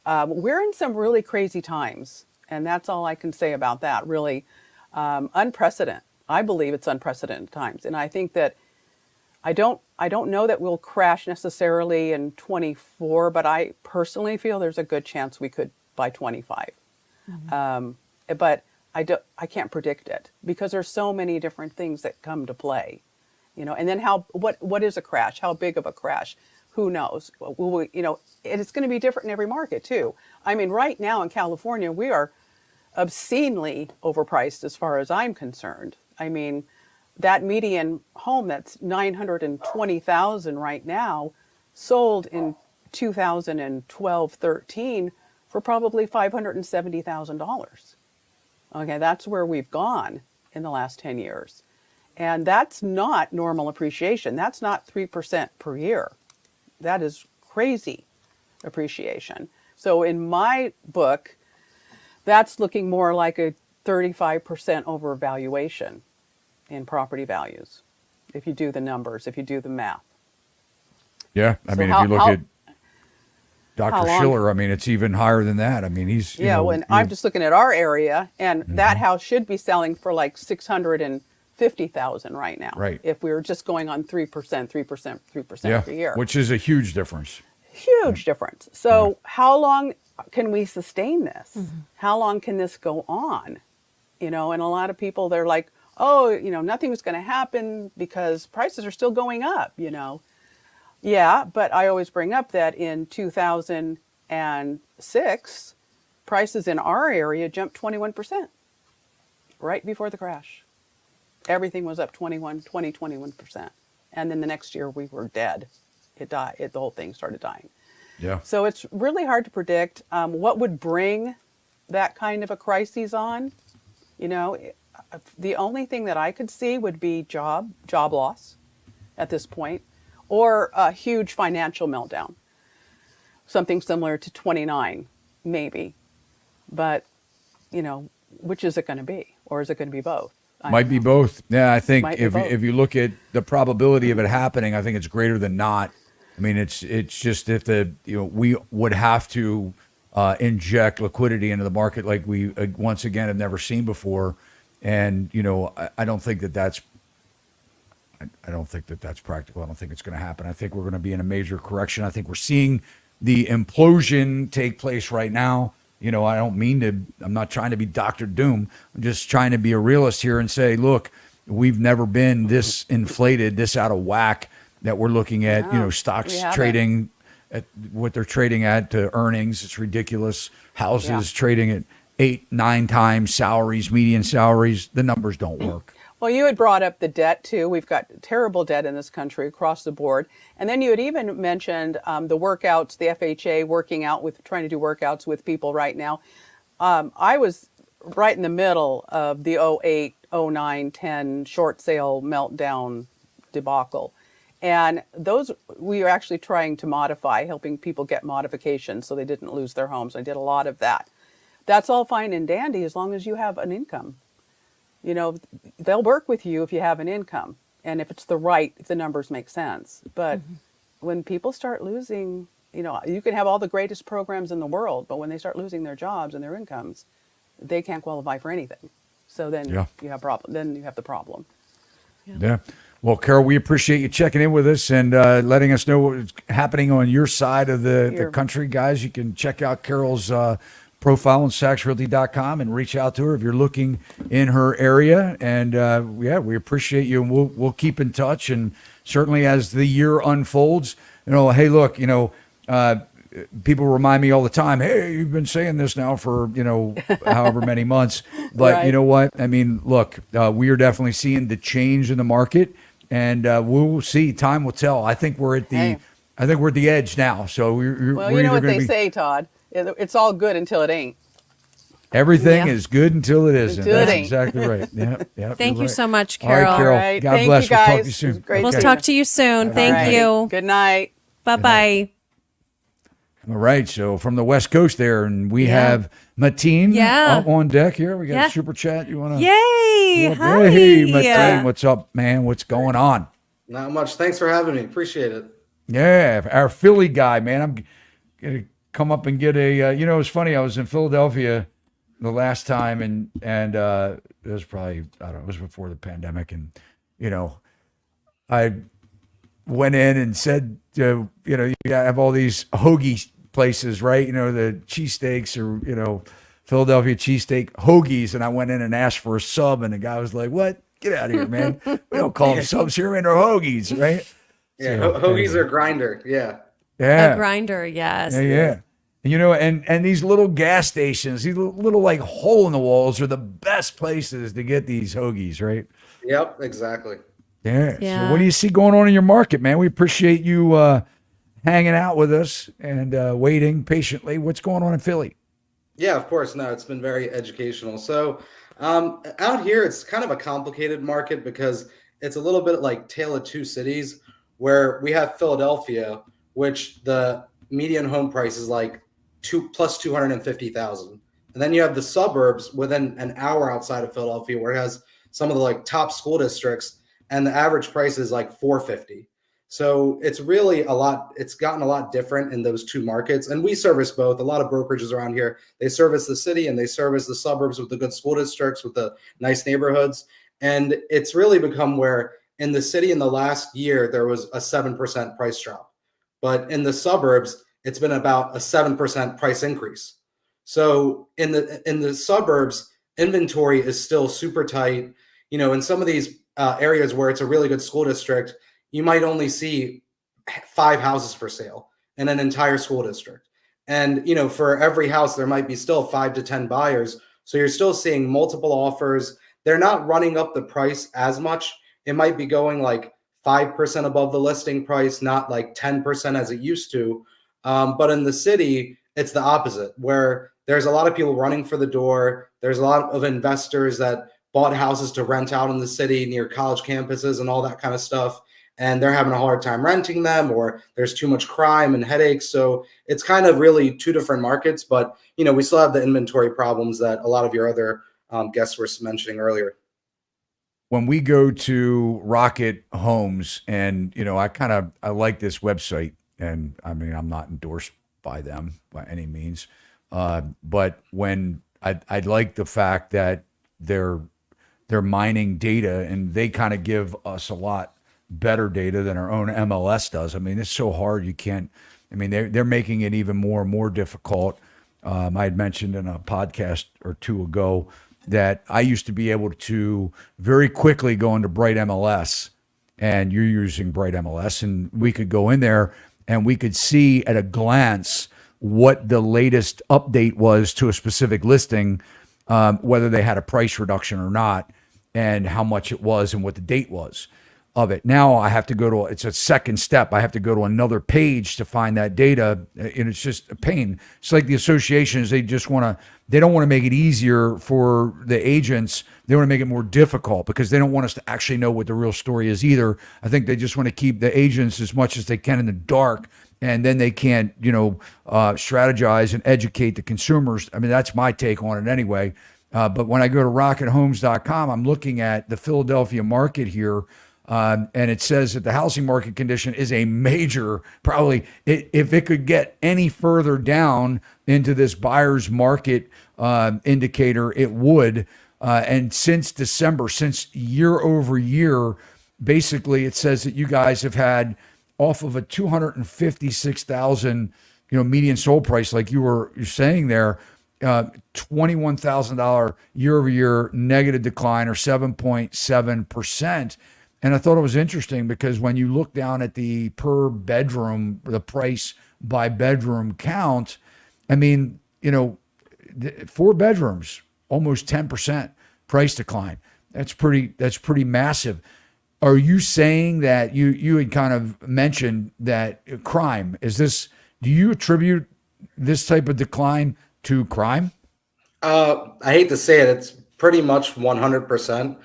We're in some really crazy times, and that's all I can say about that. Really, unprecedented. I believe it's unprecedented times, and I think that I don't know that we'll crash necessarily in 24, but I personally feel there's a good chance we could by 25. But I can't predict it because there's so many different things that come to play, and then what is a crash? How big of a crash? who knows? Will we, and it's going to be different in every market too. I mean, right now in California, we are obscenely overpriced as far as I'm concerned. I mean, that median home that's 920,000 right now sold in 2012, 13 for probably $570,000. Okay, that's where we've gone in the last 10 years. And that's not normal appreciation. That's not 3% per year. That is crazy appreciation. So in my book, that's looking more like a 35% overvaluation in property values, if you do the numbers, if you do the math. Yeah, I So mean, how- if you look how- at how Dr. long- Schiller, I mean, it's even higher than that. I mean, he's Yeah, when I'm just looking at our area, and that house should be selling for like 650,000 right now. Right. If we were just going on 3%, 3%, 3% yeah, every year. which is a huge difference. Huge difference. So how long can we sustain this? How long can this go on? And a lot of people, they're like, oh, nothing's going to happen because prices are still going up, Yeah, but I always bring up that in 2006, prices in our area jumped 21% right before the crash. Everything was up 21%. And then the next year we were dead. It died. The whole thing started dying. Yeah. So it's really hard to predict what would bring that kind of a crisis on. The only thing that I could see would be job loss at this point, or a huge financial meltdown. Something similar to 29, maybe. But, which is it going to be? Or is it going to be both? I Might don't be know. both. Yeah, I think Might be if both. if you look at the probability of it happening, I think it's greater than not. I mean, it's just if we would have to inject liquidity into the market like we once again have never seen before, and I don't think that that's. I don't think that that's practical. I don't think it's going to happen. I think we're going to be in a major correction. I think we're seeing the implosion take place right now. I don't mean to, I'm not trying to be Dr. Doom. I'm just trying to be a realist here and say, look, we've never been this inflated, this out of whack that we're looking at, No, stocks we haven't. trading at what they're trading at to earnings. It's ridiculous. Houses trading at 8-9 times salaries, median salaries. The numbers don't work. Well, you had brought up the debt too. We've got terrible debt in this country across the board. And then you had even mentioned the workouts, the FHA trying to do workouts with people right now. I was right in the middle of the 08, 09, 10 short sale meltdown debacle. And those we were actually trying to modify, helping people get modifications so they didn't lose their homes. I did a lot of that. That's all fine and dandy as long as you have an income. They'll work with you if you have an income and if the numbers make sense. But when people start losing, you can have all the greatest programs in the world, but when they start losing their jobs and their incomes, they can't qualify for anything. So then you have problem. Then you have the problem. Yeah. Well, Carol, we appreciate you checking in with us and letting us know what's happening on your side of the country, guys. You can check out Carol's profile on SachsRealty.com and reach out to her if you're looking in her area. And we appreciate you, and we'll keep in touch. And certainly as the year unfolds, hey, look, people remind me all the time, hey, you've been saying this now for however many months, but Right. you know what? I mean, look, we are definitely seeing the change in the market, and we'll see. Time will tell. I think we're at the edge now. So we're Well, either you know what going they to be. say, Todd. It's all good until it ain't. Everything Yeah. is good until it isn't. Until it That's ain't. exactly right. Yeah. Thank you right. so much, All right, Carol. Carol. All right. God Thank bless. you, We'll talk guys. to you soon. It was great We'll seeing talk you. to you soon. All Thank right. you. Good night. Bye-bye. All right. So from the West Coast there, and we have Matin up on deck here. We got Yeah. a super chat. You want to? Yay. Hi. Hey, Matin. What's up, man? What's going on? Not much. Thanks for having me. Appreciate it. Yeah, our Philly guy, man. I'm gonna come up and get a. It's funny. I was in Philadelphia the last time, and it was probably it was before the pandemic, and I went in and said, you have all these hoagie places, right? The cheesesteaks or Philadelphia cheesesteak hoagies, and I went in and asked for a sub, and the guy was like, "What? Get out of here, man! We don't call them subs here, man. They're hoagies, right?" Yeah, So, hoagies anyway. are grinder. Yeah. Yeah. A grinder, yes. Yeah, yeah. You know, and these little gas stations, these little like hole in the walls are the best places to get these hoagies, right? Yep, exactly. Yeah. So what do Yeah. you see going on in your market, man? We appreciate you hanging out with us and waiting patiently. What's going on in Philly? Yeah, of course. No, it's been very educational. So, out here, it's kind of a complicated market because it's a little bit like Tale of Two Cities, where we have Philadelphia, which the median home price is like 250,000, and then you have the suburbs within an hour outside of Philadelphia, where it has some of the like top school districts, and the average price is like 450. So it's really a lot. It's gotten a lot different in those two markets, and we service both. A lot of brokerages around here, they service the city and they service the suburbs with the good school districts, with the nice neighborhoods. And it's really become where in the city in the last year, there was a 7% price drop. But in the suburbs, it's been about a 7% price increase. So in the suburbs, inventory is still super tight. You know, in some of these areas where it's a really good school district, you might only see 5 houses for sale in an entire school district. And, you know, for every house, there might be still 5 to 10 buyers. So you're still seeing multiple offers. They're not running up the price as much. It might be going like 5% above the listing price, not like 10% as it used to. But in the city, it's the opposite, where there's a lot of people running for the door. There's a lot of investors that bought houses to rent out in the city near college campuses and all that kind of stuff. And they're having a hard time renting them, or there's too much crime and headaches. So it's kind of really two different markets, but you know, we still have the inventory problems that a lot of your other guests were mentioning earlier. When we go to Rocket Homes, and you know, I like this website, and I mean, I'm not endorsed by them by any means, but when I like the fact that they're mining data, and they kind of give us a lot better data than our own MLS does. I mean, it's so hard. You can't, I mean, they're making it even more and more difficult. I had mentioned in a podcast or two ago that I used to be able to very quickly go into Bright MLS, and you're using Bright MLS, and we could go in there and we could see at a glance what the latest update was to a specific listing, whether they had a price reduction or not, and how much it was and what the date was of it. Now I have to go to, it's a second step. I have to go to another page to find that data, and it's just a pain. It's like the associations, they don't want to make it easier for the agents. They want to make it more difficult because they don't want us to actually know what the real story is either. I think they just want to keep the agents as much as they can in the dark, and then they can't, strategize and educate the consumers. I mean, that's my take on it anyway. But when I go to rockethomes.com, I'm looking at the Philadelphia market here. And it says that the housing market condition is a major, probably if it could get any further down into this buyer's market indicator, it would. And since December, since year over year, basically it says that you guys have had off of a 256,000, median sold price, like you're saying there, $21,000 year over year negative decline, or 7.7%. And I thought it was interesting because when you look down at the per bedroom, the price by bedroom count, I mean, 4 bedrooms, almost 10% price decline. That's pretty massive. Are you saying that you had kind of mentioned that crime, do you attribute this type of decline to crime? I hate to say it, it's pretty much 100%.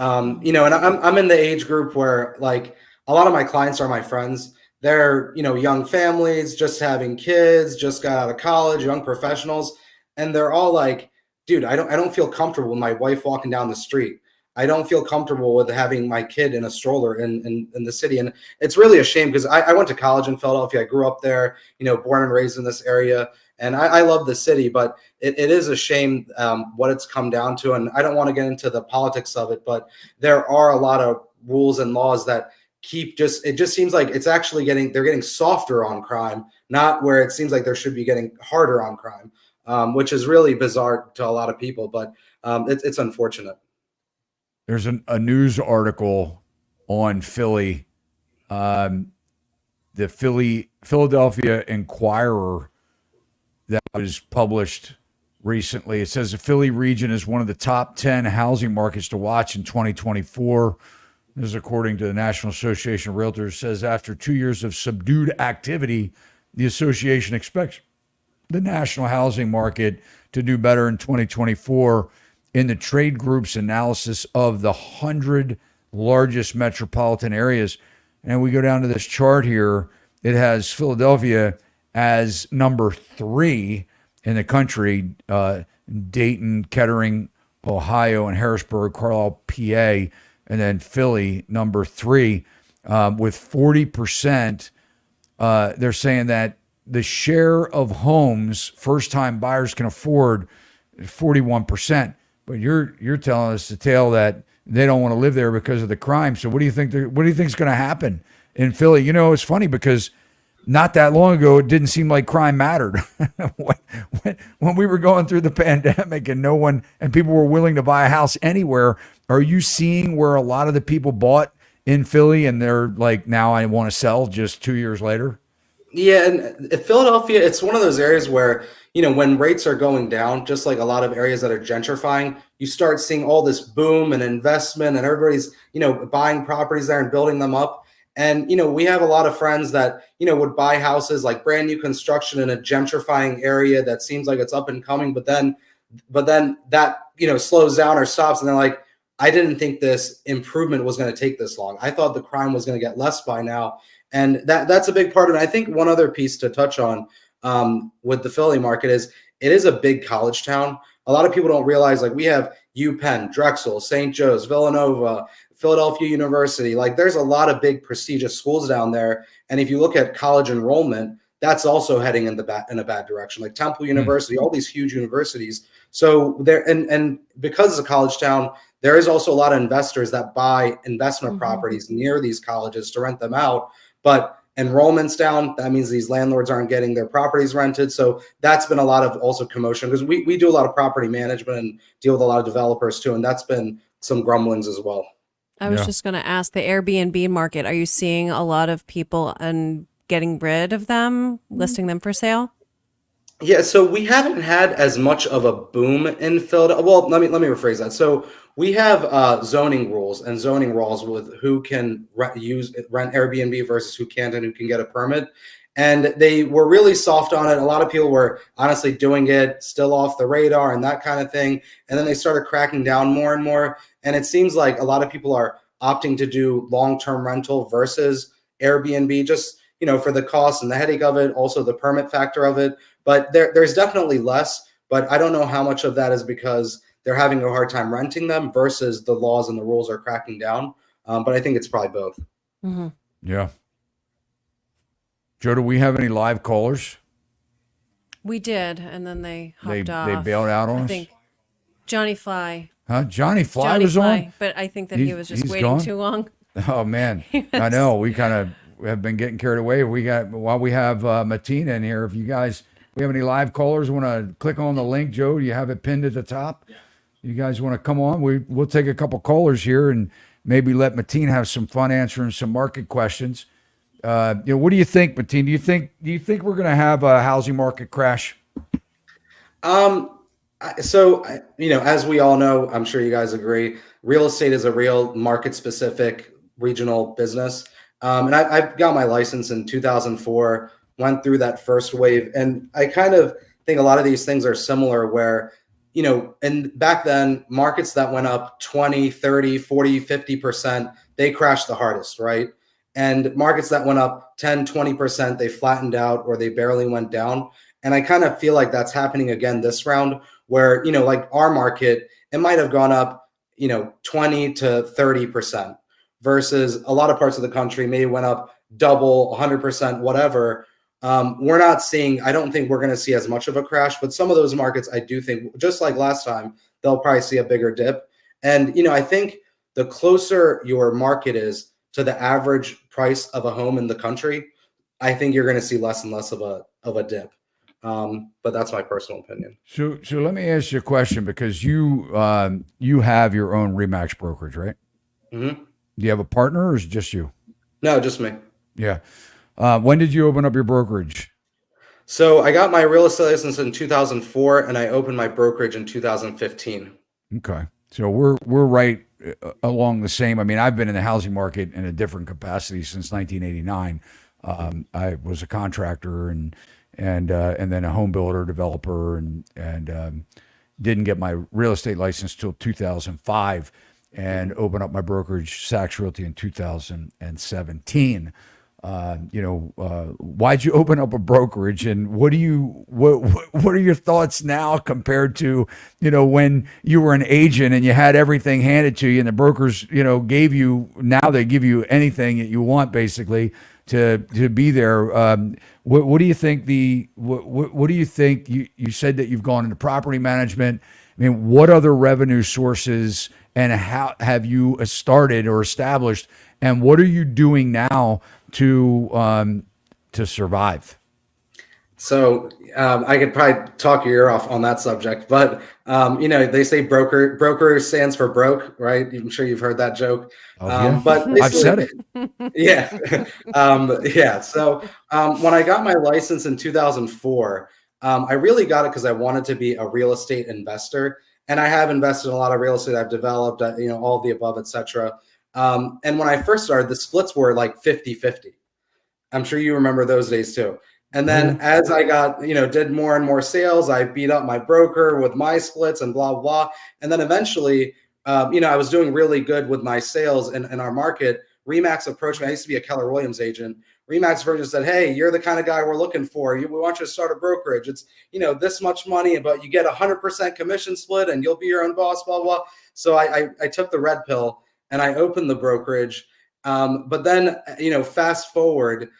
And I'm in the age group where like a lot of my clients are my friends. They're, young families, just having kids, just got out of college, young professionals. And they're all like, dude, I don't feel comfortable with my wife walking down the street. I don't feel comfortable with having my kid in a stroller in the city. And it's really a shame because I went to college in Philadelphia. I grew up there, born and raised in this area. And I love the city, but it is a shame what it's come down to. And I don't want to get into the politics of it, but there are a lot of rules and laws that it just seems like it's actually they're getting softer on crime, not where it seems like there should be getting harder on crime, which is really bizarre to a lot of people, but it's unfortunate. There's a news article on Philly. the Philadelphia Inquirer that was published recently. It says the Philly region is one of the top 10 housing markets to watch in 2024. This is according to the National Association of Realtors. It says after 2 years of subdued activity, the association expects the national housing market to do better in 2024 in the trade group's analysis of the 100 largest metropolitan areas. And we go down to this chart here. It has Philadelphia as number 3 in the country, Dayton, Kettering, Ohio, and Harrisburg, Carlisle, PA, and then Philly, number 3, with 40%. They're saying that the share of homes first-time buyers can afford is 41%. But you're telling us the tale that they don't want to live there because of the crime. So what do you think? What do you think is going to happen in Philly? You know, it's funny because not that long ago, it didn't seem like crime mattered. when we were going through the pandemic and people were willing to buy a house anywhere, are you seeing where a lot of the people bought in Philly and they're like, now I want to sell just 2 years later? Yeah, and Philadelphia, it's one of those areas where, you know, when rates are going down, just like a lot of areas that are gentrifying, you start seeing all this boom and investment and everybody's, you know, buying properties there and building them up. And, you know, we have a lot of friends that, you know, would buy houses like brand new construction in a gentrifying area that seems like it's up and coming, but then that, you know, slows down or stops. And they're like, I didn't think this improvement was going to take this long. I thought the crime was going to get less by now. And that's a big part of it. I think one other piece to touch on with the Philly market is it is a big college town. A lot of people don't realize, like, we have UPenn, Drexel, St. Joe's, Villanova, Philadelphia University. Like, there's a lot of big prestigious schools down there. And if you look at college enrollment, that's also heading in a bad direction. Like Temple University, all these huge universities. So there, and because it's a college town, there is also a lot of investors that buy investment properties near these colleges to rent them out. But enrollment's down. That means these landlords aren't getting their properties rented. So that's been a lot of also commotion, because we do a lot of property management and deal with a lot of developers too. And that's been some grumblings as well. I was just going to ask, the Airbnb market, are you seeing a lot of people and getting rid of them, listing them for sale? Yeah, so we haven't had as much of a boom in Philadelphia. Well, let me rephrase that. So we have zoning rules with who can rent Airbnb versus who can't and who can get a permit. And they were really soft on it. A lot of people were honestly doing it still off the radar and that kind of thing. And then they started cracking down more and more. And it seems like a lot of people are opting to do long-term rental versus Airbnb, just, you know, for the cost and the headache of it, also the permit factor of it. But there's definitely less, but I don't know how much of that is because they're having a hard time renting them versus the laws and the rules are cracking down. But I think it's probably both. Mm-hmm. Yeah. Joe, do we have any live callers? We did, and then they hopped off. They bailed out on us? I think Johnny Fly. Huh? Johnny Fly Johnny was Fly, on? but I think that he was just waiting gone? too long. Oh, man. I know. We kind of have been getting carried away. While we have Matin in here, if you guys, we have any live callers, want to click on the link, Joe, you have it pinned at the top. Yeah. You guys want to come on? We'll take a couple callers here and maybe let Matin have some fun answering some market questions. What do you think, Matin? Do you think we're going to have a housing market crash? So, as we all know, I'm sure you guys agree, real estate is a real market-specific regional business. And I got my license in 2004, went through that first wave. And I kind of think a lot of these things are similar where, and back then, markets that went up 20, 30, 40, 50%, they crashed the hardest, right? And markets that went up 10, 20%, they flattened out or they barely went down. And I kind of feel like that's happening again this round where, like our market, it might have gone up, 20 to 30% versus a lot of parts of the country maybe went up double, 100%, whatever. I don't think we're going to see as much of a crash, but some of those markets, I do think, just like last time, they'll probably see a bigger dip. And, I think the closer your market is to the average price of a home in the country, I think you're going to see less and less of a dip. But that's my personal opinion. So let me ask you a question, because you have your own Remax brokerage, right? Mm-hmm. Do you have a partner or is it just you? No, just me. Yeah. When did you open up your brokerage? So I got my real estate license in 2004, and I opened my brokerage in 2015. Okay. So we're right along the same. I mean, I've been in the housing market in a different capacity since 1989. I was a contractor and then a home builder, developer, and didn't get my real estate license till 2005, and opened up my brokerage, Sachs Realty, in 2017. Why'd you open up a brokerage, and what are your thoughts now compared to, when you were an agent and you had everything handed to you, and the brokers, now they give you anything that you want basically to be there. What do you think what do you think you said that you've gone into property management? I mean, what other revenue sources and how have you started or established, and what are you doing now to survive? So I could probably talk your ear off on that subject, but they say broker stands for broke, right? I'm sure you've heard that joke. Oh, yeah. But I've said it. Yeah. Yeah. So when I got my license in 2004, I really got it because I wanted to be a real estate investor. And I have invested in a lot of real estate. I've developed, all of the above, et cetera. And when I first started, the splits were like 50-50. I'm sure you remember those days too. And then as I got, did more and more sales, I beat up my broker with my splits and blah, blah. And then eventually, I was doing really good with my sales in our market. Remax approached me. I used to be a Keller Williams agent. Remax approached and said, "Hey, you're the kind of guy we're looking for. We want you to start a brokerage. It's, this much money, but you get 100% commission split and you'll be your own boss, blah, blah." So I took the red pill and I opened the brokerage. But then, fast forward,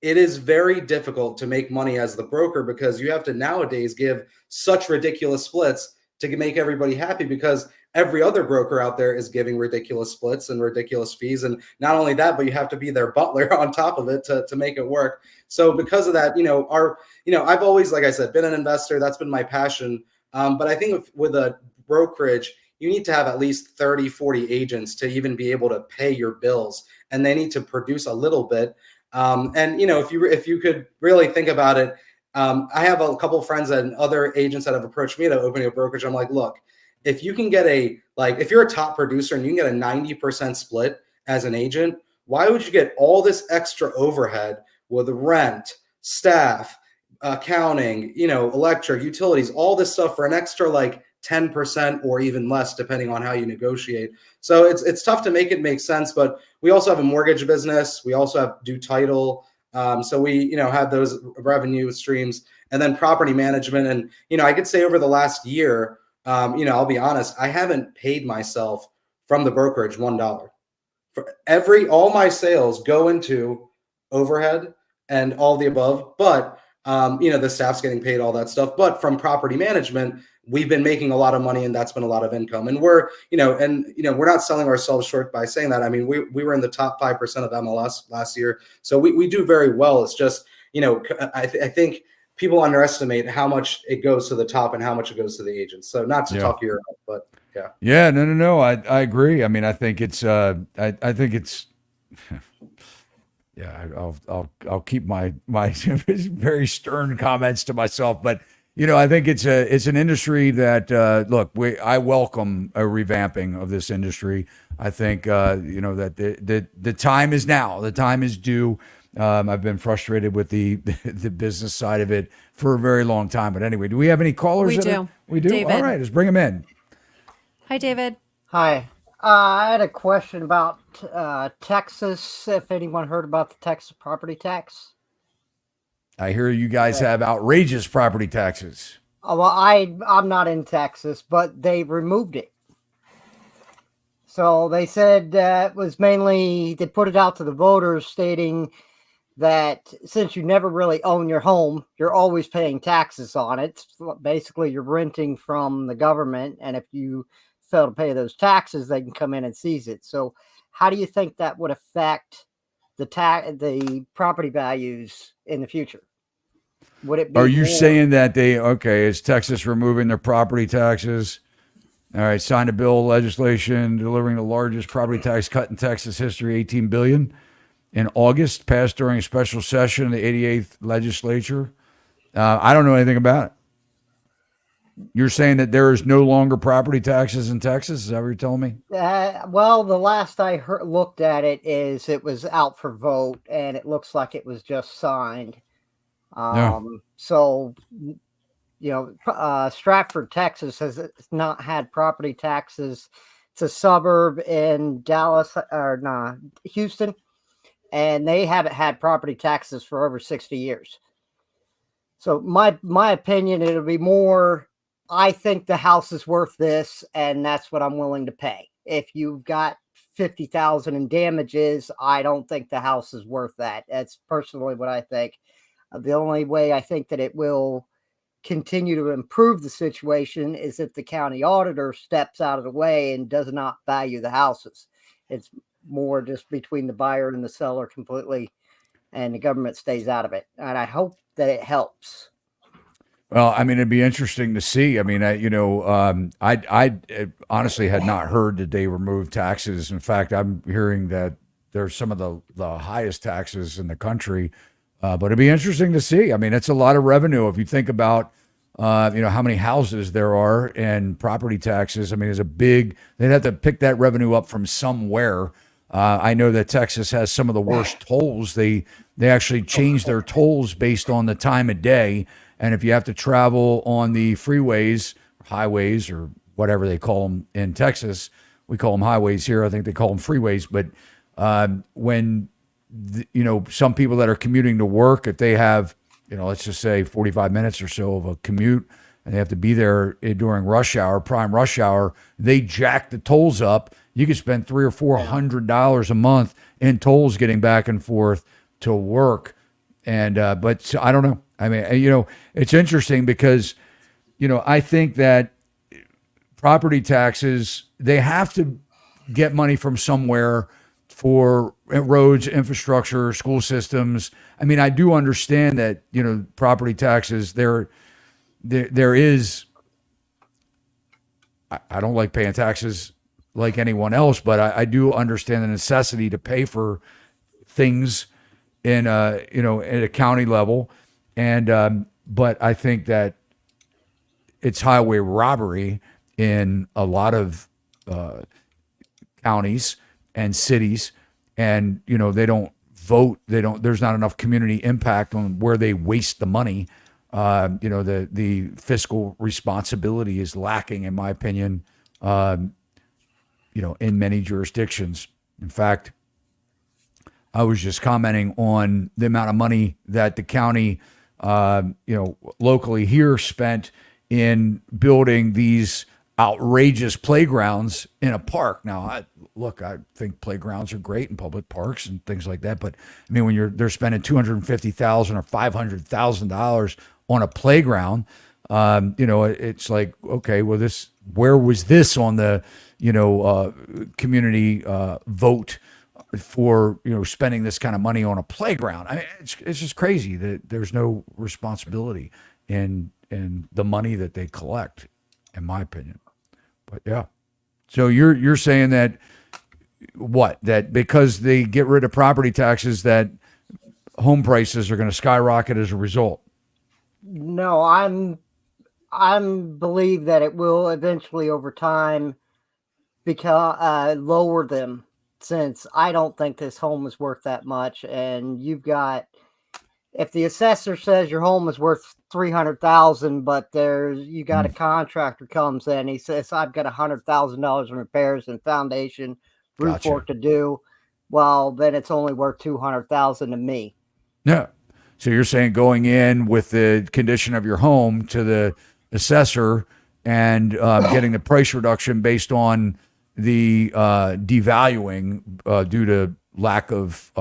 it is very difficult to make money as the broker because you have to nowadays give such ridiculous splits to make everybody happy, because every other broker out there is giving ridiculous splits and ridiculous fees. And not only that, but you have to be their butler on top of it to make it work. So because of that, I've always, like I said, been an investor. That's been my passion. But I think with a brokerage, you need to have at least 30, 40 agents to even be able to pay your bills, and they need to produce a little bit. If you could really think about it, I have a couple of friends and other agents that have approached me to opening a brokerage. I'm like, look, if you can get if you're a top producer and you can get a 90% split as an agent, why would you get all this extra overhead with rent, staff, accounting, electric, utilities, all this stuff for an extra 10% or even less, depending on how you negotiate. So it's tough to make it make sense, but we also have a mortgage business. We also do title. So we, have those revenue streams, and then property management. And, I could say over the last year, I'll be honest, I haven't paid myself from the brokerage $1. All my sales go into overhead and all the above, but the staff's getting paid, all that stuff. But from property management, we've been making a lot of money, and that's been a lot of income. And we're not selling ourselves short by saying that. I mean, we were in the top 5% of MLS last year. So we do very well. It's just, I think people underestimate how much it goes to the top and how much it goes to the agents. So not to talk your own, but yeah. Yeah, no. I agree. I mean, I think it's, I think it's, yeah, I'll keep my very stern comments to myself, but I think it's an industry that I welcome a revamping of this industry. I think that the time is now. The time is due. I've been frustrated with the business side of it for a very long time. But anyway, do we have any callers? We do. David. All right, let's bring them in. Hi, David. Hi. I had a question about Texas. If anyone heard about the Texas property tax? I hear you guys have outrageous property taxes. Well, I'm not in Texas, but they removed it. So they said it was mainly, they put it out to the voters stating that since you never really own your home, you're always paying taxes on it. Basically, you're renting from the government, and if you fail to pay those taxes, they can come in and seize it. So how do you think that would affect the property values in the future? Would it be Are you saying that is Texas removing their property taxes? All right, signed a bill of legislation delivering the largest property tax cut in Texas history, $18 billion. in August, passed during a special session of the 88th legislature. I don't know anything about it. You're saying that there is no longer property taxes in Texas? Is that what you're telling me? Well, the last I looked at it was out for vote, and it looks like it was just signed. Yeah. So, Stratford, Texas has not had property taxes. It's a suburb in Houston, and they haven't had property taxes for over 60 years. So my opinion, it'll be more, I think the house is worth this, and that's what I'm willing to pay. If you've got $50,000 in damages, I don't think the house is worth that. That's personally what I think. The only way I think that it will continue to improve the situation is if the county auditor steps out of the way and does not value the houses. It's more just between the buyer and the seller completely, and the government stays out of it. And I hope that it helps. Well, I mean, it'd be interesting to see. I mean, I honestly had not heard that they removed taxes. In fact, I'm hearing that there's some of the highest taxes in the country. But it'd be interesting to see. I mean, it's a lot of revenue if you think about, how many houses there are and property taxes. I mean, they'd have to pick that revenue up from somewhere. I know that Texas has some of the worst tolls. They actually change their tolls based on the time of day. And if you have to travel on the freeways, highways, or whatever they call them in Texas, we call them highways here. I think they call them freeways. But when some people that are commuting to work, if they have, let's just say 45 minutes or so of a commute, and they have to be there during rush hour, prime rush hour, they jack the tolls up. You could spend $300 or $400 a month in tolls getting back and forth to work. And but I don't know. I mean, it's interesting because, I think that property taxes, they have to get money from somewhere for roads, infrastructure, school systems. I mean, I do understand that, property taxes, there is, I don't like paying taxes like anyone else, but I do understand the necessity to pay for things in at a county level. And, but I think that it's highway robbery in a lot of counties and cities, and they don't vote. There's not enough community impact on where they waste the money. The fiscal responsibility is lacking, in my opinion. In many jurisdictions. In fact, I was just commenting on the amount of money that the county, locally here spent in building these outrageous playgrounds in a park. Now, I think playgrounds are great in public parks and things like that. But I mean, when they're spending $250,000 or $500,000 on a playground, it's like, okay, well, where was this on the, community vote for, spending this kind of money on a playground? I mean, it's just crazy that there's no responsibility in the money that they collect, in my opinion. But yeah. So you're saying that that because they get rid of property taxes, that home prices are going to skyrocket as a result? No, I believe that it will eventually, over time, lower them, since I don't think this home is worth that much. And if the assessor says your home is worth $300,000, but you got a contractor comes in, he says, I've got $100,000 in repairs and foundation, roof Gotcha. work to do. Well, then it's only worth $200,000 to me. Yeah. So you're saying going in with the condition of your home to the assessor and getting the price reduction based on the devaluing due to lack of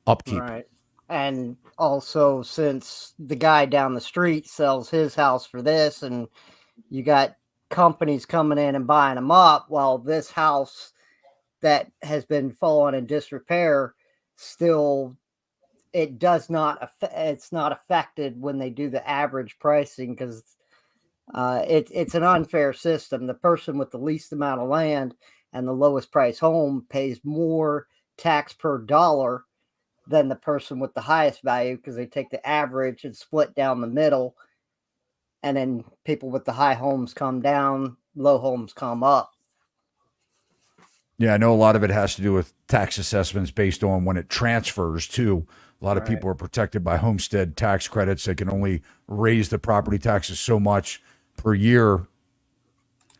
upkeep. Right. And also, since the guy down the street sells his house for this, and you got companies coming in and buying them up, while this house that has been fallen in disrepair still, it's not affected when they do the average pricing, because it's an unfair system. The person with the least amount of land and the lowest price home pays more tax per dollar than the person with the highest value because they take the average and split down the middle. And then people with the high homes come down, low homes come up. Yeah, I know a lot of it has to do with tax assessments based on when it transfers too. A lot of people are protected by homestead tax credits. They can only raise the property taxes so much per year,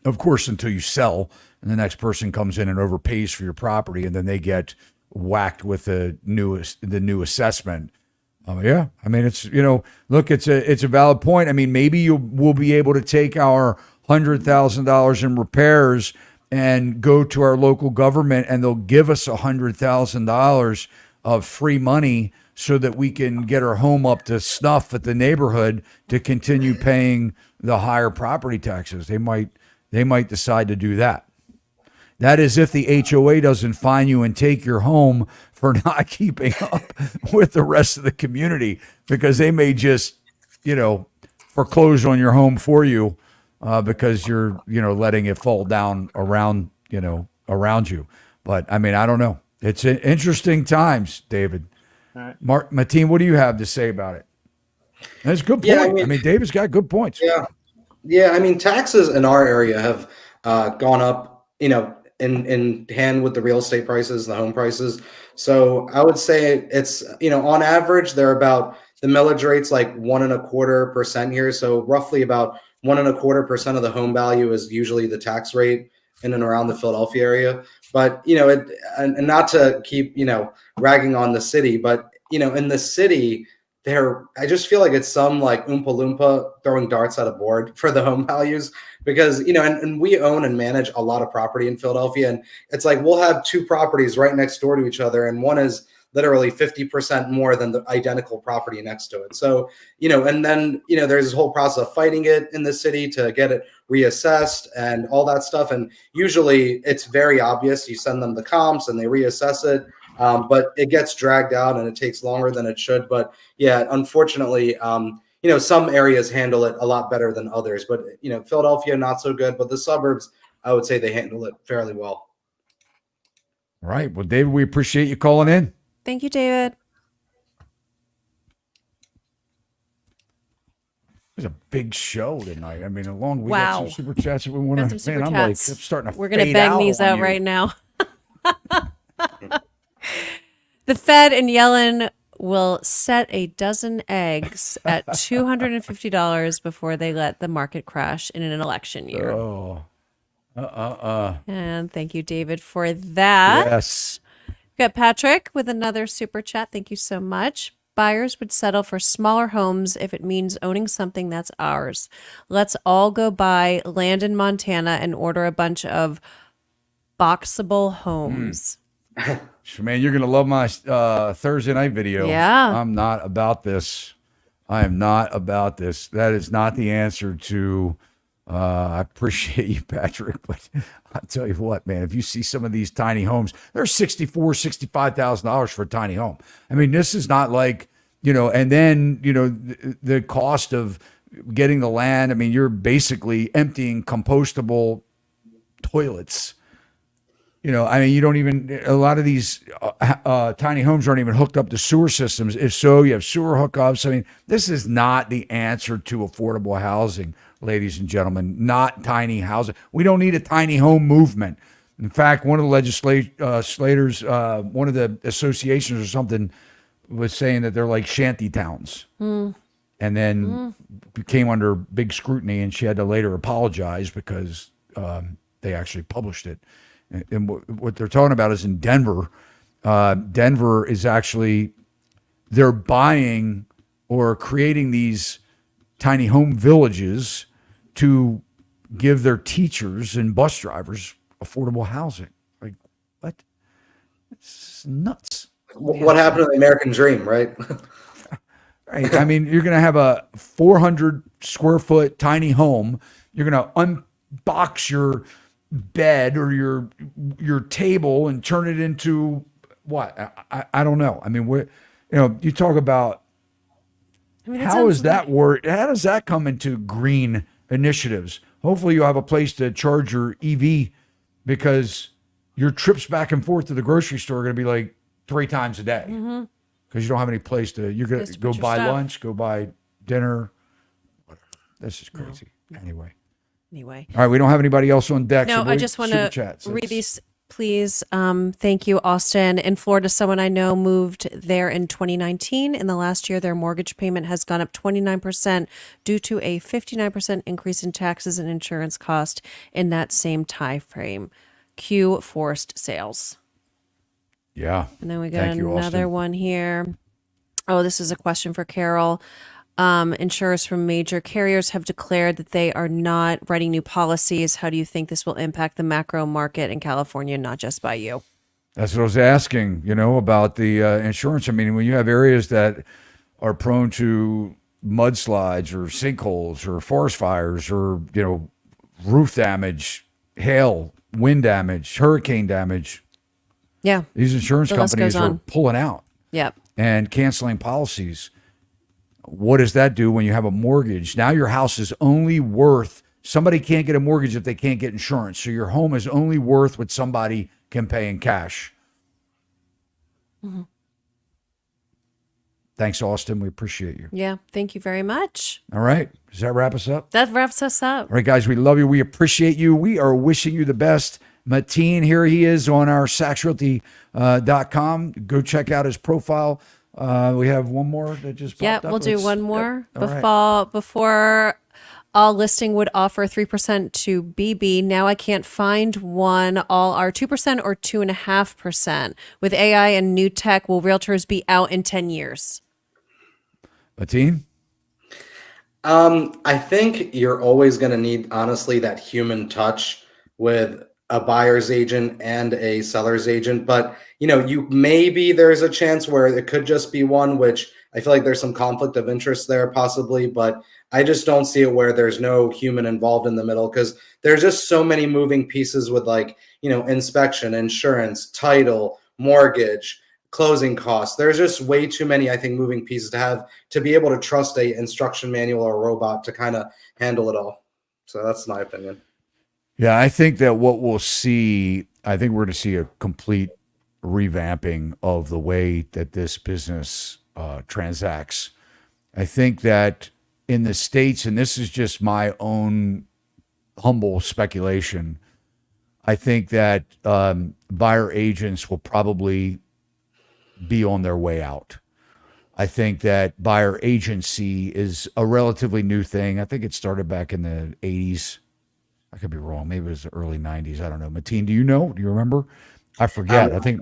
of course, until you sell, and the next person comes in and overpays for your property, and then they get whacked with the new assessment. Yeah, I mean, it's, look, it's a valid point. I mean, maybe we'll be able to take our $100,000 in repairs and go to our local government, and they'll give us $100,000 of free money so that we can get our home up to snuff at the neighborhood to continue paying the higher property taxes. They might decide to do that. That is if the HOA doesn't fine you and take your home for not keeping up with the rest of the community, because they may just, foreclose on your home for you because you're, letting it fall down around you. But I mean, I don't know. It's interesting times, David. All right. Matin, what do you have to say about it? That's a good point. Yeah, I mean, David's got good points. Yeah. I mean, taxes in our area have gone up, in hand with the real estate prices, the home prices. So I would say it's, on average, they're about, the millage rate's like 1.25% here. So roughly about 1.25% of the home value is usually the tax rate in and around the Philadelphia area. But, and not to keep, ragging on the city, but, in the city, I just feel like it's some like Oompa Loompa throwing darts at a board for the home values, because, and we own and manage a lot of property in Philadelphia. And it's like, we'll have two properties right next door to each other. And one is literally 50% more than the identical property next to it. So, and then, there's this whole process of fighting it in the city to get it reassessed and all that stuff. And usually it's very obvious. You send them the comps and they reassess it. But it gets dragged out and it takes longer than it should. But yeah, unfortunately, some areas handle it a lot better than others. But, Philadelphia, not so good. But the suburbs, I would say they handle it fairly well. All right. Well, David, we appreciate you calling in. Thank you, David. It was a big show tonight. I mean, we Wow. got some super chats that we want Got to, some man, super I'm like, chats. I'm starting to We're going to fade bang these on out you. right now. The Fed and Yellen will set a dozen eggs at $250 before they let the market crash in an election year. Oh. And thank you, David, for that. Yes. We got Patrick with another super chat. Thank you so much. Buyers would settle for smaller homes if it means owning something that's ours. Let's all go buy land in Montana and order a bunch of boxable homes. Man, you're going to love my Thursday night video. Yeah. I'm not about this. I am not about this. That is not the answer to, I appreciate you, Patrick, but I'll tell you what, man, if you see some of these tiny homes, they're $64,000, $65,000 for a tiny home. I mean, this is not like, and then, the cost of getting the land. I mean, you're basically emptying compostable toilets. I mean, you don't even, a lot of these tiny homes aren't even hooked up to sewer systems. If so, you have sewer hookups. I mean, this is not the answer to affordable housing, ladies and gentlemen, not tiny housing. We don't need a tiny home movement. In fact, one of the legislators, one of the associations or something was saying that they're like shanty towns. And then came under big scrutiny, and she had to later apologize because they actually published it. And what they're talking about is in Denver. Denver is actually, they're buying or creating these tiny home villages to give their teachers and bus drivers affordable housing. Like, what? It's nuts. What happened to the American dream, right? Right. I mean, you're going to have a 400 square foot tiny home. You're going to unbox your bed or your table and turn it into what? I don't know. I mean, you talk about how is that word? How does that come into green initiatives? Hopefully you have a place to charge your EV, because your trips back and forth to the grocery store are going to be like 3 times a day. because you don't have any place to. You're gonna Place to go put your buy stuff. lunch, go buy dinner. Whatever. This is No, crazy. no. Anyway, Anyway. all right. We don't have anybody else on deck. No, so I just want super to chats. read Let's- these, please. Thank you, Austin. In Florida, someone I know moved there in 2019. In the last year, their mortgage payment has gone up 29% due to a 59% increase in taxes and insurance cost in that same time frame. Cue forced sales. Yeah. And then we got Thank you, another Austin. one here. Oh, this is a question for Carol. Insurers from major carriers have declared that they are not writing new policies. How do you think this will impact the macro market in California, not just by you? That's what I was asking, about the insurance. I mean, when you have areas that are prone to mudslides or sinkholes or forest fires or, roof damage, hail, wind damage, hurricane damage, Yeah. these insurance The list companies goes are on. pulling out Yep. and canceling policies. What does that do when you have a mortgage? Now your house is only worth, somebody can't get a mortgage if they can't get insurance. So your home is only worth what somebody can pay in cash. Mm-hmm. Thanks, Austin. We appreciate you. Yeah. Thank you very much. All right. Does that wrap us up? That wraps us up. All right, guys, we love you. We appreciate you. We are wishing you the best. Matin, here he is on our SachsRealty.com. Go check out his profile. We have one more that just popped Yeah, up. we'll do Let's- one more. Yep. All right. Before all listing would offer 3% to BB. Now I can't find one. All are 2% or 2.5%. With AI and new tech, will realtors be out in 10 years? Matin? I think you're always going to need, honestly, that human touch with a buyer's agent and a seller's agent. But, maybe there's a chance where it could just be one, which I feel like there's some conflict of interest there possibly, but I just don't see it where there's no human involved in the middle because there's just so many moving pieces with inspection, insurance, title, mortgage, closing costs. There's just way too many, I think, moving pieces to be able to trust a instruction manual or a robot to kind of handle it all. So that's my opinion. Yeah, I think that what we'll see, I think we're going to see a complete revamping of the way that this business transacts. I think that in the States, and this is just my own humble speculation, I think that buyer agents will probably be on their way out. I think that buyer agency is a relatively new thing. I think it started back in the 80s. I could be wrong. Maybe it was the early 90s. I don't know. Matin, do you know? Do you remember? I forget. I think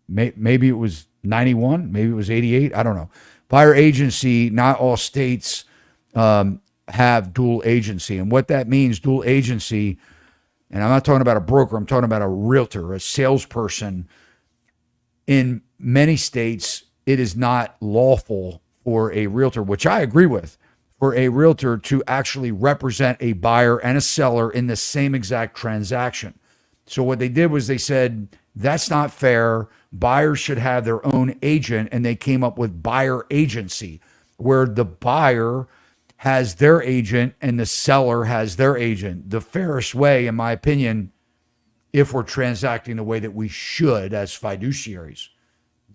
maybe it was 91. Maybe it was 88. I don't know. Buyer agency, not all states have dual agency. And what that means, dual agency, and I'm not talking about a broker. I'm talking about a realtor, a salesperson. In many states, it is not lawful for a realtor, which I agree with, for a realtor to actually represent a buyer and a seller in the same exact transaction. So what they did was they said, that's not fair. Buyers should have their own agent. And they came up with buyer agency, where the buyer has their agent and the seller has their agent. The fairest way, in my opinion, if we're transacting the way that we should as fiduciaries.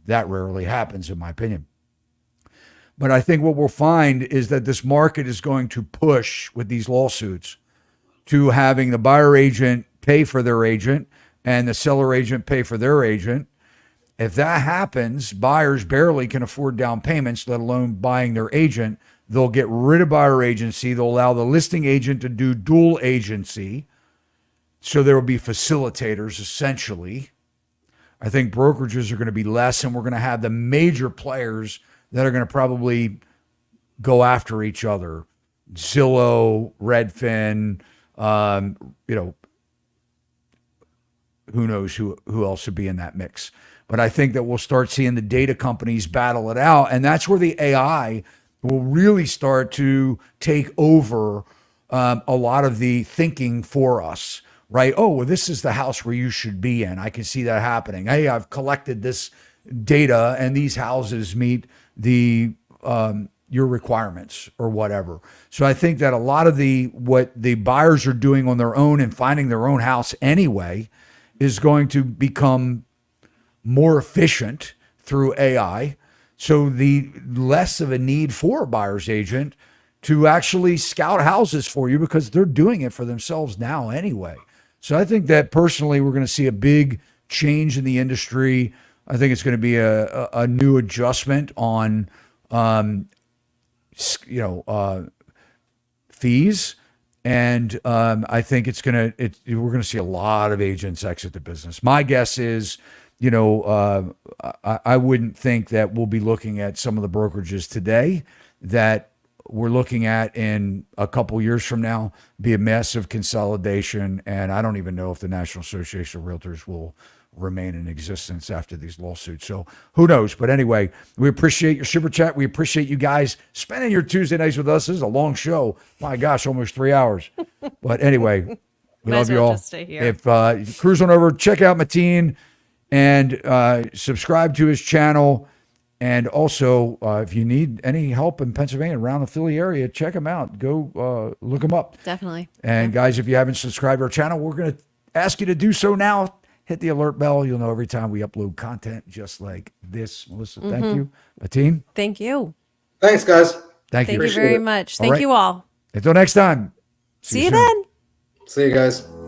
That rarely happens, in my opinion. But I think what we'll find is that this market is going to push with these lawsuits to having the buyer agent pay for their agent and the seller agent pay for their agent. If that happens, buyers barely can afford down payments, let alone buying their agent. They'll get rid of buyer agency. They'll allow the listing agent to do dual agency. So there will be facilitators, essentially. I think brokerages are going to be less, and we're going to have the major players that are going to probably go after each other. Zillow, Redfin, who knows who else would be in that mix. But I think that we'll start seeing the data companies battle it out, and that's where the AI will really start to take over a lot of the thinking for us, right? Oh, well, this is the house where you should be in. I can see that happening. Hey, I've collected this data, and these houses meet the your requirements or whatever. So I think that a lot of what the buyers are doing on their own and finding their own house anyway is going to become more efficient through AI. So the less of a need for a buyer's agent to actually scout houses for you because they're doing it for themselves now anyway. So I think that personally, we're going to see a big change in the industry. I think it's going to be a new adjustment on, fees. And I think we're going to see a lot of agents exit the business. My guess is, I wouldn't think that we'll be looking at some of the brokerages today that we're looking at in a couple years from now be a massive consolidation. And I don't even know if the National Association of Realtors will remain in existence after these lawsuits. So who knows? But anyway, we appreciate your super chat. We appreciate you guys spending your Tuesday nights with us. This is a long show. My gosh, almost 3 hours. But anyway, we Might love as you well all. just stay here. If you cruise on over, check out Matin and subscribe to his channel. And also, if you need any help in Pennsylvania, around the Philly area, check him out. Go look him up. Definitely. And guys, if you haven't subscribed to our channel, we're going to ask you to do so now. Hit the alert bell. You'll know every time we upload content just like this. Melissa, thank you. Matin, Thank you. Thanks, guys. thank Thank you. you very much. All Thank right. you all. Until next time. See you soon. then. See you guys.